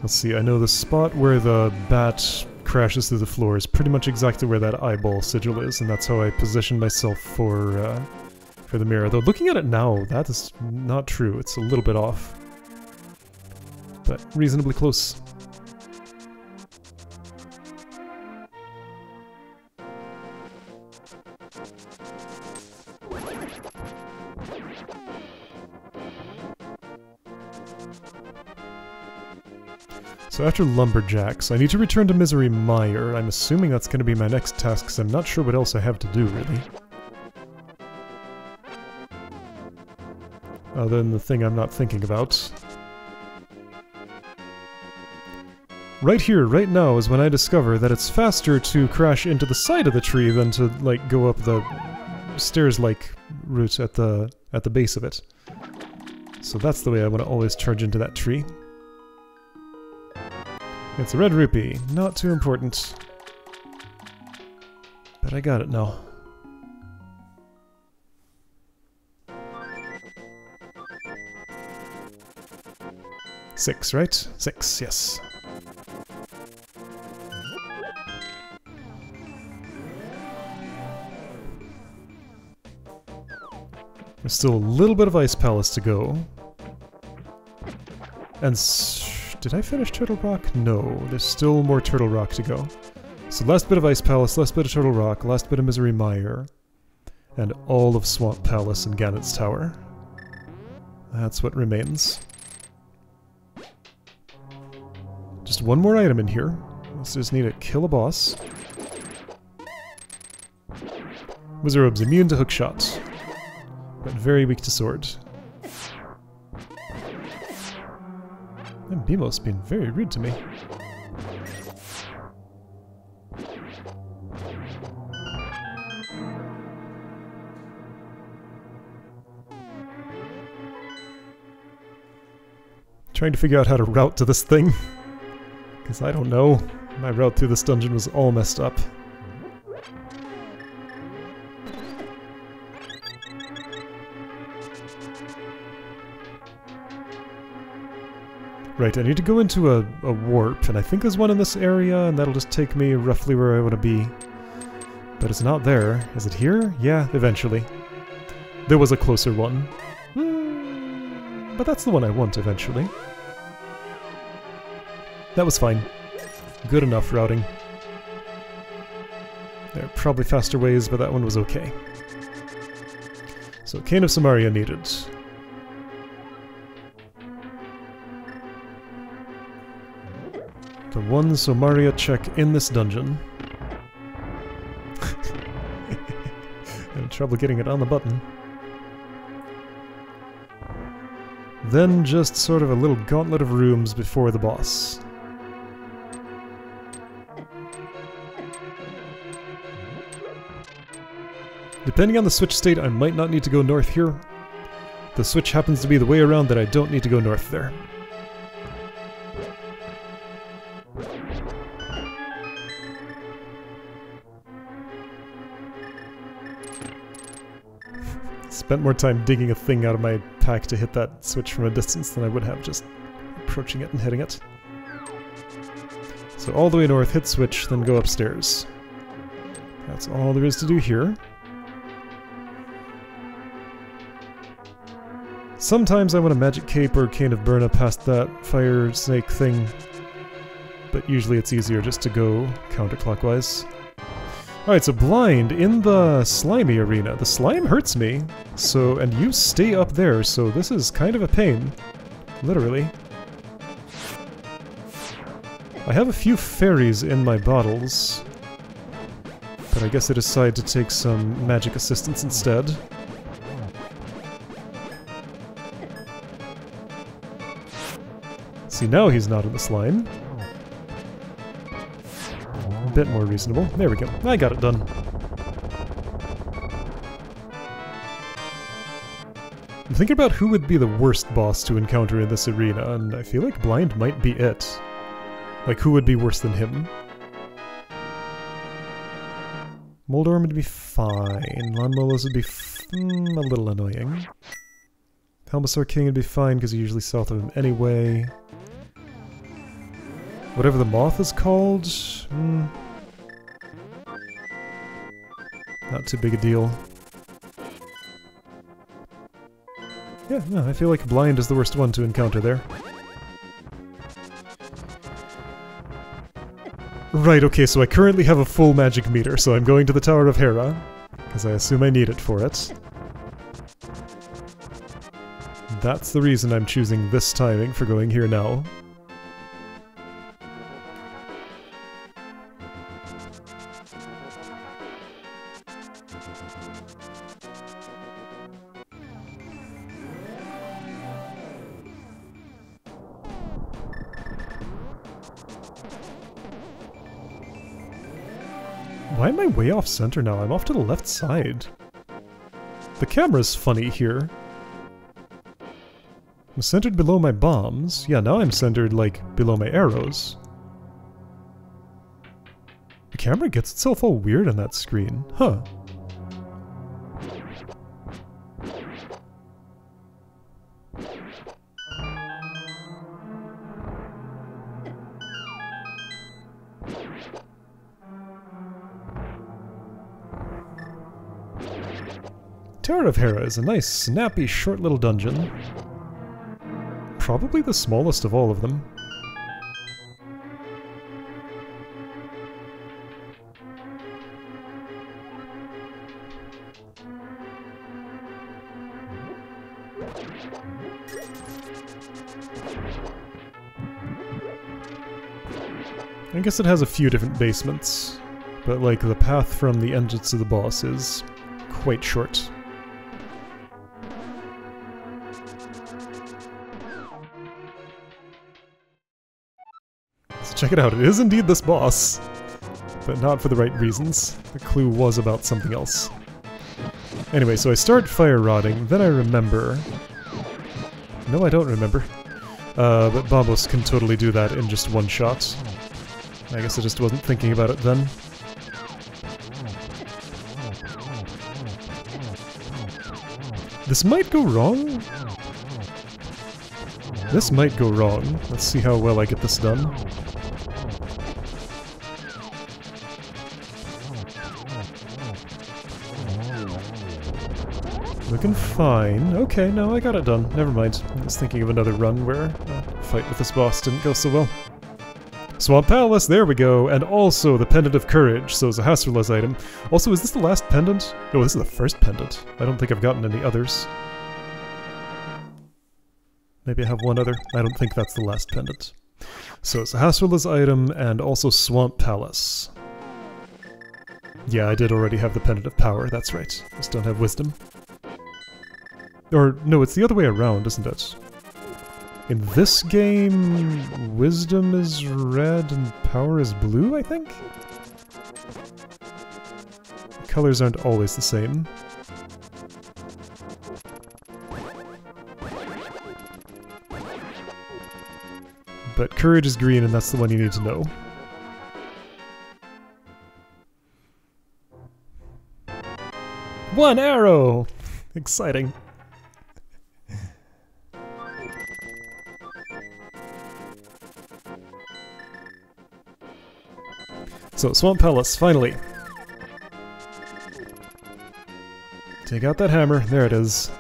Let's see, I know the spot where the bat crashes through the floor is pretty much exactly where that eyeball sigil is, and that's how I position myself for the mirror. Though looking at it now, that is not true. It's a little bit off, but reasonably close. So after Lumberjacks, I need to return to Misery Mire. I'm assuming that's going to be my next task, because I'm not sure what else I have to do, really. Other than the thing I'm not thinking about. Right here, right now, is when I discover that it's faster to crash into the side of the tree than to, like, go up the stairs-like route at the base of it. So that's the way I want to always charge into that tree. It's a red rupee. Not too important. But I got it now. 6, right? 6, yes. There's still a little bit of Ice Palace to go. And did I finish Turtle Rock? No, there's still more Turtle Rock to go. So last bit of Ice Palace, last bit of Turtle Rock, last bit of Misery Mire, and all of Swamp Palace and Gannett's Tower. That's what remains. Just one more item in here. Let's just need to kill a boss. Wizard's immune to hookshot, but very weak to sword. And Beamos being very rude to me. Trying to figure out how to route to this thing. Because I don't know. My route through this dungeon was all messed up. Right, I need to go into a warp, and I think there's one in this area, and that'll just take me roughly where I want to be. But it's not there. Is it here? Yeah, eventually. There was a closer one. But that's the one I want eventually. That was fine. Good enough routing. There are probably faster ways, but that one was okay. So, Cane of Samaria needed. The one Somaria check in this dungeon. Having trouble getting it on the button. Then just sort of a little gauntlet of rooms before the boss. Depending on the switch state, I might not need to go north here. The switch happens to be the way around that I don't need to go north there. Spent more time digging a thing out of my pack to hit that switch from a distance than I would have just approaching it and hitting it. So all the way north, hit switch, then go upstairs. That's all there is to do here. Sometimes I want a magic cape or cane of Burna past that fire snake thing, but usually it's easier just to go counterclockwise. Alright, so blind in the slimy arena. The slime hurts me, so, and you stay up there, so this is kind of a pain. Literally. I have a few fairies in my bottles, but I guess I decide to take some magic assistance instead. See, now he's not in the slime. Bit more reasonable. There we go. I got it done. I'm thinking about who would be the worst boss to encounter in this arena, and I feel like Blind might be it. Like, who would be worse than him? Moldorm would be fine. Lawnmowers would be a little annoying. Helmasaur King would be fine, because he's usually south of him anyway. Whatever the moth is called? Not too big a deal. Yeah, no, I feel like Blind is the worst one to encounter there. Right, okay, so I currently have a full magic meter, so I'm going to the Tower of Hera, because I assume I need it for it. That's the reason I'm choosing this timing for going here now. Why am I way off center now? I'm off to the left side. The camera's funny here. I'm centered below my bombs. Yeah, now I'm centered, like, below my arrows. The camera gets itself all weird on that screen. Huh. Tower of Hera is a nice, snappy, short little dungeon. Probably the smallest of all of them. I guess it has a few different basements, but like the path from the entrance to the boss is quite short. So check it out, it is indeed this boss, but not for the right reasons. The clue was about something else. Anyway, so I start fire rotting, then I remember... No, I don't remember. But Bombos can totally do that in just one shot. I guess I just wasn't thinking about it then. This might go wrong? This might go wrong. Let's see how well I get this done. Looking fine. Okay, no, I got it done. Never mind. I was thinking of another run where a fight with this boss didn't go so well. Swamp Palace, there we go, and also the Pendant of Courage, so it's a Hasrula's item. Also, is this the last pendant? No, this is the first pendant. I don't think I've gotten any others. Maybe I have one other. I don't think that's the last pendant. So it's a Hasrula's item, and also Swamp Palace. Yeah, I did already have the Pendant of Power, that's right. Just don't have Wisdom. Or, no, it's the other way around, isn't it? In this game, Wisdom is red and Power is blue, I think? The colors aren't always the same. But Courage is green, and that's the one you need to know. One arrow! Exciting. So, Swamp Palace, finally. Take out that hammer. There it is.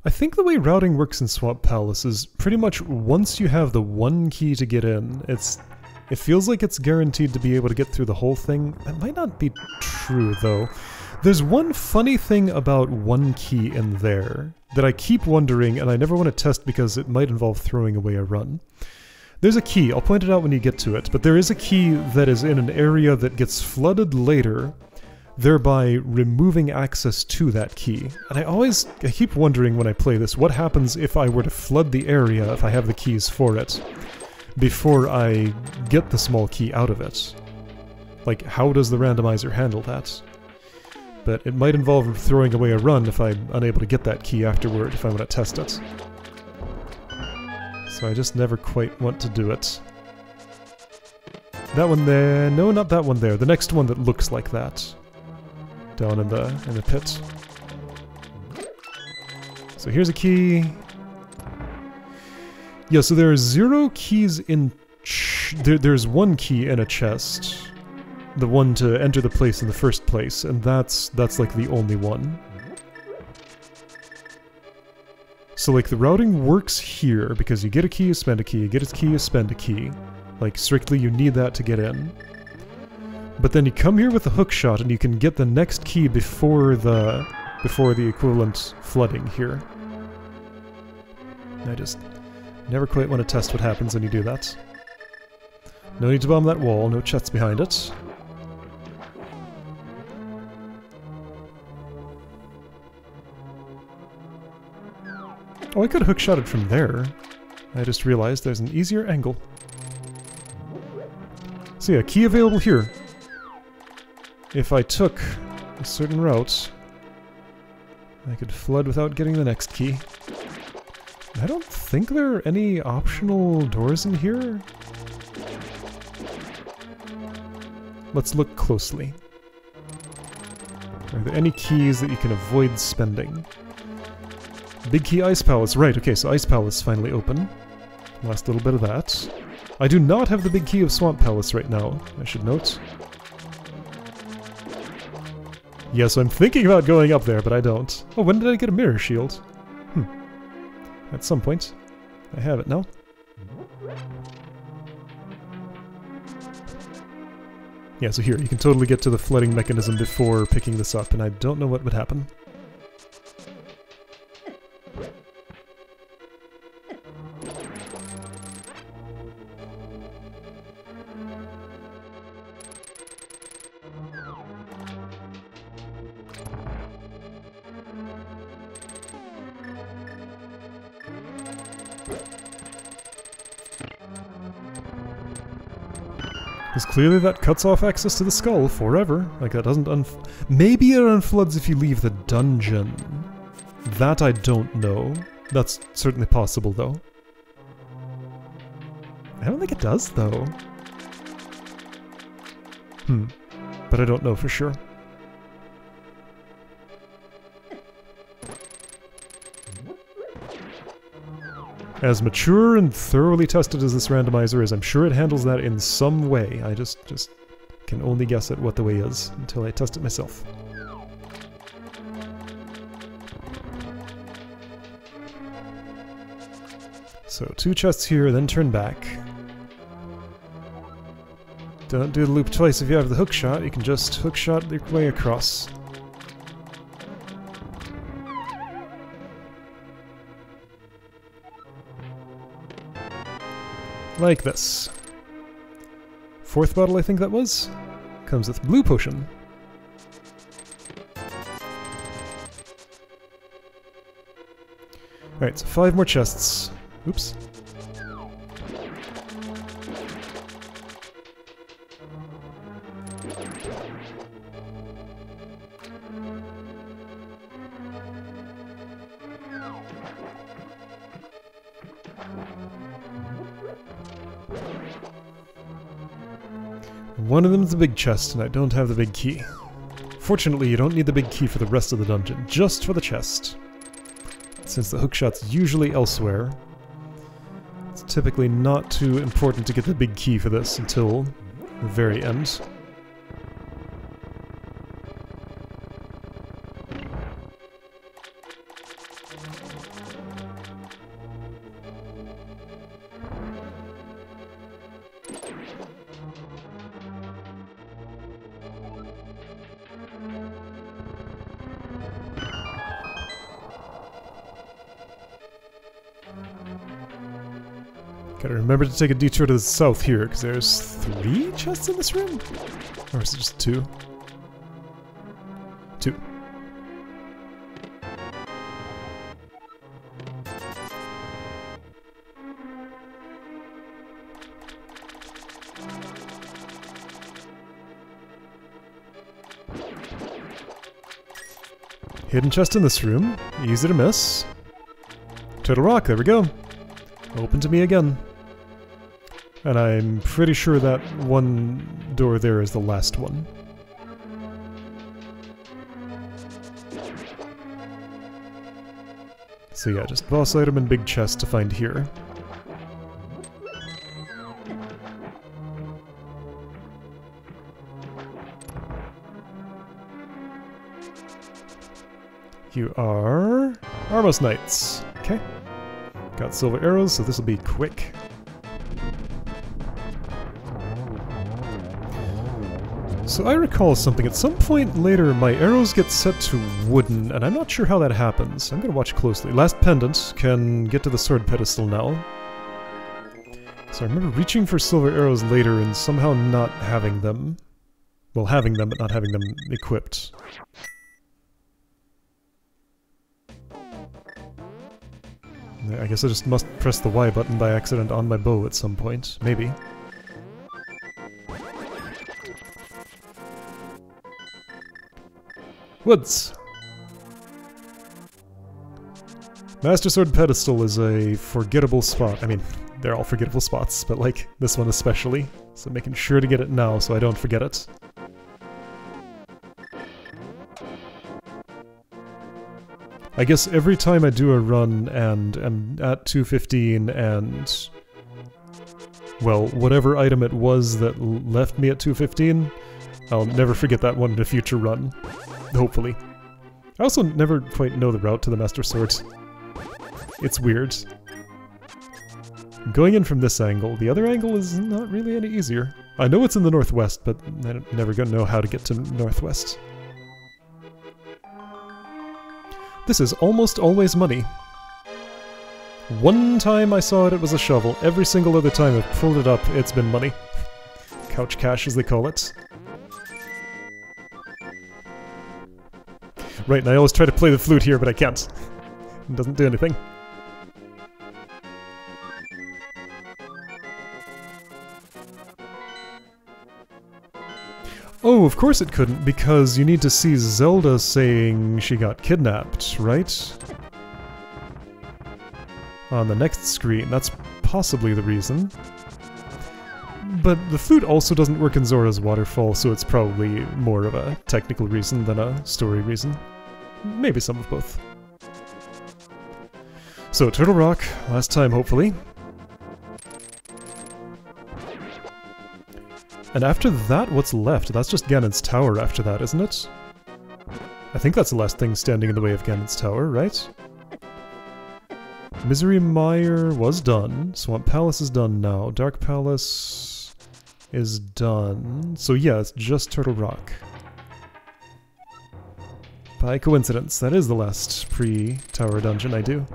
I think the way routing works in Swamp Palace is pretty much once you have the one key to get in, it feels like it's guaranteed to be able to get through the whole thing. That might not be true, though. There's one funny thing about one key in there that I keep wondering, and I never want to test because it might involve throwing away a run. There's a key, I'll point it out when you get to it, but there is a key that is in an area that gets flooded later, thereby removing access to that key. And I keep wondering when I play this, what happens if I were to flood the area, if I have the keys for it, before I get the small key out of it? Like, how does the randomizer handle that? But it might involve throwing away a run if I'm unable to get that key afterward, if I want to test it. So I just never quite want to do it. That one there, no, not that one there, the next one that looks like that. Down in the pit. So here's a key. Yeah, so there are 0 keys in... there's one key in a chest. The one to enter the place in the first place, and that's like the only one. So like the routing works here, because you get a key, you spend a key, you get a key, you spend a key. Like strictly you need that to get in. But then you come here with a hook shot and you can get the next key before the equivalent flooding here. I just never quite want to test what happens when you do that. No need to bomb that wall, no chests behind it. Oh, I could have hook shotted from there. I just realized there's an easier angle. So yeah, key available here. If I took a certain route, I could flood without getting the next key. I don't think there are any optional doors in here. Let's look closely. Are there any keys that you can avoid spending? Big key Ice Palace. Right, okay, so Ice Palace finally open. Last little bit of that. I do not have the big key of Swamp Palace right now, I should note. Yeah, so I'm thinking about going up there, but I don't. Oh, when did I get a mirror shield? At some point. I have it now. Yeah, so here, you can totally get to the flooding mechanism before picking this up, and I don't know what would happen. Because clearly that cuts off access to the skull forever. Like, that doesn't maybe it unfloods if you leave the dungeon. That I don't know. That's certainly possible, though. I don't think it does, though. But I don't know for sure. As mature and thoroughly tested as this randomizer is, I'm sure it handles that in some way. I just can only guess at what the way is until I test it myself. So 2 chests here, then turn back. Don't do the loop twice if you have the hook shot, you can just hook shot your way across. Like this. 4th bottle, I think that was? Comes with blue potion. Alright, so 5 more chests. Oops. One of them is the big chest, and I don't have the big key. Fortunately, you don't need the big key for the rest of the dungeon, just for the chest. Since the hookshot's usually elsewhere, it's typically not too important to get the big key for this until the very end. Gotta remember to take a detour to the south here, because there's 3 chests in this room? Or is it just 2? 2. Hidden chest in this room. Easy to miss. Turtle Rock, there we go. Open to me again. And I'm pretty sure that one door there is the last one. So yeah, just boss item and big chest to find here. You are Armos Knights. Okay. Got silver arrows, so this will be quick. So I recall something. At some point later, my arrows get set to wooden, and I'm not sure how that happens. I'm gonna watch closely. Last pendant can get to the sword pedestal now. So I remember reaching for silver arrows later and somehow not having them. Well, having them, but not having them equipped. I guess I just must press the Y button by accident on my bow at some point. Maybe. Woods! Master Sword Pedestal is a forgettable spot. I mean, they're all forgettable spots, but like this one especially. So making sure to get it now so I don't forget it. I guess every time I do a run and am at 215 and... well, whatever item it was that left me at 215, I'll never forget that one in a future run. Hopefully. I also never quite know the route to the Master Sword. It's weird. Going in from this angle, the other angle is not really any easier. I know it's in the northwest, but I'm never gonna know how to get to northwest. This is almost always money. One time I saw it, it was a shovel. Every single other time I've pulled it up, it's been money. Couch cash, as they call it. Right, and I always try to play the flute here, but I can't. It doesn't do anything. Oh, of course it couldn't, because you need to see Zelda saying she got kidnapped, right? On the next screen. That's possibly the reason. But the flute also doesn't work in Zora's Waterfall, so it's probably more of a technical reason than a story reason. Maybe some of both. So, Turtle Rock, last time hopefully. And after that, what's left? That's just Ganon's Tower after that, isn't it? I think that's the last thing standing in the way of Ganon's Tower, right? Misery Mire was done. Swamp Palace is done now. Dark Palace is done. So yeah, it's just Turtle Rock. By coincidence, that is the last pre-tower dungeon I do.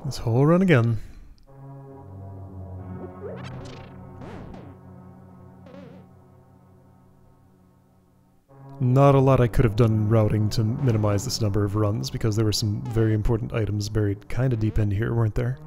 This whole run again. Not a lot I could have done routing to minimize this number of runs, because there were some very important items buried kinda deep in here, weren't there?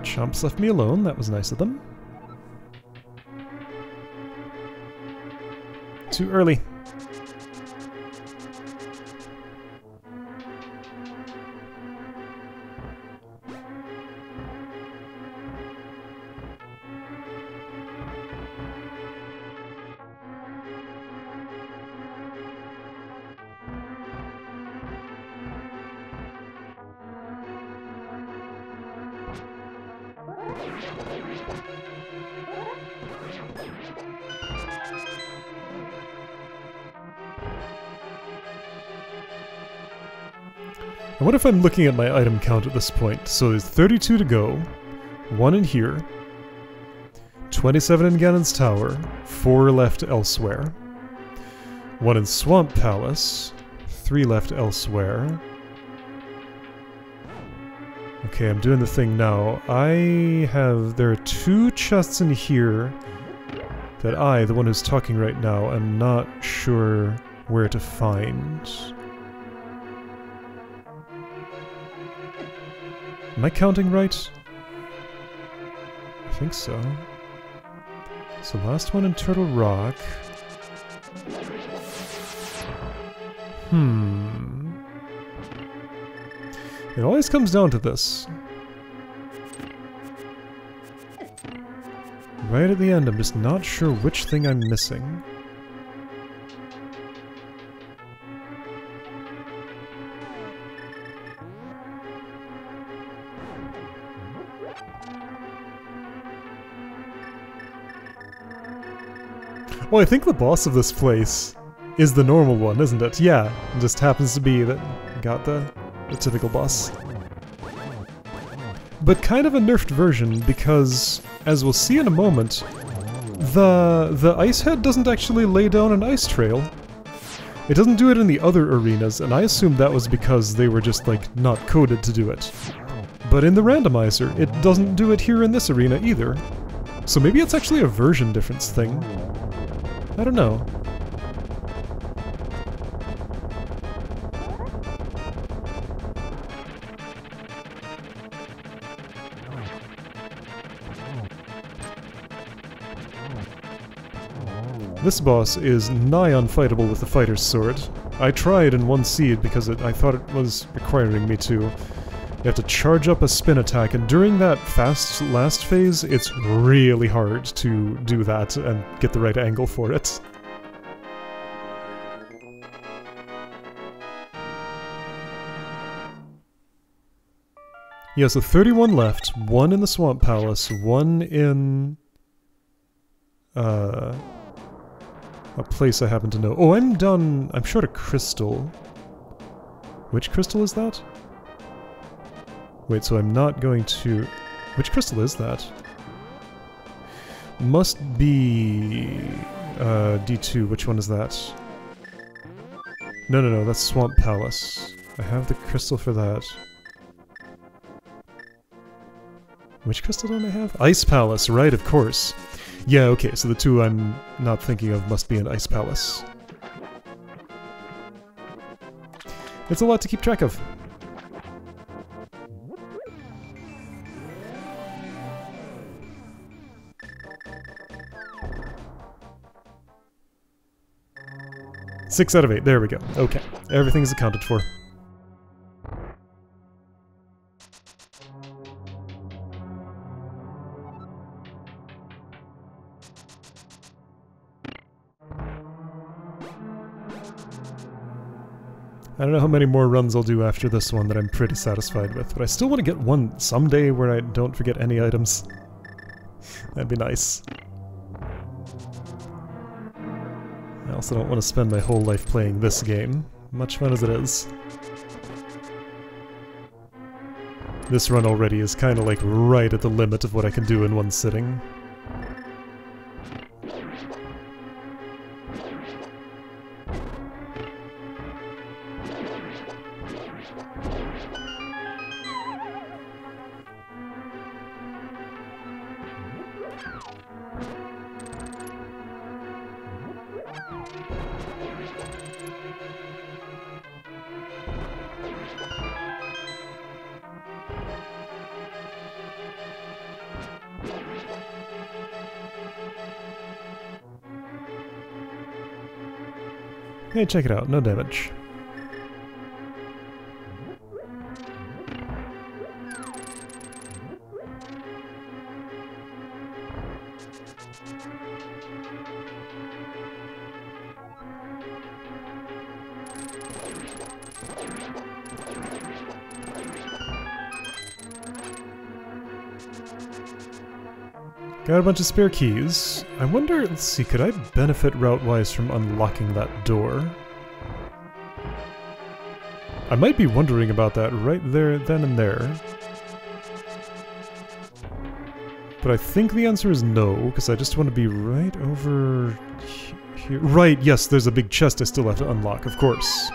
Chomps left me alone, that was nice of them. Too early. And what if I'm looking at my item count at this point? So there's 32 to go, 1 in here, 27 in Ganon's Tower, 4 left elsewhere, 1 in Swamp Palace, 3 left elsewhere. Okay, I'm doing the thing now. There are 2 chests in here that I, the one who's talking right now, am not sure where to find. Am I counting right? I think so. So last one in Turtle Rock. It always comes down to this. Right at the end, I'm just not sure which thing I'm missing. Well, I think the boss of this place is the normal one, isn't it? Yeah, it just happens to be that got the typical boss. But kind of a nerfed version because, as we'll see in a moment, the ice head doesn't actually lay down an ice trail. It doesn't do it in the other arenas, and I assumed that was because they were just, like, not coded to do it. But in the randomizer, it doesn't do it here in this arena either. So maybe it's actually a version difference thing. I don't know. This boss is nigh unfightable with the fighter's sword. I tried in one seed because I thought it was requiring me to. You have to charge up a spin attack, and during that fast last phase, it's really hard to do that and get the right angle for it. Yeah, so 31 left, 1 in the Swamp Palace, 1 in... a place I happen to know. Oh, I'm short a crystal. Which crystal is that? Wait, so I'm not going to... Which crystal is that? Must be... D2, which one is that? No, that's Swamp Palace. I have the crystal for that. Which crystal don't I have? Ice Palace, right, of course. Yeah, okay, so the two I'm not thinking of must be an Ice Palace. It's a lot to keep track of. Six out of 8, there we go. Okay, everything's accounted for. I don't know how many more runs I'll do after this one that I'm pretty satisfied with, but I still want to get one someday where I don't forget any items. That'd be nice. I also don't want to spend my whole life playing this game, much fun as it is. This run already is kind of like right at the limit of what I can do in one sitting. Hey, check it out, no damage. Got a bunch of spare keys. I wonder, let's see, could I benefit route-wise from unlocking that door? I might be wondering about that right there, then and there. But I think the answer is no, because I just want to be right over here. Right, yes, there's a big chest I still have to unlock, of course.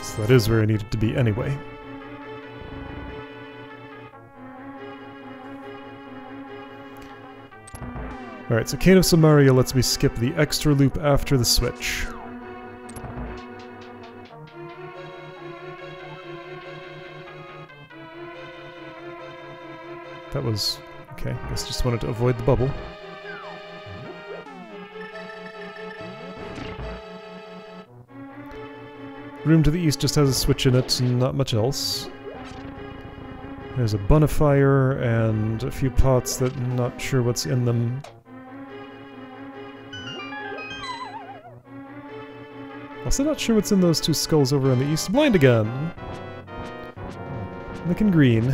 So that is where I needed to be anyway. Alright, so Cane of Samaria lets me skip the extra loop after the switch. That was... okay, I guess just wanted to avoid the bubble. Room to the east just has a switch in it and not much else. There's a bonfire and a few pots that I'm not sure what's in them. Also not sure what's in those two skulls over on the east. Blind again! Looking green.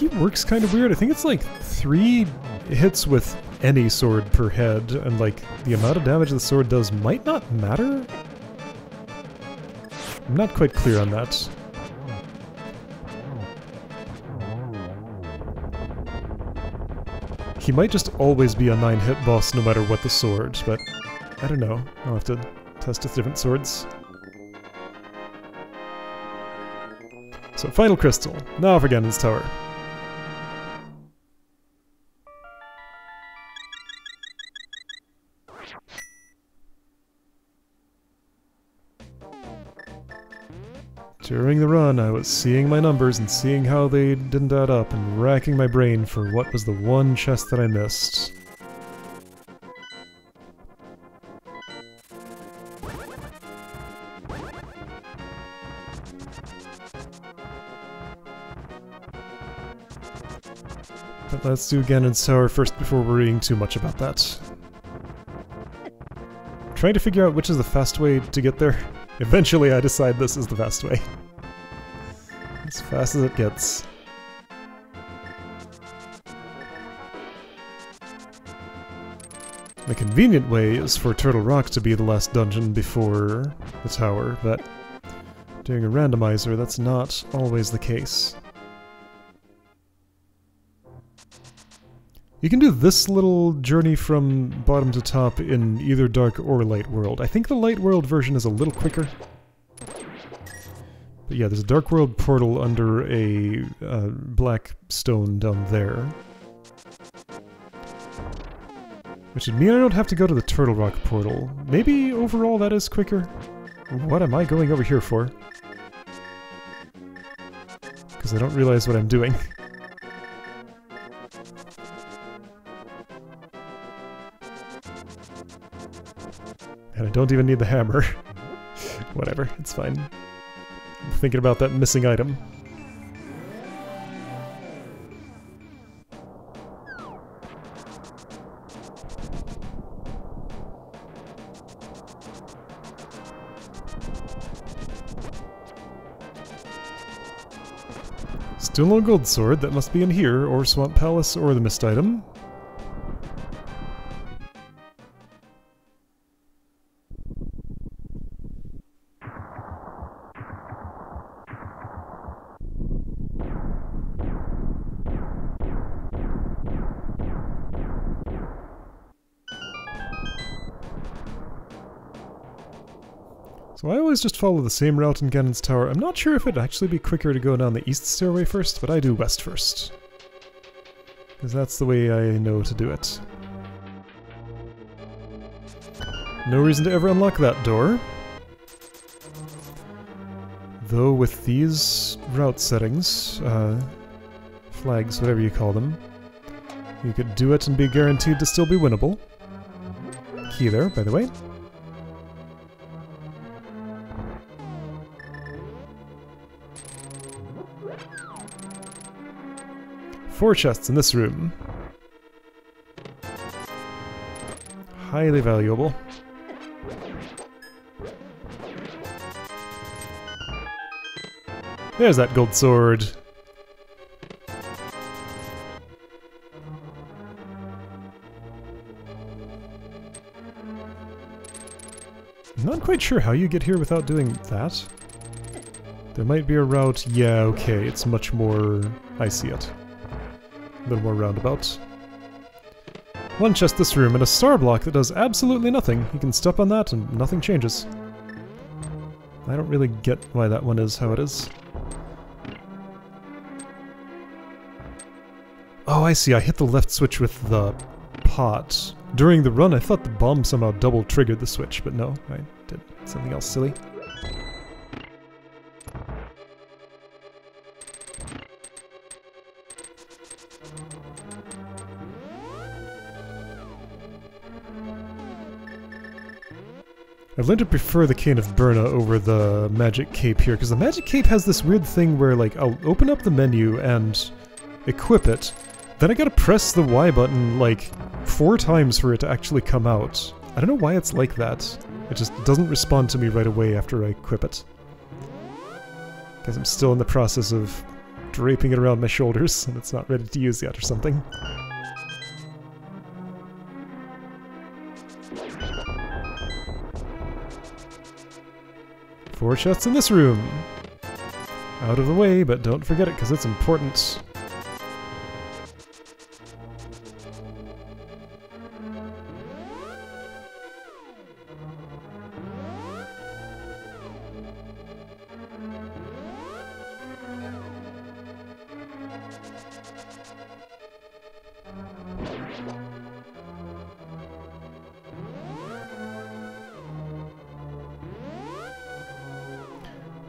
he works kind of weird. I think it's like 3 hits with any sword per head, and like the amount of damage the sword does might not matter? I'm not quite clear on that. He might just always be a 9-hit boss no matter what the sword, but I don't know. I'll have to test with different swords. So, final crystal. Now for Ganon's Tower. During the run, I was seeing my numbers and seeing how they didn't add up and racking my brain for what was the one chest that I missed. But let's do Ganon's Tower first before worrying too much about that. I'm trying to figure out which is the fast way to get there. Eventually I decide this is the fast way. As fast as it gets. The convenient way is for Turtle Rock to be the last dungeon before the tower, but doing a randomizer, that's not always the case. You can do this little journey from bottom to top in either Dark or Light World. I think the Light World version is a little quicker. But yeah, there's a Dark World portal under a black stone down there. Which would mean I don't have to go to the Turtle Rock portal. Maybe overall that is quicker? What am I going over here for? Because I don't realize what I'm doing. And I don't even need the hammer. Whatever, it's fine. I'm thinking about that missing item. Still no gold sword, that must be in here, or Swamp Palace, or the missed item. So I always just follow the same route in Ganon's Tower. I'm not sure if it'd actually be quicker to go down the east stairway first, but I do west first. Because that's the way I know to do it. No reason to ever unlock that door. Though with these route settings, flags, whatever you call them, you could do it and be guaranteed to still be winnable. Key there, by the way. Four chests in this room. Highly valuable. There's that gold sword. I'm not quite sure how you get here without doing that. There might be a route. Yeah, okay, it's much more... I see it. A little more roundabout. One chest this room and a star block that does absolutely nothing. You can step on that and nothing changes. I don't really get why that one is how it is. Oh, I see. I hit the left switch with the pot. During the run, I thought the bomb somehow double triggered the switch, but no, I did something else silly. I've learned to prefer the Cane of Burna over the Magic Cape here, because the Magic Cape has this weird thing where, like, I'll open up the menu and equip it, then I gotta press the Y button, like, 4 times for it to actually come out. I don't know why it's like that. It just doesn't respond to me right away after I equip it. Because I'm still in the process of draping it around my shoulders and it's not ready to use yet or something. Four chests in this room. Out of the way, but don't forget it because it's important.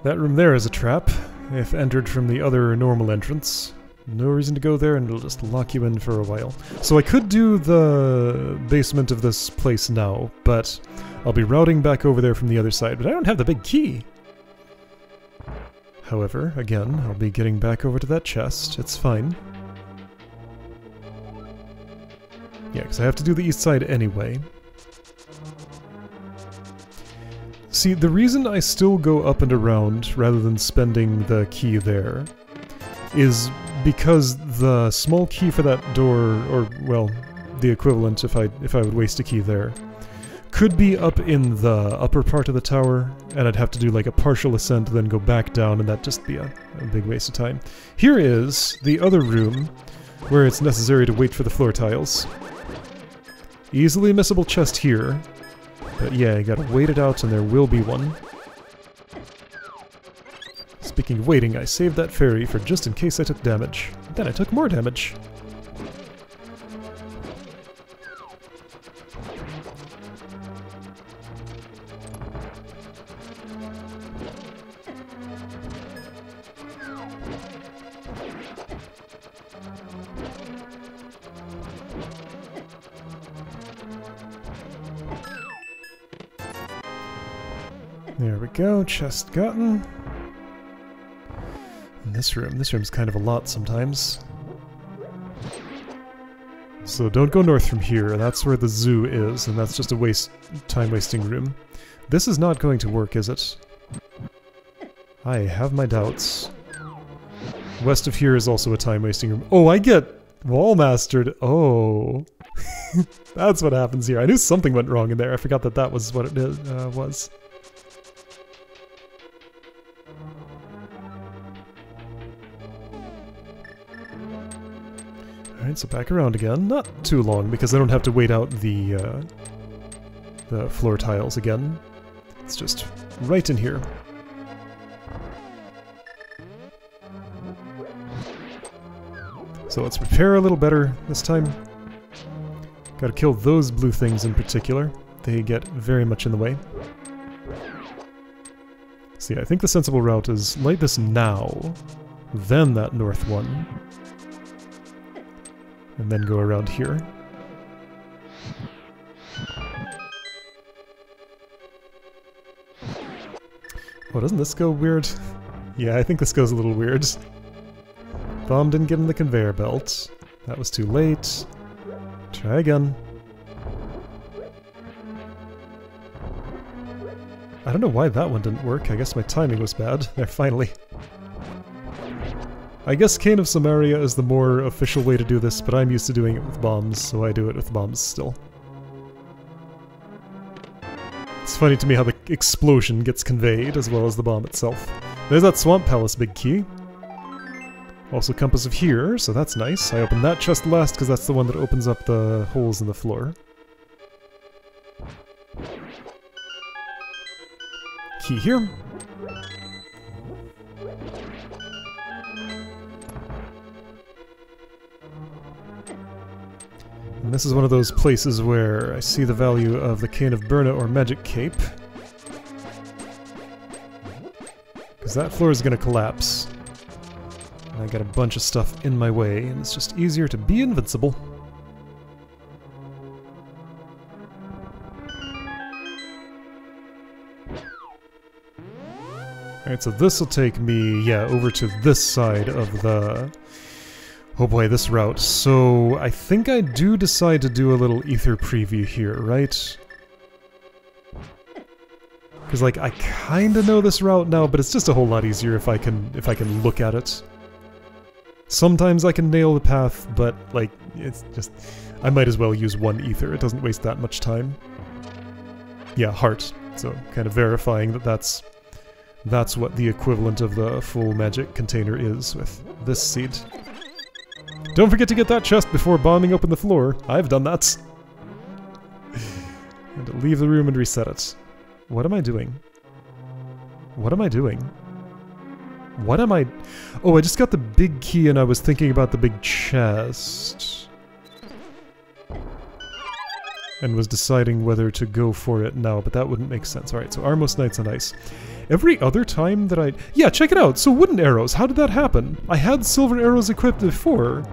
That room there is a trap, if entered from the other normal entrance. No reason to go there and it'll just lock you in for a while. So I could do the basement of this place now, but I'll be routing back over there from the other side, but I don't have the big key! However, again, I'll be getting back over to that chest, it's fine. Yeah, because I have to do the east side anyway. See, the reason I still go up and around rather than spending the key there is because the small key for that door, or, well, the equivalent if I would waste a key there, could be up in the upper part of the tower, and I'd have to do like a partial ascent, then go back down, and that'd just be a big waste of time. Here is the other room, where it's necessary to wait for the floor tiles. Easily missable chest here. But yeah, you gotta wait it out and there will be one. Speaking of waiting, I saved that fairy for just in case I took damage. Then I took more damage. There we go, chest gotten. And this room's kind of a lot sometimes. So don't go north from here, that's where the zoo is, and that's just a time-wasting room. This is not going to work, is it? I have my doubts. West of here is also a time-wasting room. Oh, I get wall-mastered! Oh! That's what happens here. I knew something went wrong in there, I forgot that that was what it was. Alright, so back around again. Not too long, because I don't have to wait out the floor tiles again. It's just right in here. So let's prepare a little better this time. Gotta kill those blue things in particular. They get very much in the way. So yeah, I think the sensible route is light this now, then that north one. And then go around here. Oh, doesn't this go weird? Yeah, I think this goes a little weird. Bomb didn't get in the conveyor belt. That was too late. Try again. I don't know why that one didn't work. I guess my timing was bad. There, finally. I guess Cane of Samaria is the more official way to do this, but I'm used to doing it with bombs, so I do it with bombs still. It's funny to me how the explosion gets conveyed, as well as the bomb itself. There's that Swamp Palace big key. Also Compass of here, so that's nice. I opened that chest last because that's the one that opens up the holes in the floor. Key here. And this is one of those places where I see the value of the Cane of Burna or Magic Cape. Because that floor is going to collapse. And I got a bunch of stuff in my way, and it's just easier to be invincible. Alright, so this will take me, yeah, over to this side of the... Oh boy, this route. So I think I do decide to do a little ether preview here, right? Because like I kind of know this route now, but it's just a whole lot easier if I can look at it. Sometimes I can nail the path, but, like, it's just... I might as well use one ether. It doesn't waste that much time. Yeah, heart. So, kind of verifying that that's what the equivalent of the full magic container is with this seed. Don't forget to get that chest before bombing open the floor. I've done that. And leave the room and reset it. What am I doing? What am I doing? What am I... Oh, I just got the big key and I was thinking about the big chest. And was deciding whether to go for it now, but that wouldn't make sense. Alright, so Armos Knights on Ice. Every other time that I... Yeah, check it out! So wooden arrows, how did that happen? I had silver arrows equipped before.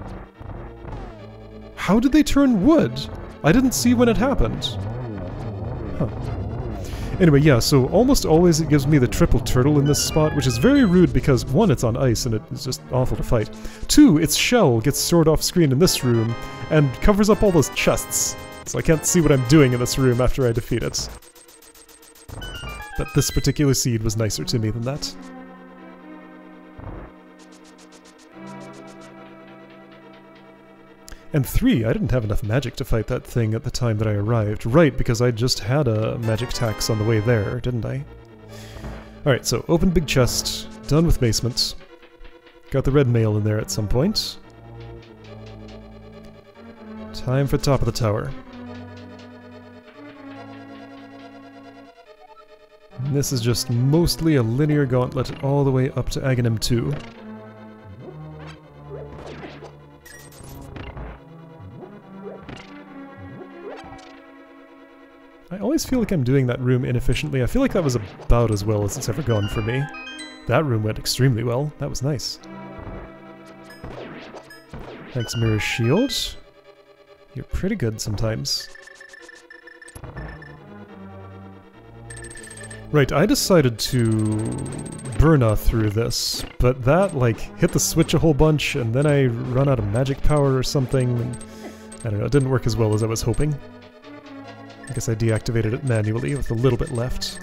How did they turn wood? I didn't see when it happened. Huh. Anyway, yeah, so almost always it gives me the triple turtle in this spot, which is very rude because, one, it's on ice and it's just awful to fight. Two, its shell gets stored off screen in this room and covers up all those chests. So I can't see what I'm doing in this room after I defeat it. But this particular seed was nicer to me than that. And 3, I didn't have enough magic to fight that thing at the time that I arrived. Right, because I just had a magic tax on the way there, didn't I? Alright, so open big chest, done with basement. Got the red mail in there at some point. Time for top of the tower. And this is just mostly a linear gauntlet all the way up to Aghanim 2. I always feel like I'm doing that room inefficiently. I feel like that was about as well as it's ever gone for me. That room went extremely well. That was nice. Thanks, Mirror Shield. You're pretty good sometimes. Right, I decided to Burna through this, but that, like, hit the switch a whole bunch, and then I run out of magic power or something, and I don't know, it didn't work as well as I was hoping. I guess I deactivated it manually with a little bit left.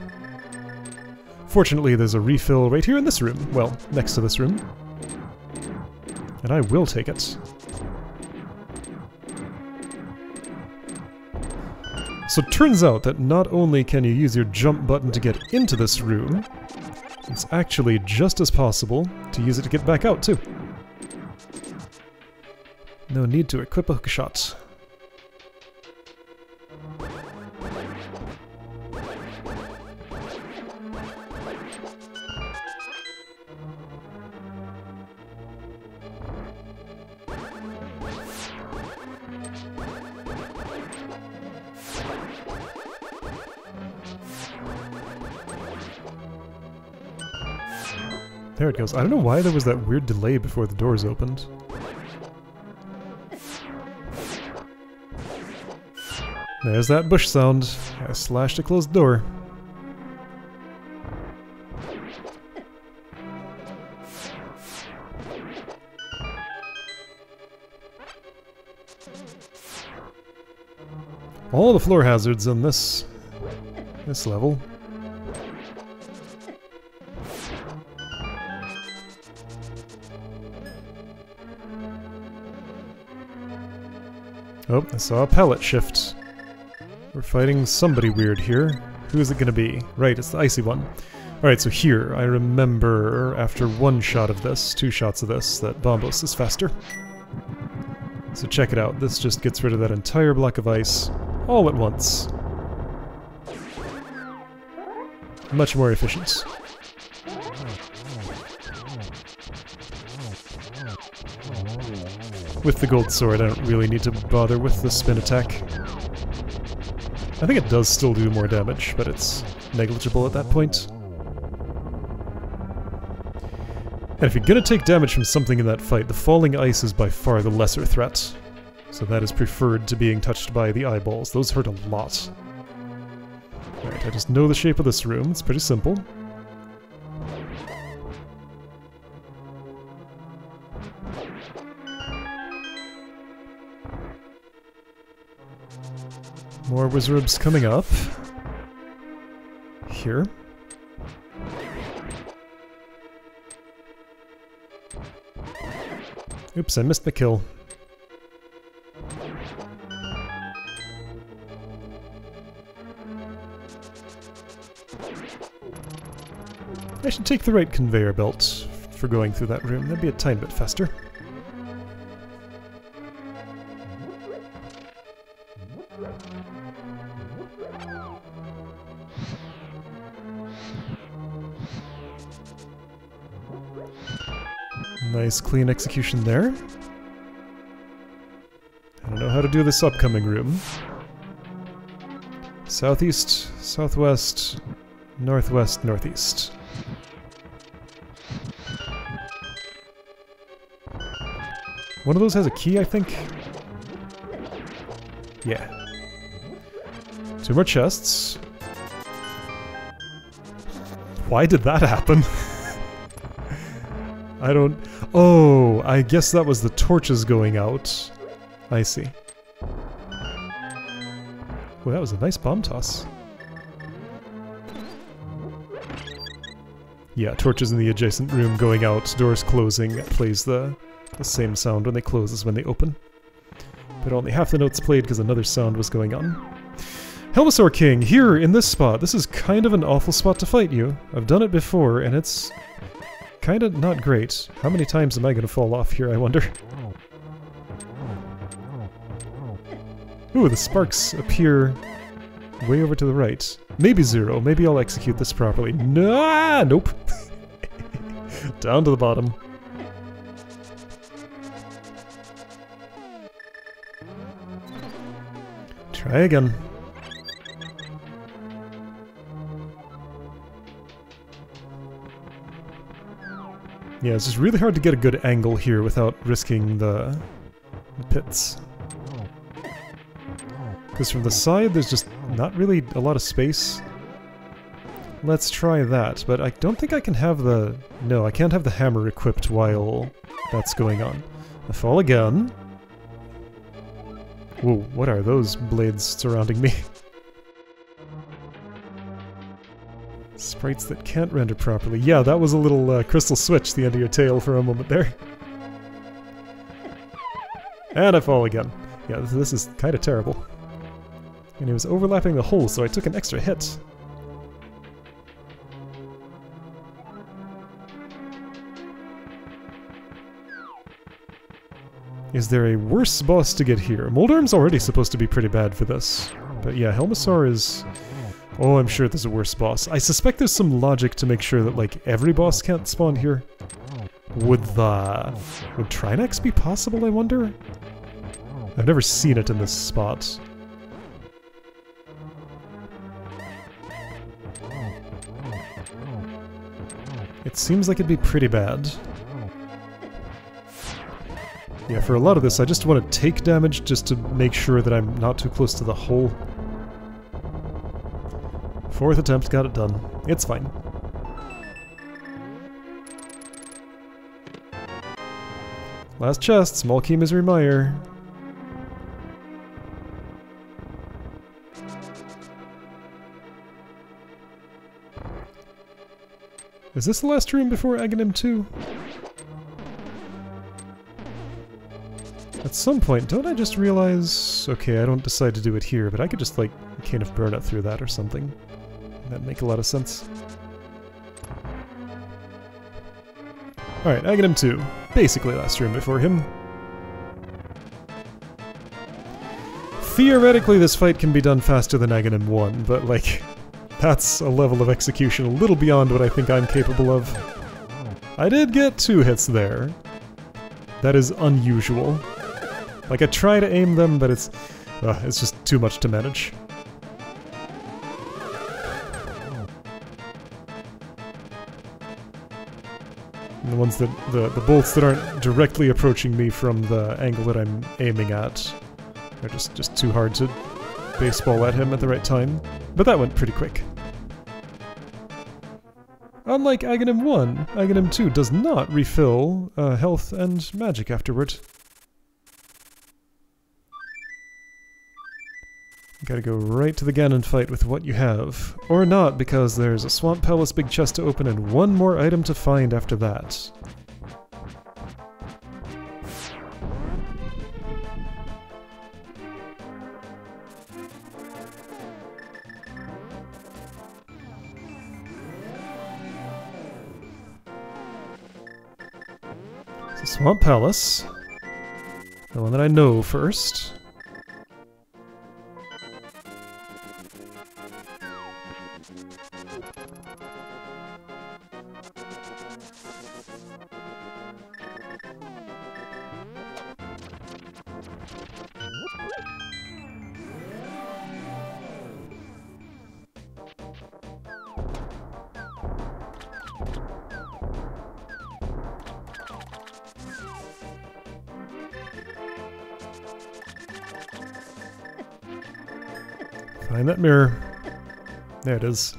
Fortunately, there's a refill right here in this room. Well, next to this room. And I will take it. So it turns out that not only can you use your jump button to get into this room, it's actually just as possible to use it to get back out, too. No need to equip a hookshot. There it goes. I don't know why there was that weird delay before the doors opened. There's that bush sound. I slashed a closed door. All the floor hazards in this level. Oh, I saw a pallet shift. We're fighting somebody weird here. Who is it gonna be? Right, it's the icy one. Alright, so here, I remember after one shot of this, 2 shots of this, that Bombos is faster. So check it out, this just gets rid of that entire block of ice, all at once. Much more efficient. With the gold sword, I don't really need to bother with the spin attack. I think it does still do more damage, but it's negligible at that point. And if you're gonna take damage from something in that fight, the falling ice is by far the lesser threat. So that is preferred to being touched by the eyeballs. Those hurt a lot. Alright, I just know the shape of this room. It's pretty simple. More wizards coming up. Here. Oops, I missed the kill. I should take the right conveyor belt for going through that room. That'd be a tiny bit faster. Nice clean execution there. I don't know how to do this upcoming room. Southeast, southwest, northwest, northeast. One of those has a key, I think? Yeah. 2 more chests. Why did that happen? I don't... Oh, I guess that was the torches going out. I see. Well, that was a nice bomb toss. Yeah, torches in the adjacent room going out, doors closing, plays the same sound when they close as when they open. But only half the notes played because another sound was going on. Helmasaur King, here in this spot. This is kind of an awful spot to fight you. I've done it before, and it's kind of not great. How many times am I going to fall off here, I wonder? Ooh, the sparks appear way over to the right. Maybe 0. Maybe I'll execute this properly. Nah, nope. Down to the bottom. Try again. Yeah, it's just really hard to get a good angle here without risking the pits. Because from the side, there's just not really a lot of space. Let's try that, but I don't think I can have the... No, I can't have the hammer equipped while that's going on. I fall again. Whoa, what are those blades surrounding me? Sprites that can't render properly. Yeah, that was a little crystal switch the end of your tail for a moment there. And I fall again. Yeah, this is kind of terrible. And it was overlapping the hole, so I took an extra hit. Is there a worse boss to get here? Moldarm's already supposed to be pretty bad for this. But yeah, Helmasaur is... Oh, I'm sure there's a worse boss. I suspect there's some logic to make sure that, like, every boss can't spawn here. Would Trinex be possible, I wonder? I've never seen it in this spot. It seems like it'd be pretty bad. Yeah, for a lot of this, I just want to take damage just to make sure that I'm not too close to the hole. 4th attempt, got it done. It's fine. Last chest, small key misery mire. Is this the last room before Aghanim 2? At some point, don't I just realize... Okay, I don't decide to do it here, but I could just, like, kind of burn it through that or something. That'd make a lot of sense. Alright, Aghanim 2. Basically last room before him. Theoretically, this fight can be done faster than Aghanim 1, but, like, that's a level of execution a little beyond what I think I'm capable of. I did get 2 hits there. That is unusual. Like, I try to aim them, but it's just too much to manage. And the ones that, the bolts that aren't directly approaching me from the angle that I'm aiming at are just too hard to baseball at him at the right time. But that went pretty quick. Unlike Aghanim 1, Aghanim 2 does not refill health and magic afterward. Gotta go right to the Ganon fight with what you have. Or not, because there's a Swamp Palace big chest to open and one more item to find after that. So Swamp Palace. The one that I know first. Find that mirror. There it is.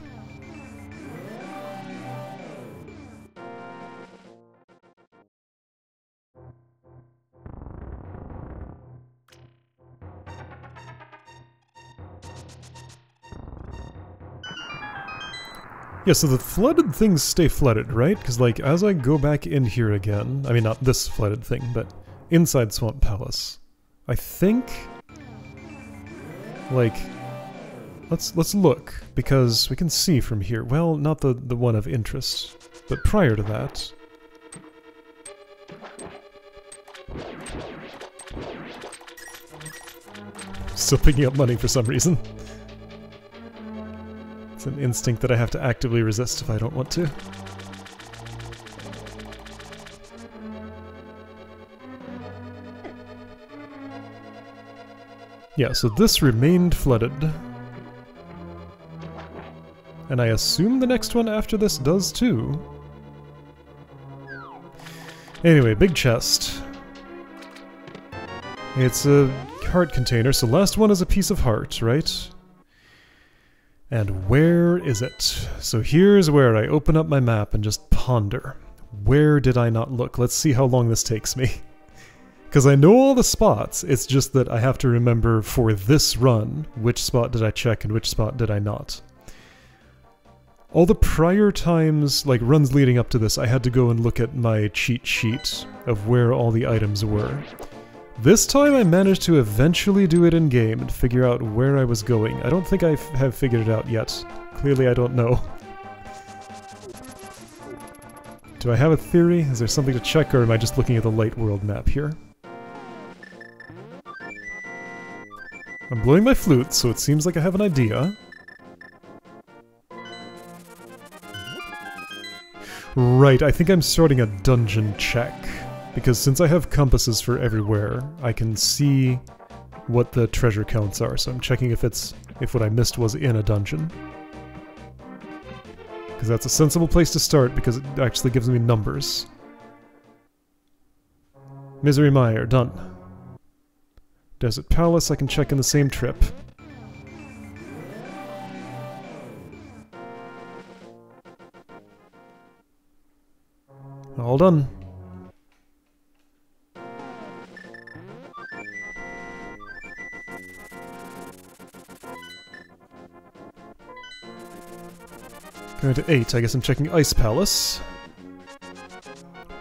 Yeah, so the flooded things stay flooded, right? Because, like, as I go back in here again, I mean, not this flooded thing, but inside Swamp Palace, I think, like, let's look, because we can see from here. Well, not the one of interest, but prior to that. Still picking up money for some reason. It's an instinct that I have to actively resist if I don't want to. Yeah, so this remained flooded. And I assume the next one after this does too. Anyway, big chest. It's a heart container, so last one is a piece of heart, right? And where is it? So here's where I open up my map and just ponder. Where did I not look? Let's see how long this takes me. Because I know all the spots, it's just that I have to remember for this run, which spot did I check and which spot did I not. All the prior times, like runs leading up to this, I had to go and look at my cheat sheet of where all the items were. This time I managed to eventually do it in-game and figure out where I was going. I don't think I have figured it out yet. Clearly I don't know. Do I have a theory? Is there something to check, or am I just looking at the light world map here? I'm blowing my flute, so it seems like I have an idea. Right, I think I'm starting a dungeon check. Because since I have compasses for everywhere, I can see what the treasure counts are, so I'm checking if what I missed was in a dungeon. Because that's a sensible place to start, because it actually gives me numbers. Misery Mire, done. Desert Palace, I can check in the same trip. All done. Going to 8, I guess I'm checking Ice Palace.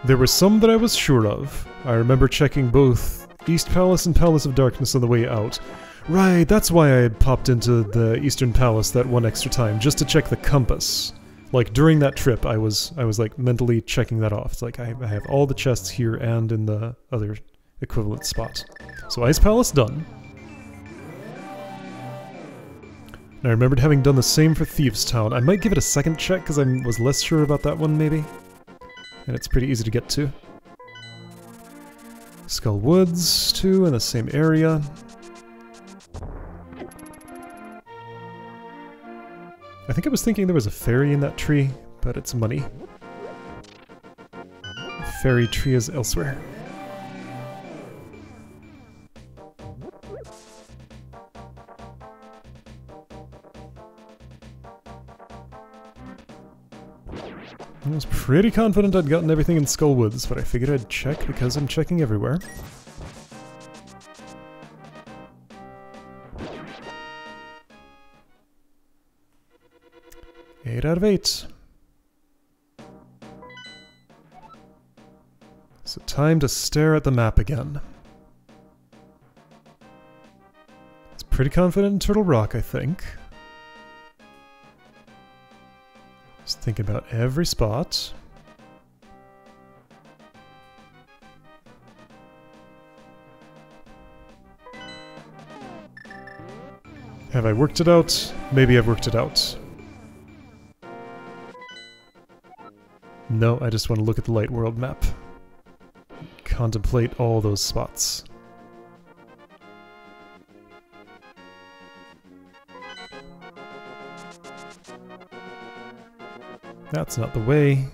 There were some that I was sure of. I remember checking both East Palace and Palace of Darkness on the way out. Right, that's why I had popped into the Eastern Palace that one extra time, just to check the compass. Like, during that trip, I was like, mentally checking that off. It's like, I have all the chests here and in the other equivalent spot. So Ice Palace done. And I remembered having done the same for Thieves' Town. I might give it a second check, because I was less sure about that one, maybe. And it's pretty easy to get to. Skull Woods, too, in the same area. I think I was thinking there was a fairy in that tree, but it's money. The fairy tree is elsewhere. I was pretty confident I'd gotten everything in Skull Woods, but I figured I'd check because I'm checking everywhere. Eight out of 8. So time to stare at the map again. It's pretty confident in Turtle Rock, I think. Just thinking about every spot. Have I worked it out? Maybe I've worked it out. No, I just want to look at the light world map. Contemplate all those spots. That's not the way.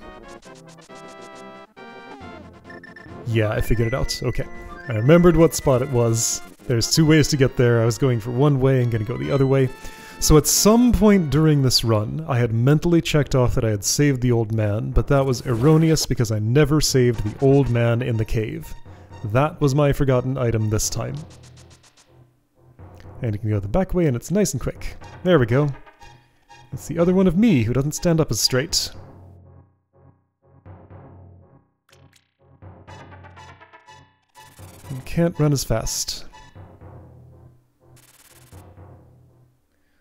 Yeah, I figured it out. Okay. I remembered what spot it was. There's two ways to get there. I was going for one way and gonna go the other way. So at some point during this run, I had mentally checked off that I had saved the old man, but that was erroneous because I never saved the old man in the cave. That was my forgotten item this time. And you can go the back way and it's nice and quick. There we go. It's the other one of me who doesn't stand up as straight. And can't run as fast.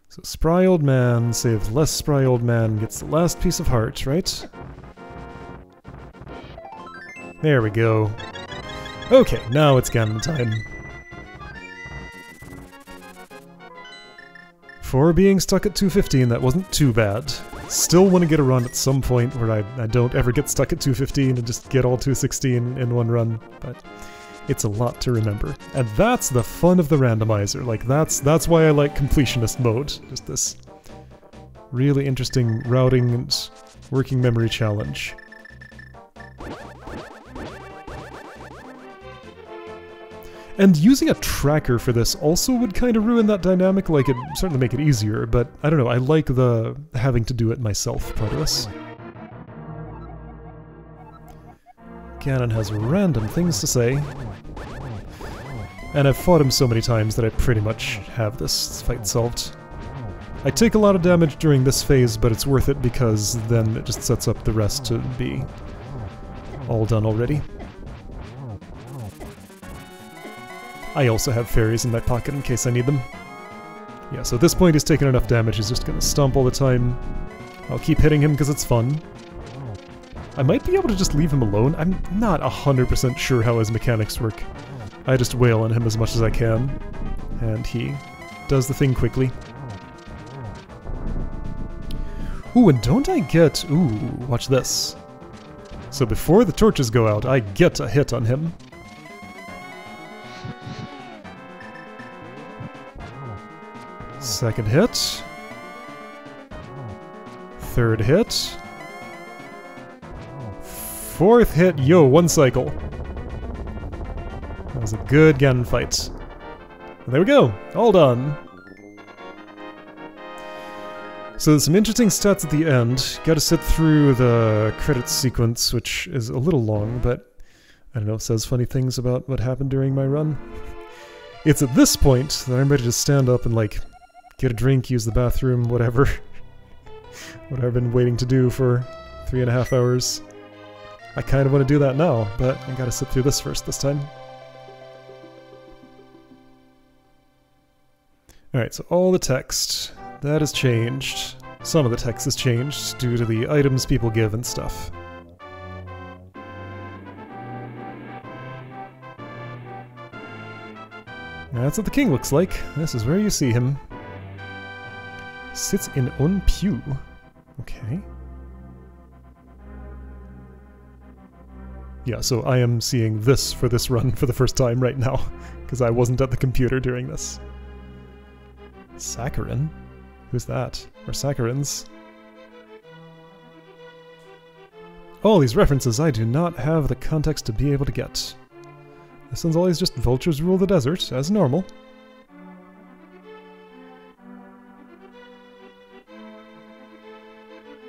So spry old man saves less spry old man, gets the last piece of heart, right? There we go. Okay, now it's Ganon time. For being stuck at 215, that wasn't too bad. Still want to get a run at some point where I don't ever get stuck at 215 and just get all 216 in one run, but it's a lot to remember. And that's the fun of the randomizer. Like, that's why I like completionist mode. Just this really interesting routing and working memory challenge. And using a tracker for this also would kind of ruin that dynamic. Like, it'd certainly make it easier, but I don't know, I like the having to do it myself part of this. Ganon has random things to say. And I've fought him so many times that I pretty much have this fight solved. I take a lot of damage during this phase, but it's worth it because then it just sets up the rest to be all done already. I also have fairies in my pocket in case I need them. Yeah, so at this point he's taken enough damage, he's just gonna stomp all the time. I'll keep hitting him because it's fun. I might be able to just leave him alone. I'm not 100% sure how his mechanics work. I just wail on him as much as I can, and he does the thing quickly. Ooh, and don't I get... Ooh, watch this. So before the torches go out, I get a hit on him. Second hit. Third hit. Fourth hit. Yo, one cycle. That was a good Ganon fight. And there we go. All done. So there's some interesting stats at the end. Gotta sit through the credits sequence, which is a little long, but I don't know, says funny things about what happened during my run. It's at this point that I'm ready to stand up and, like, get a drink, use the bathroom, whatever. What I've been waiting to do for 3.5 hours. I kind of want to do that now, but I gotta sit through this first this time. Alright, so all the text, that has changed. Some of the text has changed due to the items people give and stuff. That's what the king looks like. This is where you see him. Sits in un pew. Okay. Yeah, so I am seeing this for this run for the first time right now, because I wasn't at the computer during this. Saccharin? Who's that? Or Saccharins? All these references I do not have the context to be able to get. This one's always just vultures rule the desert, as normal.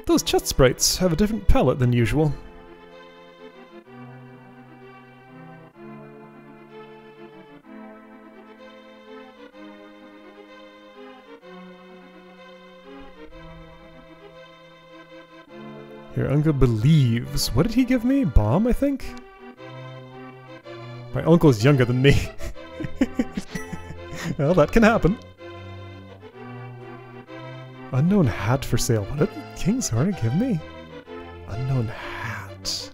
Those chest sprites have a different palette than usual. Your uncle believes. What did he give me? Bomb, I think? My uncle's younger than me. Well, that can happen. Unknown hat for sale. What did King's Horner give me? Unknown hat.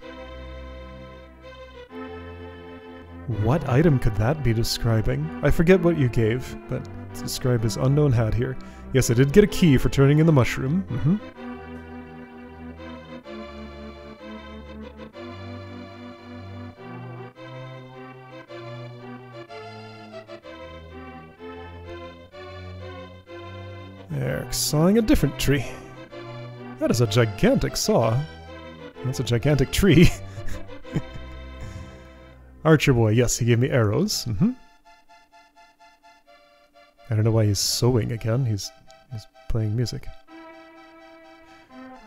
What item could that be describing? I forget what you gave, but Let's describe his unknown hat here. Yes, I did get a key for turning in the mushroom. There, sawing a different tree. That is a gigantic saw. That's a gigantic tree. Archer boy, yes, he gave me arrows. I don't know why he's sewing again. He's playing music.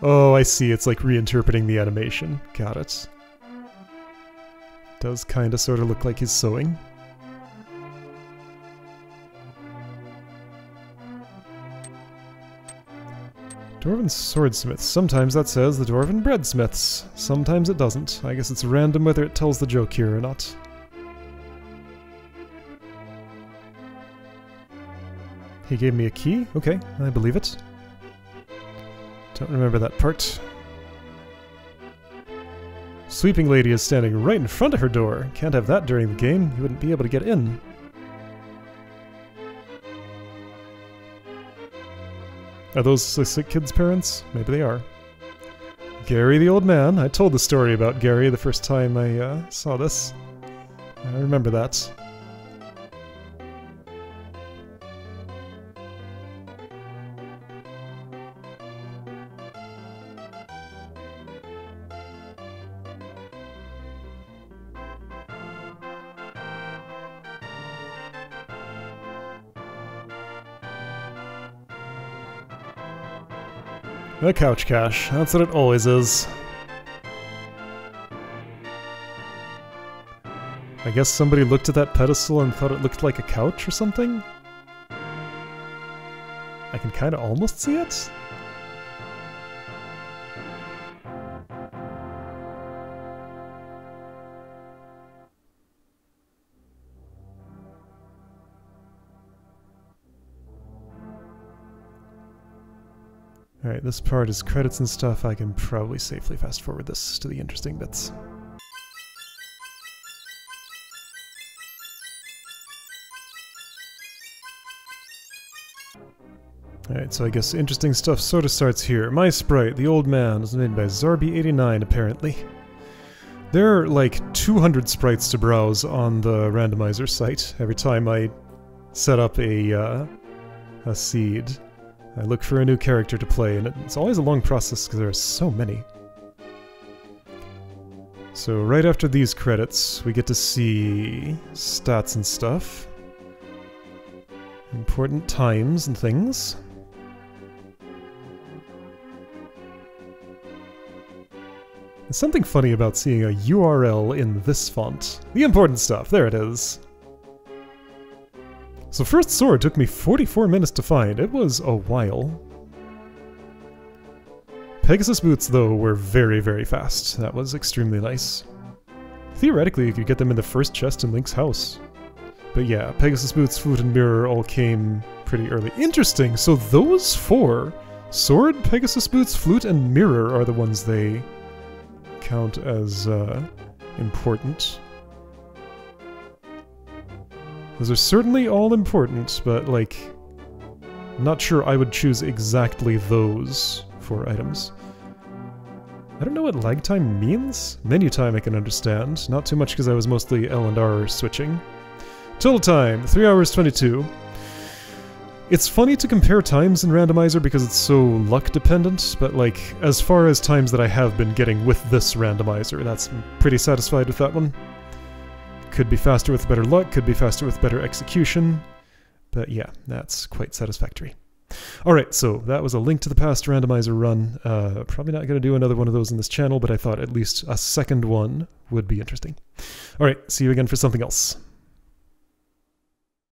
Oh, I see. It's like reinterpreting the animation. Got it. Does kind of sort of look like he's sewing. Dwarven swordsmiths. Sometimes that says the dwarven breadsmiths. Sometimes it doesn't. I guess it's random whether it tells the joke here or not. He gave me a key? Okay, I believe it. Don't remember that part. Sweeping lady is standing right in front of her door. Can't have that during the game. You wouldn't be able to get in. Are those sick kids' parents? Maybe they are. Gary the old man. I told the story about Gary the first time I saw this. I remember that. A couch cache. That's what it always is. I guess somebody looked at that pedestal and thought it looked like a couch or something? I can kind of almost see it? Alright, this part is credits and stuff. I can probably safely fast forward this to the interesting bits. Alright, so I guess interesting stuff sort of starts here. My sprite, the old man, was made by Zarby89 apparently. There are like 200 sprites to browse on the randomizer site every time I set up a seed. I look for a new character to play, and it's always a long process because there are so many. So right after these credits, we get to see stats and stuff. Important times and things. There's something funny about seeing a URL in this font. The important stuff, there it is. So first sword took me 44 minutes to find. It was a while. Pegasus boots, though, were very, very fast. That was extremely nice. Theoretically, you could get them in the first chest in Link's house. But yeah, Pegasus boots, flute, and mirror all came pretty early. Interesting! So those four, sword, Pegasus boots, flute, and mirror, are the ones they count as important. Those are certainly all important, but, like, I'm not sure I would choose exactly those 4 items. I don't know what lag time means. Menu time I can understand. Not too much because I was mostly L and R switching. Total time, 3 hours 22. It's funny to compare times in randomizer because it's so luck dependent, but, like, as far as times that I have been getting with this randomizer, I'm pretty satisfied with that one. Could be faster with better luck, could be faster with better execution, but yeah, that's quite satisfactory. Alright, so that was a Link to the Past randomizer run. Probably not going to do another one of those in this channel, but I thought at least a second one would be interesting. Alright, see you again for something else.